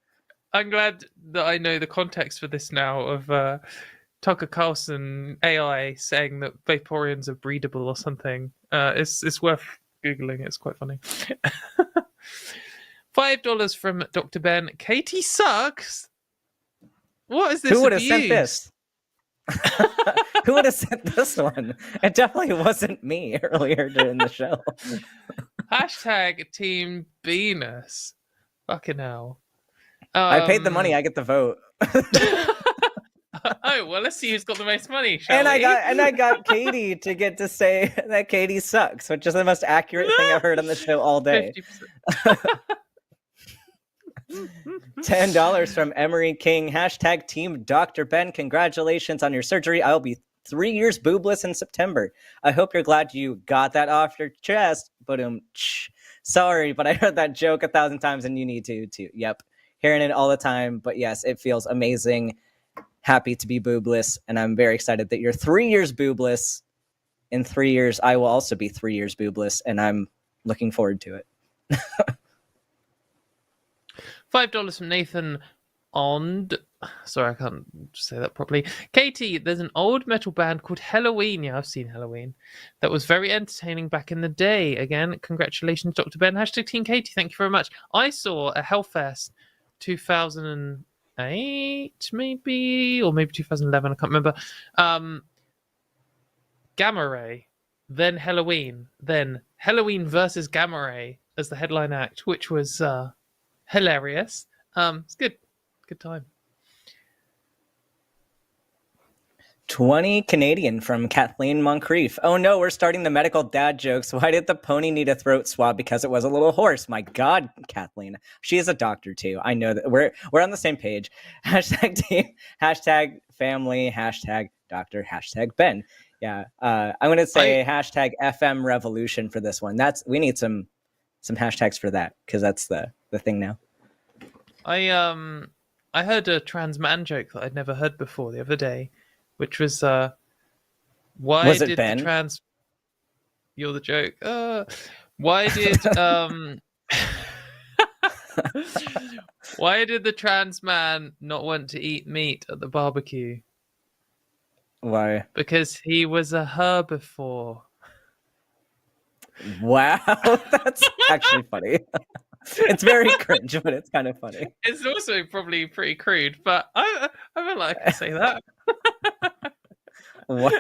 I'm glad that I know the context for this now of Tucker Carlson AI saying that Vaporeons are breedable or something. It's worth Googling. It's quite funny. $5 from Dr. Ben. Katy sucks. What is this? Who would have abuse? sent this? Who would have sent this one? It definitely wasn't me earlier during the show. Hashtag Team Venus. Fucking hell. I paid the money. I get the vote. Oh well, let's see who's got the most money. Shall And we? I got Katy to get to say that Katy sucks, which is the most accurate thing I've heard on the show all day. 50%. $10 from Emery King. Hashtag Team Dr. Ben. Congratulations on your surgery. I'll be 3 years boobless in September. I hope you're glad you got that off your chest. But sorry, but I heard that joke 1,000 times and you need to too. Yep. Hearing it all the time. But yes, it feels amazing. Happy to be boobless. And I'm very excited that you're 3 years boobless. In 3 years, I will also be 3 years boobless. And I'm looking forward to it. $5 from Nathan Ond. Sorry, I can't say that properly. Katy, there's an old metal band called Halloween. Yeah, I've seen Halloween. That was very entertaining back in the day. Again, congratulations, Dr. Ben. Hashtag Team Katy. Thank you very much. I saw a Hellfest 2008, maybe, or maybe 2011. I can't remember. Gamma Ray, then Halloween versus Gamma Ray as the headline act, which was hilarious. It's good time. 20 Canadian from Kathleen Moncrief. Oh no, we're starting the medical dad jokes. Why did the pony need a throat swab? Because it was a little hoarse. My God, Kathleen. She is a doctor too. I know that we're on the same page. Hashtag team, hashtag family, hashtag doctor, hashtag Ben. Yeah. I'm gonna say hashtag FM revolution for this one. We need some hashtags for that because that's the thing now. I heard a trans man joke that I'd never heard before the other day, which was why was it did Ben? the trans You're the joke. Why did why did the trans man not want to eat meat at the barbecue? Why? Because he was a herbivore. Wow, that's actually funny. It's very cringe, but it's kind of funny. It's also probably pretty crude, but I feel like I can say that. Wow.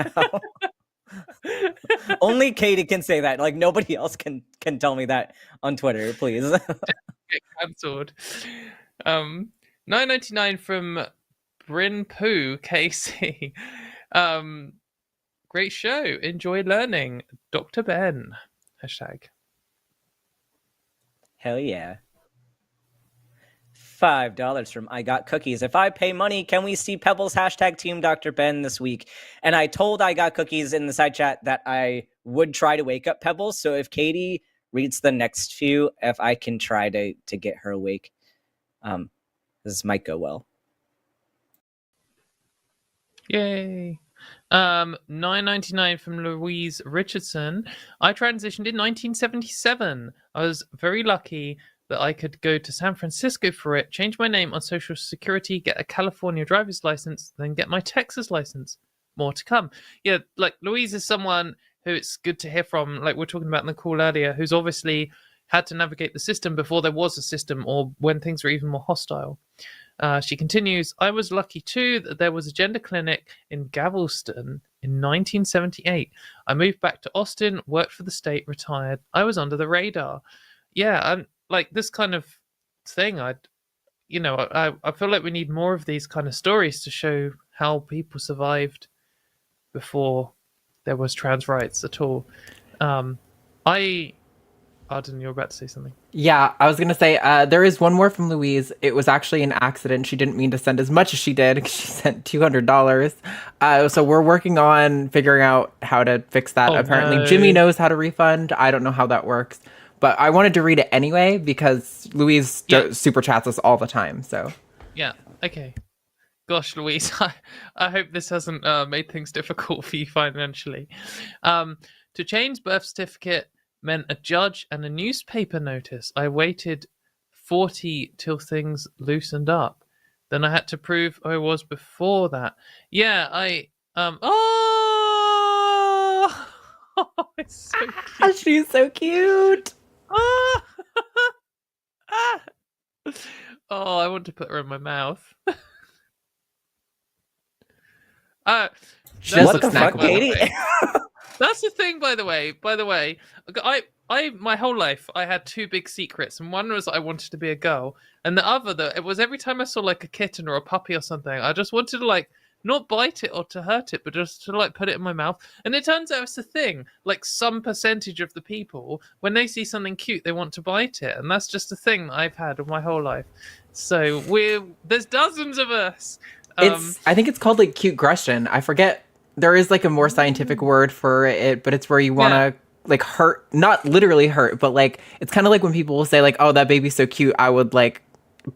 Only Katy can say that. Like nobody else can tell me that on Twitter, please. Get cancelled. $9.99 from Bryn Poo KC. Great show. Enjoy learning. Dr. Ben. Hashtag. Hell yeah. $5 from I Got Cookies. If I pay money, can we see Pebbles hashtag Team Dr. Ben this week? And I told I Got Cookies in the side chat that I would try to wake up Pebbles. So if Katy reads the next few, if I can try to get her awake, this might go well. Yay. $9.99 from Louise Richardson. I transitioned in 1977. I was very lucky that I could go to San Francisco for it, change my name on Social Security, get a California driver's license, then get my Texas license. More to come. Yeah, like Louise is someone who it's good to hear from, like we we're talking about in the call earlier, who's obviously had to navigate the system before there was a system or when things were even more hostile. She continues, I was lucky too that there was a gender clinic in Galveston in 1978. I moved back to Austin, worked for the state, retired. I was under the radar. Yeah, and like this kind of thing, I feel like we need more of these kind of stories to show how people survived before there was trans rights at all. Arden, you're about to say something. Yeah, I was going to say, there is one more from Louise. It was actually an accident. She didn't mean to send as much as she did. She sent $200. So we're working on figuring out how to fix that. Apparently, no. Jimmy knows how to refund. I don't know how that works. But I wanted to read it anyway because Louise super chats us all the time. So yeah, okay. Gosh, Louise, I hope this hasn't made things difficult for you financially. To change birth certificate meant a judge and a newspaper notice. I waited 40 till things loosened up. Then I had to prove who I was before that. Yeah, it's so cute. She's so cute. I want to put her in my mouth. She does What look the fuck, snackable. Katy? That's the thing, by the way. I my whole life I had two big secrets, and one was that I wanted to be a girl, and the other that it was every time I saw like a kitten or a puppy or something, I just wanted to like not bite it or to hurt it, but just to like put it in my mouth. And it turns out it's a thing. Like some percentage of the people, when they see something cute, they want to bite it, and that's just a thing that I've had in my whole life. So there's dozens of us. I think it's called like cute aggression. I forget. There is like a more scientific word for it, but it's where you want to like hurt, not literally hurt, but like it's kind of like when people will say like, "Oh, that baby's so cute," I would like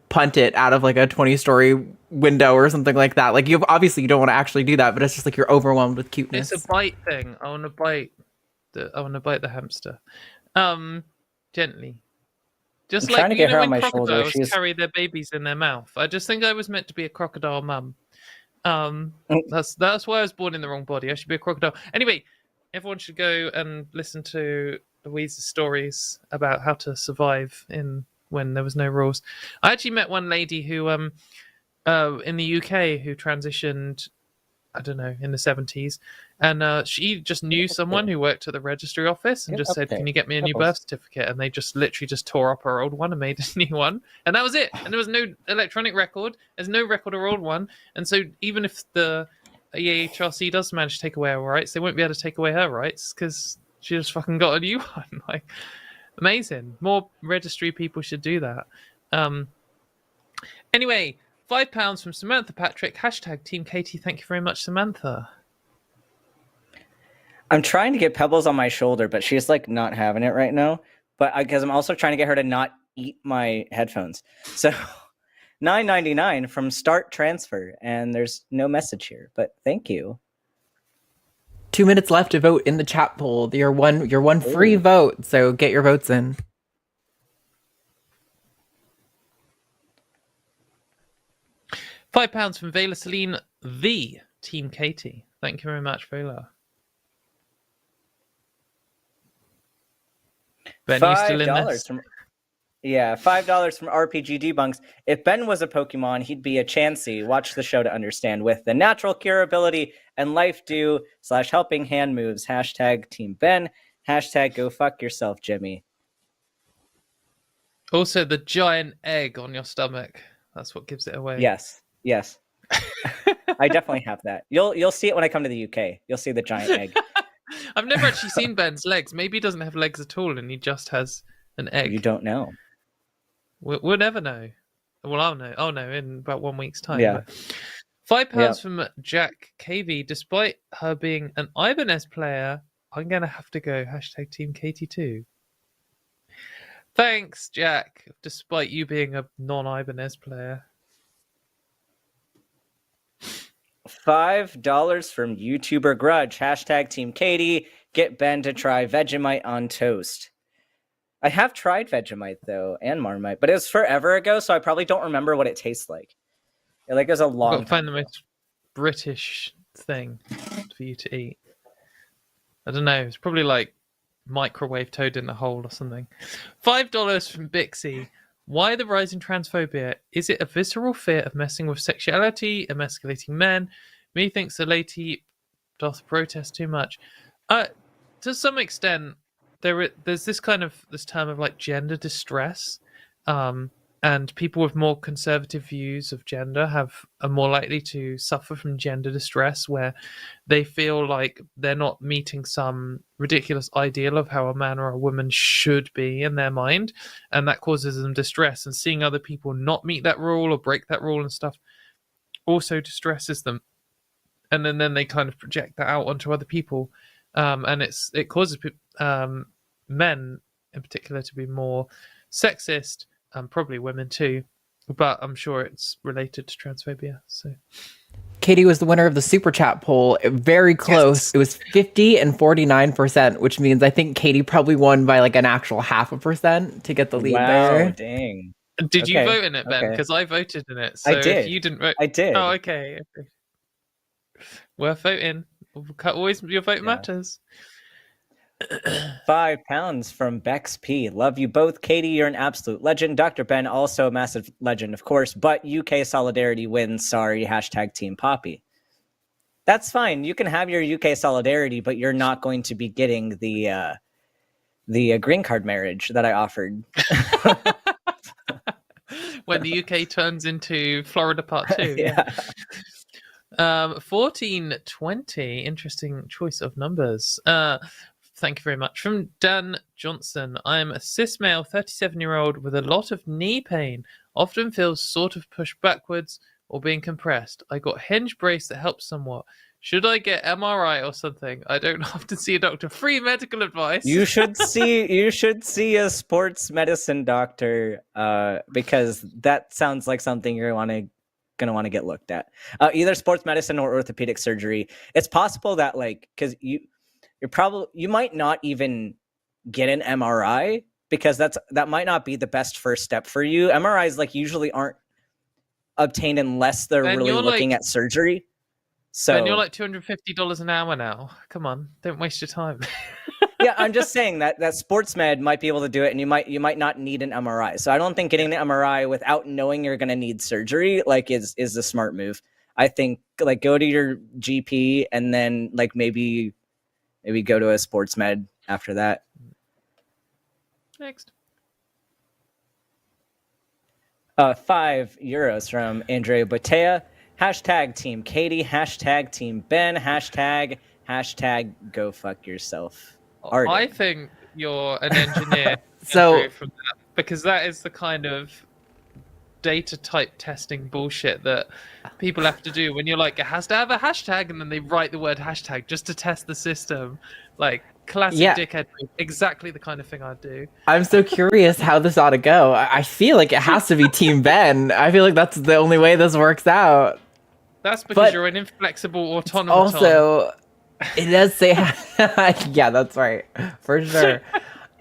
punt it out of like a 20-story window or something like that. Like you don't want to actually do that, but it's just like you're overwhelmed with cuteness. It's a bite thing. I want to bite the hamster, gently. Just I'm like trying to get her on when my shoulder. crocodiles carry their babies in their mouth. I just think I was meant to be a crocodile mum. That's why I was born in the wrong body. I should be a crocodile. Anyway, everyone should go and listen to Louise's stories about how to survive when there was no rules. I actually met one lady who in the UK who transitioned, I don't know, in the 70s, and she just knew someone who worked at the registry office and just said, "Can you get me a new birth certificate?" And they just literally just tore up her old one and made a new one, and that was it. And there was no electronic record. There's no record of her old one, and so even if the EHRC does manage to take away her rights, they won't be able to take away her rights because she just fucking got a new one. Like, amazing. More registry people should do that. Anyway, £5 from Samantha Patrick. # Team Katy. Thank you very much, Samantha. I'm trying to get Pebbles on my shoulder, but she's like not having it right now. But because I'm also trying to get her to not eat my headphones. So $9.99 from Start Transfer, and there's no message here. But thank you. 2 minutes left to vote in the chat poll. Your one free vote. So get your votes in. £5 from Vela Celine, the Team Katy. Thank you very much, Vela. Ben, you still in this? $5 from RPG Debunks. If Ben was a Pokemon, he'd be a Chansey. Watch the show to understand. With the natural cure ability and life do / helping hand moves. # Team Ben. # go fuck yourself, Jimmy. Also, the giant egg on your stomach. That's what gives it away. Yes. I definitely have that. You'll see it when I come to the UK. You'll see the giant egg. I've never actually seen Ben's legs. Maybe he doesn't have legs at all and he just has an egg. You don't know. We'll never know. Well, I'll know. I'll know in about 1 week's time. Yeah. £5 from Jack KV. Despite her being an Ibanez player, I'm going to have to go # Team Katy too. Thanks, Jack, despite you being a non-Ibanez player. $5 from YouTuber Grudge. # Team Katy. Get Ben to try Vegemite on toast. I have tried Vegemite though, and Marmite, but it was forever ago, so I probably don't remember what it tastes like. It was a long. I've got to find the most British thing for you to eat. I don't know. It's probably like microwave toad in the hole or something. $5 from Bixie. Why the rise in transphobia? Is it a visceral fear of messing with sexuality, emasculating men? Methinks the lady doth protest too much. To some extent, there's this term of like gender distress, and people with more conservative views of gender are more likely to suffer from gender distress, where they feel like they're not meeting some ridiculous ideal of how a man or a woman should be in their mind, and that causes them distress. And seeing other people not meet that rule or break that rule and stuff also distresses them, and then they kind of project that out onto other people, and it causes men in particular to be more sexist. Probably women too, but I'm sure it's related to transphobia. So, Katie was the winner of the super chat poll. Very close. Yes. It was 50 and 49%, which means I think Katie probably won by like an actual 0.5% to get the lead there. Dang. Did you vote in it, Ben? Because I voted in it. So I did. If you didn't vote, I did. Oh, okay. Worth voting. Always your vote matters. £5 from Bex P. Love you both. Katie, you're an absolute legend. Dr. Ben, also a massive legend, of course, but UK solidarity wins. Sorry, #Team Poppy. That's fine. You can have your UK solidarity, but you're not going to be getting the green card marriage that I offered. When the UK turns into Florida Part 2. Yeah. 1420. Interesting choice of numbers. Thank you very much. From Dan Johnson. I'm a cis male 37-year-old with a lot of knee pain. Often feels sort of pushed backwards or being compressed. I got hinge brace that helps somewhat. Should I get MRI or something? I don't often see a doctor. Free medical advice. You should see a sports medicine doctor, because that sounds like something you're gonna want to get looked at. Either sports medicine or orthopedic surgery. It's possible that because you might not even get an MRI, because that might not be the best first step for you. MRIs usually aren't obtained unless they're really looking at surgery. So and you're like $250 an hour now. Come on, don't waste your time. Yeah, I'm just saying that sports med might be able to do it, and you might not need an MRI. So I don't think getting the MRI without knowing you're going to need surgery is a smart move. I think go to your GP and then maybe go to a sports med after that. Next. €5 from Andrea Botea. #Team Katie. #Team Ben. ## go fuck yourself. Arden. I think you're an engineer. So from that, because that is the kind of data type testing bullshit that people have to do when you're like, it has to have a hashtag, and then they write the word hashtag just to test the system. Classic dickhead move. Exactly the kind of thing I'd do. I'm so curious how this ought to go. I feel like it has to be Team Ben. I feel like that's the only way this works out. That's because you're an inflexible autonomous. Also, it does say, yeah, that's right, for sure.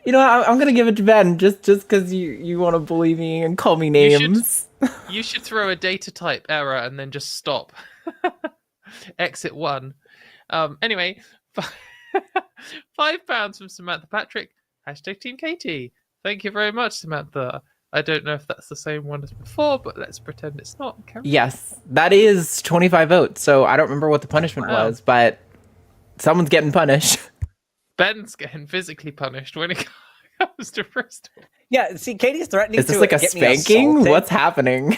I'm gonna give it to Ben just because you want to bully me and call me names. You should throw a data type error and then just stop. Exit 1. Anyway, £5 from Samantha Patrick. #Team Katie. Thank you very much, Samantha. I don't know if that's the same one as before, but let's pretend it's not. Yes, that is 25 votes. So I don't remember what the punishment was, but someone's getting punished. Ben's getting physically punished when it comes to Bristol. Yeah, see, Katie's threatening to Is this like a get me spanking? assaulted. What's happening?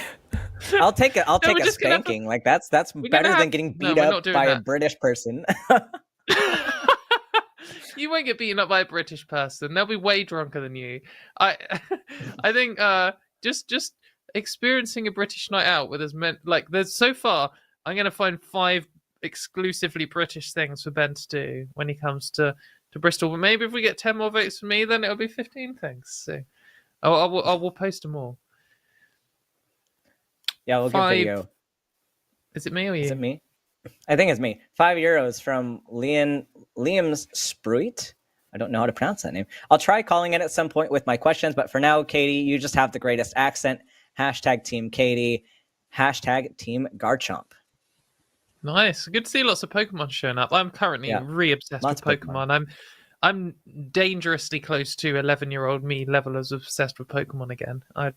I'll take a spanking. That's better than getting beat up by a British person. You won't get beaten up by a British person. They'll be way drunker than you. I think just experiencing a British night out with as many there's so far. I'm gonna find 5 exclusively British things for Ben to do when he comes to Bristol. But maybe if we get 10 more votes from me, then it'll be 15 things. So I will post them all. Yeah, we'll get video. Is it me or you? Is it me? I think it's me. €5 from Liam's Spruit. I don't know how to pronounce that name. I'll try calling it at some point with my questions, but for now, Katie, you just have the greatest accent. #Team Katie. #Team Garchomp. Nice. Good to see lots of Pokemon showing up. I'm currently re-obsessed with Pokemon. I'm dangerously close to 11-year-old me level as obsessed with Pokemon again. I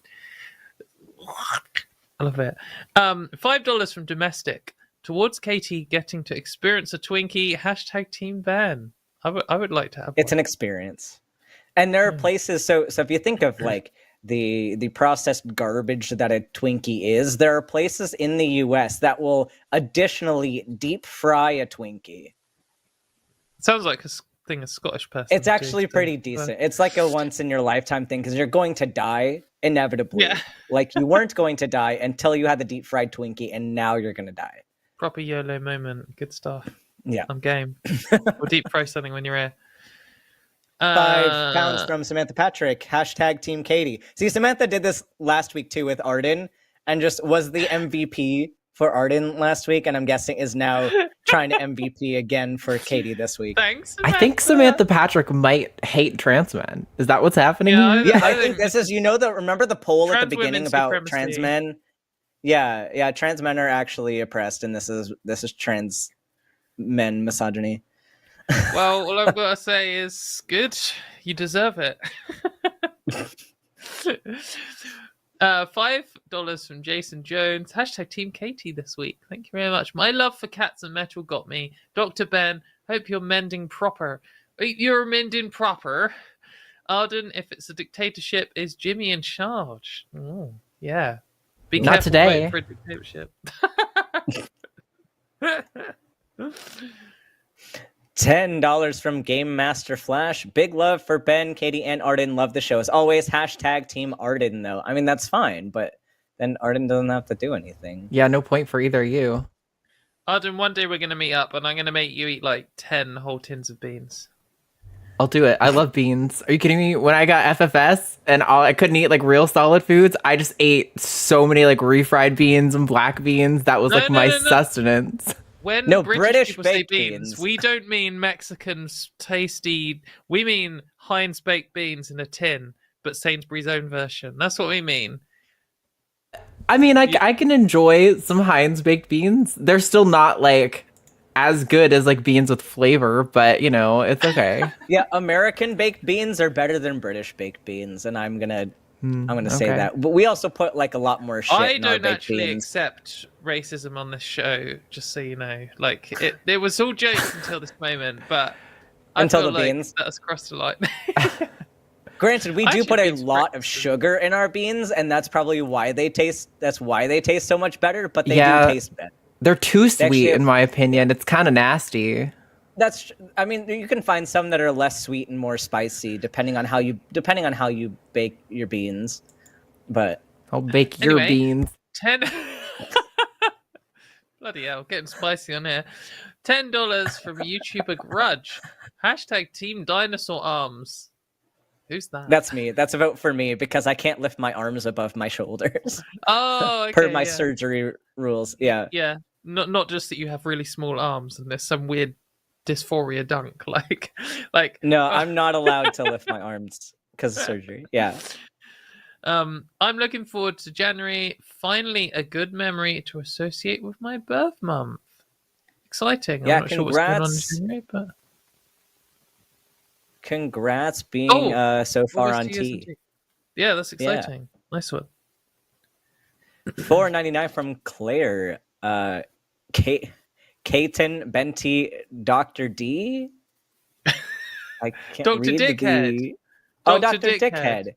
love it. $5 from Domestic towards Katie getting to experience a Twinkie. # Team Ben. I would like to have. It's one. an experience, and there are places. So if you think of like the processed garbage that a Twinkie is, there are places in the U.S. that will additionally deep fry a Twinkie. Sounds like a thing a Scottish person. It's actually pretty decent. It's like a once in your lifetime thing because you're going to die inevitably. Yeah. Like you weren't going to die until you had the deep fried Twinkie, and now you're going to die. Proper YOLO moment. Good stuff. Yeah. I'm game. We'll deep fry something when you're here. 5 pounds from Samantha Patrick. # Team Katie. See, Samantha did this last week too with Arden, and just was the MVP for Arden last week, and I'm guessing is now trying to MVP again for Katie this week. Thanks. I think Samantha Patrick might hate trans men. Is that what's happening? Yeah, here? Yeah, I think this is, remember the poll at the Trans beginning women about supremacy. trans men? Yeah, trans men are actually oppressed, and this is trans men misogyny. Well, all I've got to say is good. You deserve it. $5 from Jason Jones. # Team Katie this week. Thank you very much. My love for cats and metal got me. Dr. Ben, hope you're mending proper. You're mending proper. Arden, if it's a dictatorship, is Jimmy in charge? Oh, yeah. Be Not careful today. voting for a dictatorship. $10 from Game Master Flash. Big love for Ben, Katie, and Arden. Love the show as always. # Team Arden, though. I mean, that's fine, but then Arden doesn't have to do anything. Yeah, no point for either of you. Arden, one day we're going to meet up and I'm going to make you eat like 10 whole tins of beans. I'll do it. I love beans. Are you kidding me? When I got FFS and I couldn't eat like real solid foods, I just ate so many like refried beans and black beans. That was my sustenance. When No, British British people say baked beans, beans. we don't mean Mexican tasty. We mean Heinz baked beans in a tin, but Sainsbury's own version. That's what we mean. I mean, I can enjoy some Heinz baked beans. They're still not like as good as like beans with flavor, but it's okay. Yeah, American baked beans are better than British baked beans, and I'm gonna say okay. that. But we also put like a lot more shit I in our don't baked actually beans. accept racism on this show, just so you know. Like it was all jokes until this moment, but Until I feel the like beans. that has crossed the line. Granted, we I do should put a be lot of breakfast. sugar in our beans, and that's probably why they taste. That's why they taste so much better. But they Yeah. do taste better. They're too sweet, actually have- in my opinion. It's kind of nasty. I mean, you can find some that are less sweet and more spicy, depending on how you bake your beans. But I'll bake your Anyway. beans. 10 Bloody hell, getting spicy on here. $10 from YouTuber Grudge. # Team Dinosaur Arms. Who's that? that's me. That's a vote for me because I can't lift my arms above my shoulders Oh, okay, per my yeah. surgery rules. Yeah. Yeah, not just that you have really small arms and there's some weird dysphoria dunk. Like No, I'm not allowed to lift my arms because of surgery. Yeah. I'm looking forward to January. Finally, a good memory to associate with my birth month. Exciting. Yeah, I'm not sure what's going on in congrats. January, but Congrats being so far August on 2 years T. in T. Yeah, that's exciting. Nice one. $4.99 from Claire. Katen Benti Dr. D. I can't Dr. read the Dickhead. D. Oh, Dr. Dr. Dickhead.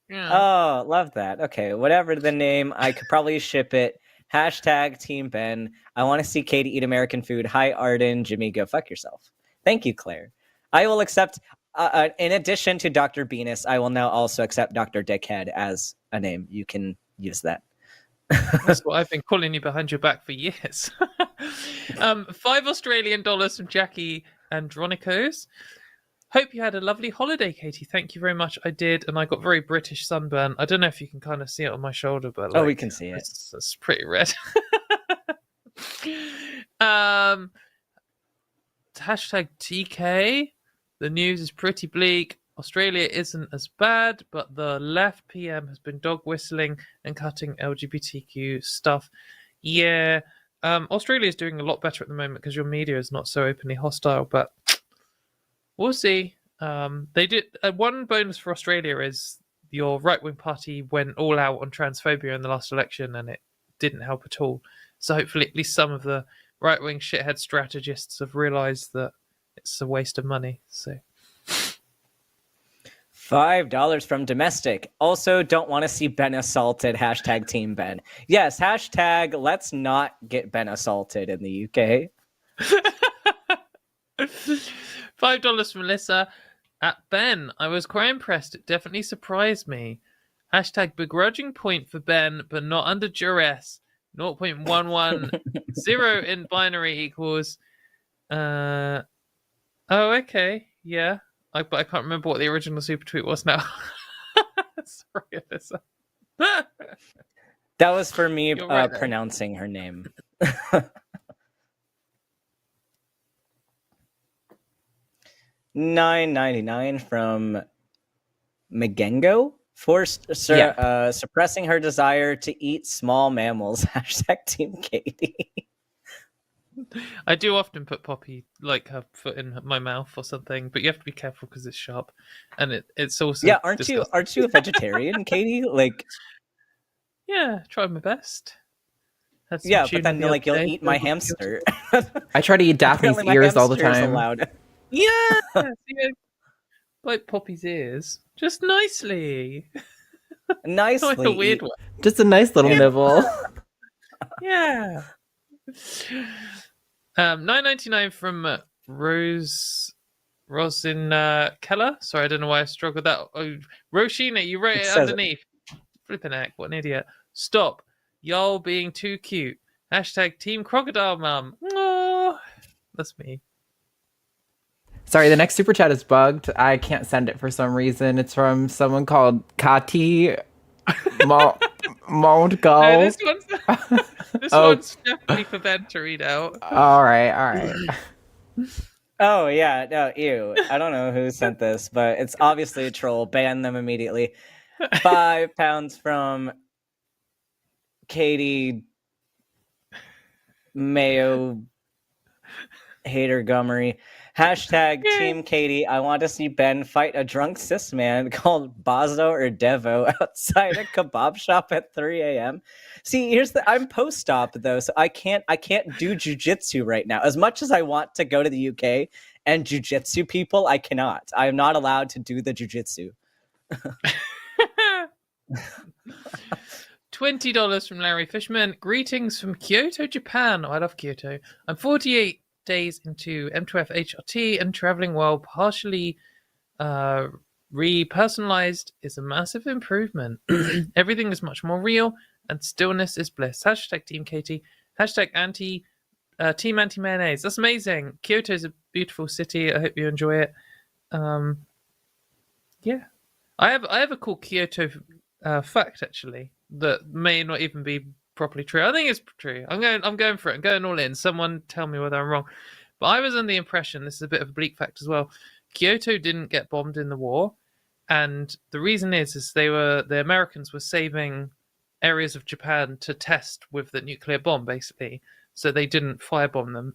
Yeah. Oh, love that. Okay, whatever the name, I could probably ship it. # Team Ben. I want to see Katie eat American food. Hi, Arden. Jimmy, go fuck yourself. Thank you, Claire. I will accept, in addition to Dr. Venus, I will now also accept Dr. Dickhead as a name. You can use that. That's what I've been calling you behind your back for years. $5 Australian from Jackie Andronikos. Hope you had a lovely holiday, Katie. Thank you very much. I did, and I got very British sunburn. I don't know if you can kind of see it on my shoulder, but Oh, we can see it. It's pretty red. #TK. The news is pretty bleak. Australia isn't as bad, but the left PM has been dog whistling and cutting LGBTQ stuff. Yeah, Australia is doing a lot better at the moment because your media is not so openly hostile, but We'll see. They did one bonus for Australia is your right-wing party went all out on transphobia in the last election, and it didn't help at all. So hopefully, at least some of the right-wing shithead strategists have realised that it's a waste of money. So $5 from domestic. Also, don't want to see Ben assaulted. Hashtag Team Ben. Yes, hashtag let's not get Ben assaulted in the UK. $5 from Melissa. At Ben, I was quite impressed. It definitely surprised me. Hashtag begrudging point for Ben, but not under duress. 0.110 in binary equals. Oh, okay. Yeah. But I can't remember what the original super tweet was now. Sorry, Alyssa. That was for me Right, pronouncing her name. $9.99 from Magengo. Suppressing her desire to eat small mammals. Hashtag Team Katy. I do often put Poppy, like her foot in my mouth or something, but you have to be careful because it's sharp, and it's also aren't disgusting. you a vegetarian, Katy? Like, yeah, try my best. But then you'll eat my hamster. I try to eat Daphne's ears all the time. Allowed. Yeah, like Poppy's ears, just nicely. Nicely, like a weird one. Just a nice little nibble. Yeah. $9.99 from Rosin Keller. Sorry, I don't know why I struggled with that. Oh, Roshina, you wrote it underneath. Flipping heck, what an idiot. Stop. Y'all being too cute. Hashtag Team Crocodile Mum. Oh, that's me. Sorry, the next super chat is bugged. I can't send it for some reason. It's from someone called Katy Montgomerie. No, this one's definitely for Ben to read out. All right. Oh, yeah. No, ew. I don't know who sent this, but it's obviously a troll. Ban them immediately. £5 from Katy Mayo Hater Gummery. Hashtag Team Katy. I want to see Ben fight a drunk cis man called Bozo or Devo outside a kebab shop at 3 a.m. See, I'm post-op though, so I can't do jujitsu right now. As much as I want to go to the UK and jujitsu people, I cannot. I am not allowed to do the jujitsu. $20 from Larry Fishman. Greetings from Kyoto, Japan. Oh, I love Kyoto. I'm 48 days into M2F HRT and traveling while partially repersonalized is a massive improvement. Everything is much more real and stillness is bliss. Hashtag Team Katy. Hashtag Team Anti Mayonnaise. That's amazing. Kyoto is a beautiful city. I hope you enjoy it. Yeah, I have a cool Kyoto fact actually that may not even be properly true. I think it's true. I'm going for it. I'm going all in. Someone tell me whether I'm wrong. But I was under the impression, this is a bit of a bleak fact as well, Kyoto didn't get bombed in the war, and the reason is the Americans were saving areas of Japan to test with the nuclear bomb, basically, so they didn't firebomb them.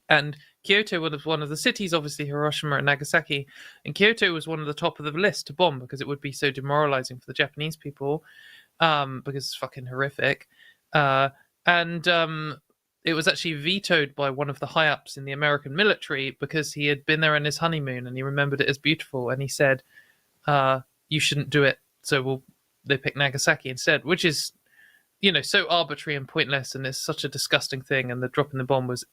And Kyoto was one of the cities, obviously Hiroshima and Nagasaki, and Kyoto was one of the top of the list to bomb because it would be so demoralizing for the Japanese people. Because it's fucking horrific. And it was actually vetoed by one of the high-ups in the American military because he had been there on his honeymoon and he remembered it as beautiful. And he said, you shouldn't do it. So they picked Nagasaki instead, which is, so arbitrary and pointless. And it's such a disgusting thing. And the dropping the bomb was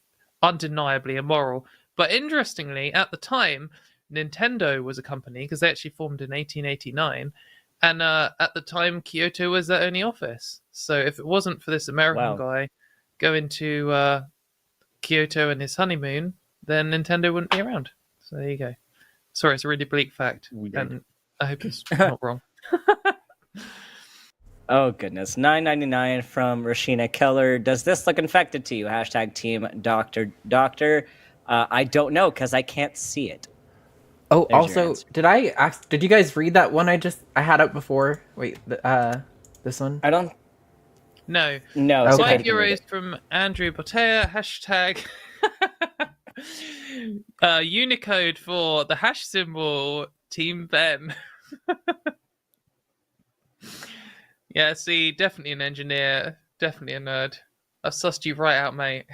undeniably immoral. But interestingly, at the time, Nintendo was a company because they actually formed in 1889. And at the time, Kyoto was their only office. So if it wasn't for this American guy going to Kyoto and his honeymoon, then Nintendo wouldn't be around. So there you go. Sorry, it's a really bleak fact. And I hope it's not wrong. Oh, goodness. $9.99 from Rashina Keller. Does this look infected to you? Hashtag Team Doctor. I don't know because I can't see it. Oh, there's also, did you guys read that one I had up before? Wait, this one? I don't. No. Okay. 5 euros from Andrew Botea. Hashtag Unicode for the hash symbol, Team Ben. Yeah, see, definitely an engineer, definitely a nerd. I've sussed you right out, mate.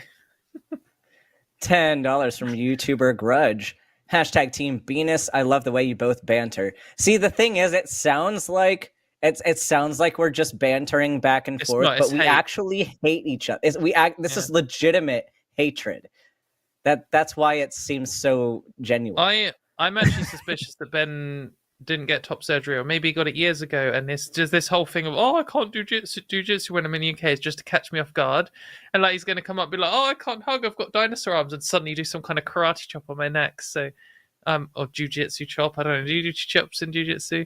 $10 from YouTuber Grudge. Hashtag Team Venus. I love the way you both banter. See, the thing is, it sounds like we're just bantering back and It's forth, not, but it's we hate. actually hate each other. This is legitimate hatred. That's why it seems so genuine. I'm actually suspicious that Ben didn't get top surgery, or maybe he got it years ago, and there's this whole thing of, I can't do jiu-jitsu when I'm in the UK, is just to catch me off guard, and like he's going to come up and be like, I can't hug, I've got dinosaur arms, and suddenly do some kind of karate chop on my neck. So or jiu-jitsu chop, I don't know, do you do chops in jiu-jitsu?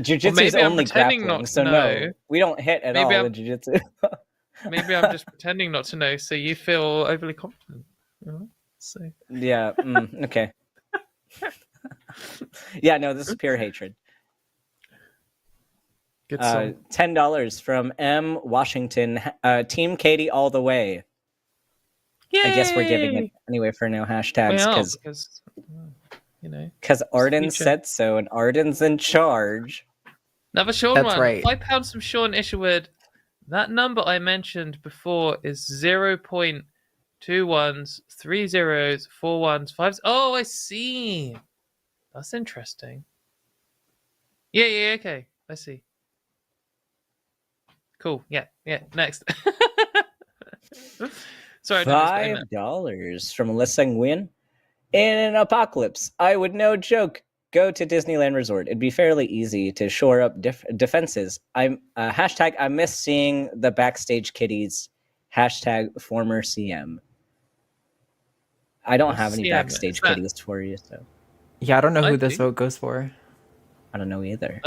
Jiu-jitsu is only grappling, not so no, we don't hit at all in jiu-jitsu. Maybe I'm just pretending not to know, so you feel overly confident. So yeah, okay. Yeah, no, this is pure hatred. Good song. $10 from M. Washington. Team Katy all the way. Yay! I guess we're giving it anyway for no hashtags because you know, because Arden said so, and Arden's in charge. Another Sean That's one. right. £5 from Sean Isherwood. That number I mentioned before is 0.2 1s, 3 zeros, 4 1s, 5. Oh, I see. That's interesting. Yeah, okay. I see. Cool. Yeah. Next. Sorry. $5 from Alyssa Nguyen. In an apocalypse, I would no joke go to Disneyland Resort. It'd be fairly easy to shore up defenses. Hashtag I miss seeing the backstage kitties. Hashtag former CM. I don't have any backstage kitties for you, so. Yeah, I don't know who this vote goes for. I don't know either.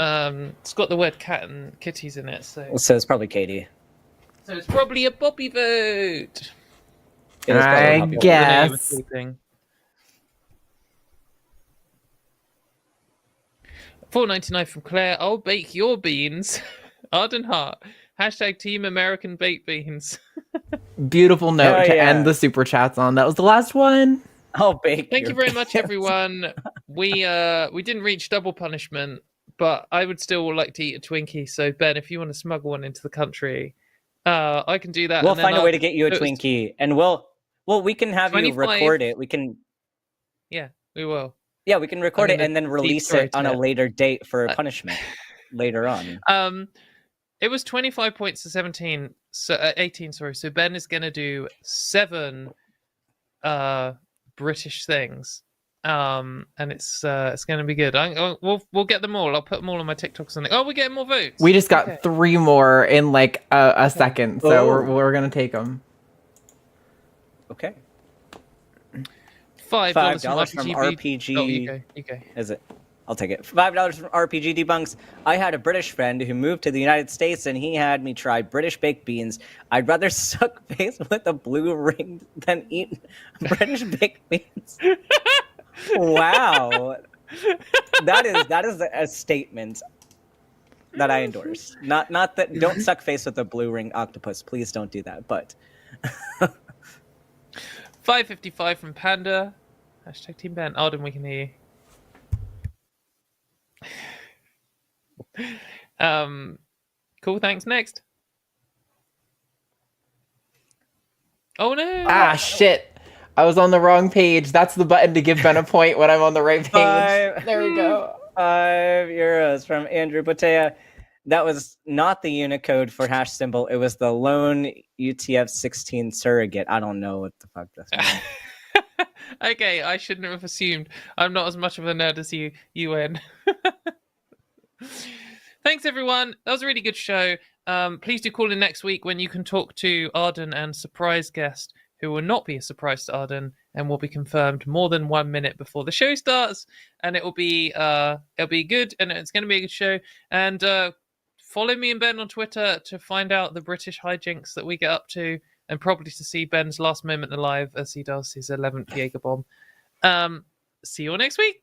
It's got the word cat and kitties in it, so it's probably Katy. So it's probably a Bobby vote. I guess. $4.99 from Claire. I'll bake your beans. Arden Hart. Hashtag Team American Baked Beans. Beautiful note to end the super chats on. That was the last one. I'll bake. Thank you very much, everyone. We didn't reach double punishment, but I would still like to eat a Twinkie. So Ben, if you want to smuggle one into the country, I can do that. We'll find a way to get you a Twinkie, and we can have you record it. We can. Yeah, we will. Yeah, we can record it and then release it on a later date for a punishment later on. It was 25 points to 17, so 18. Sorry, so Ben is gonna do 7 British things, and it's gonna be good. We'll get them all. I'll put them all on my TikToks and we're getting more votes. We just got 3 more in like a second, so we're gonna take them. Okay. $5 from RPG. Oh, you go. Is it? I'll take it. $5 from RPG Debunks. I had a British friend who moved to the United States, and he had me try British baked beans. I'd rather suck face with a blue ring than eat British baked beans. Wow, that is a statement that I endorse. Not that. Don't suck face with a blue ring octopus. Please don't do that. But $5.55 from Panda. Hashtag Team Ben. Arden, we can hear you. Cool, thanks. Next. Oh no! Ah, shit. I was on the wrong page. That's the button to give Ben a point when I'm on the right page. There we go. €5 from Andrew Botea. That was not the Unicode for hash symbol. It was the lone UTF-16 surrogate. I don't know what the fuck this means. Okay, I shouldn't have assumed. I'm not as much of a nerd as you, UN. Thanks, everyone. That was a really good show. Please do call in next week when you can talk to Arden and surprise guest, who will not be a surprise to Arden and will be confirmed more than 1 minute before the show starts. And it'll be good, and it's going to be a good show. And follow me and Ben on Twitter to find out the British hijinks that we get up to, and probably to see Ben's last moment alive as he does his 11th Jaeger bomb. See you all next week.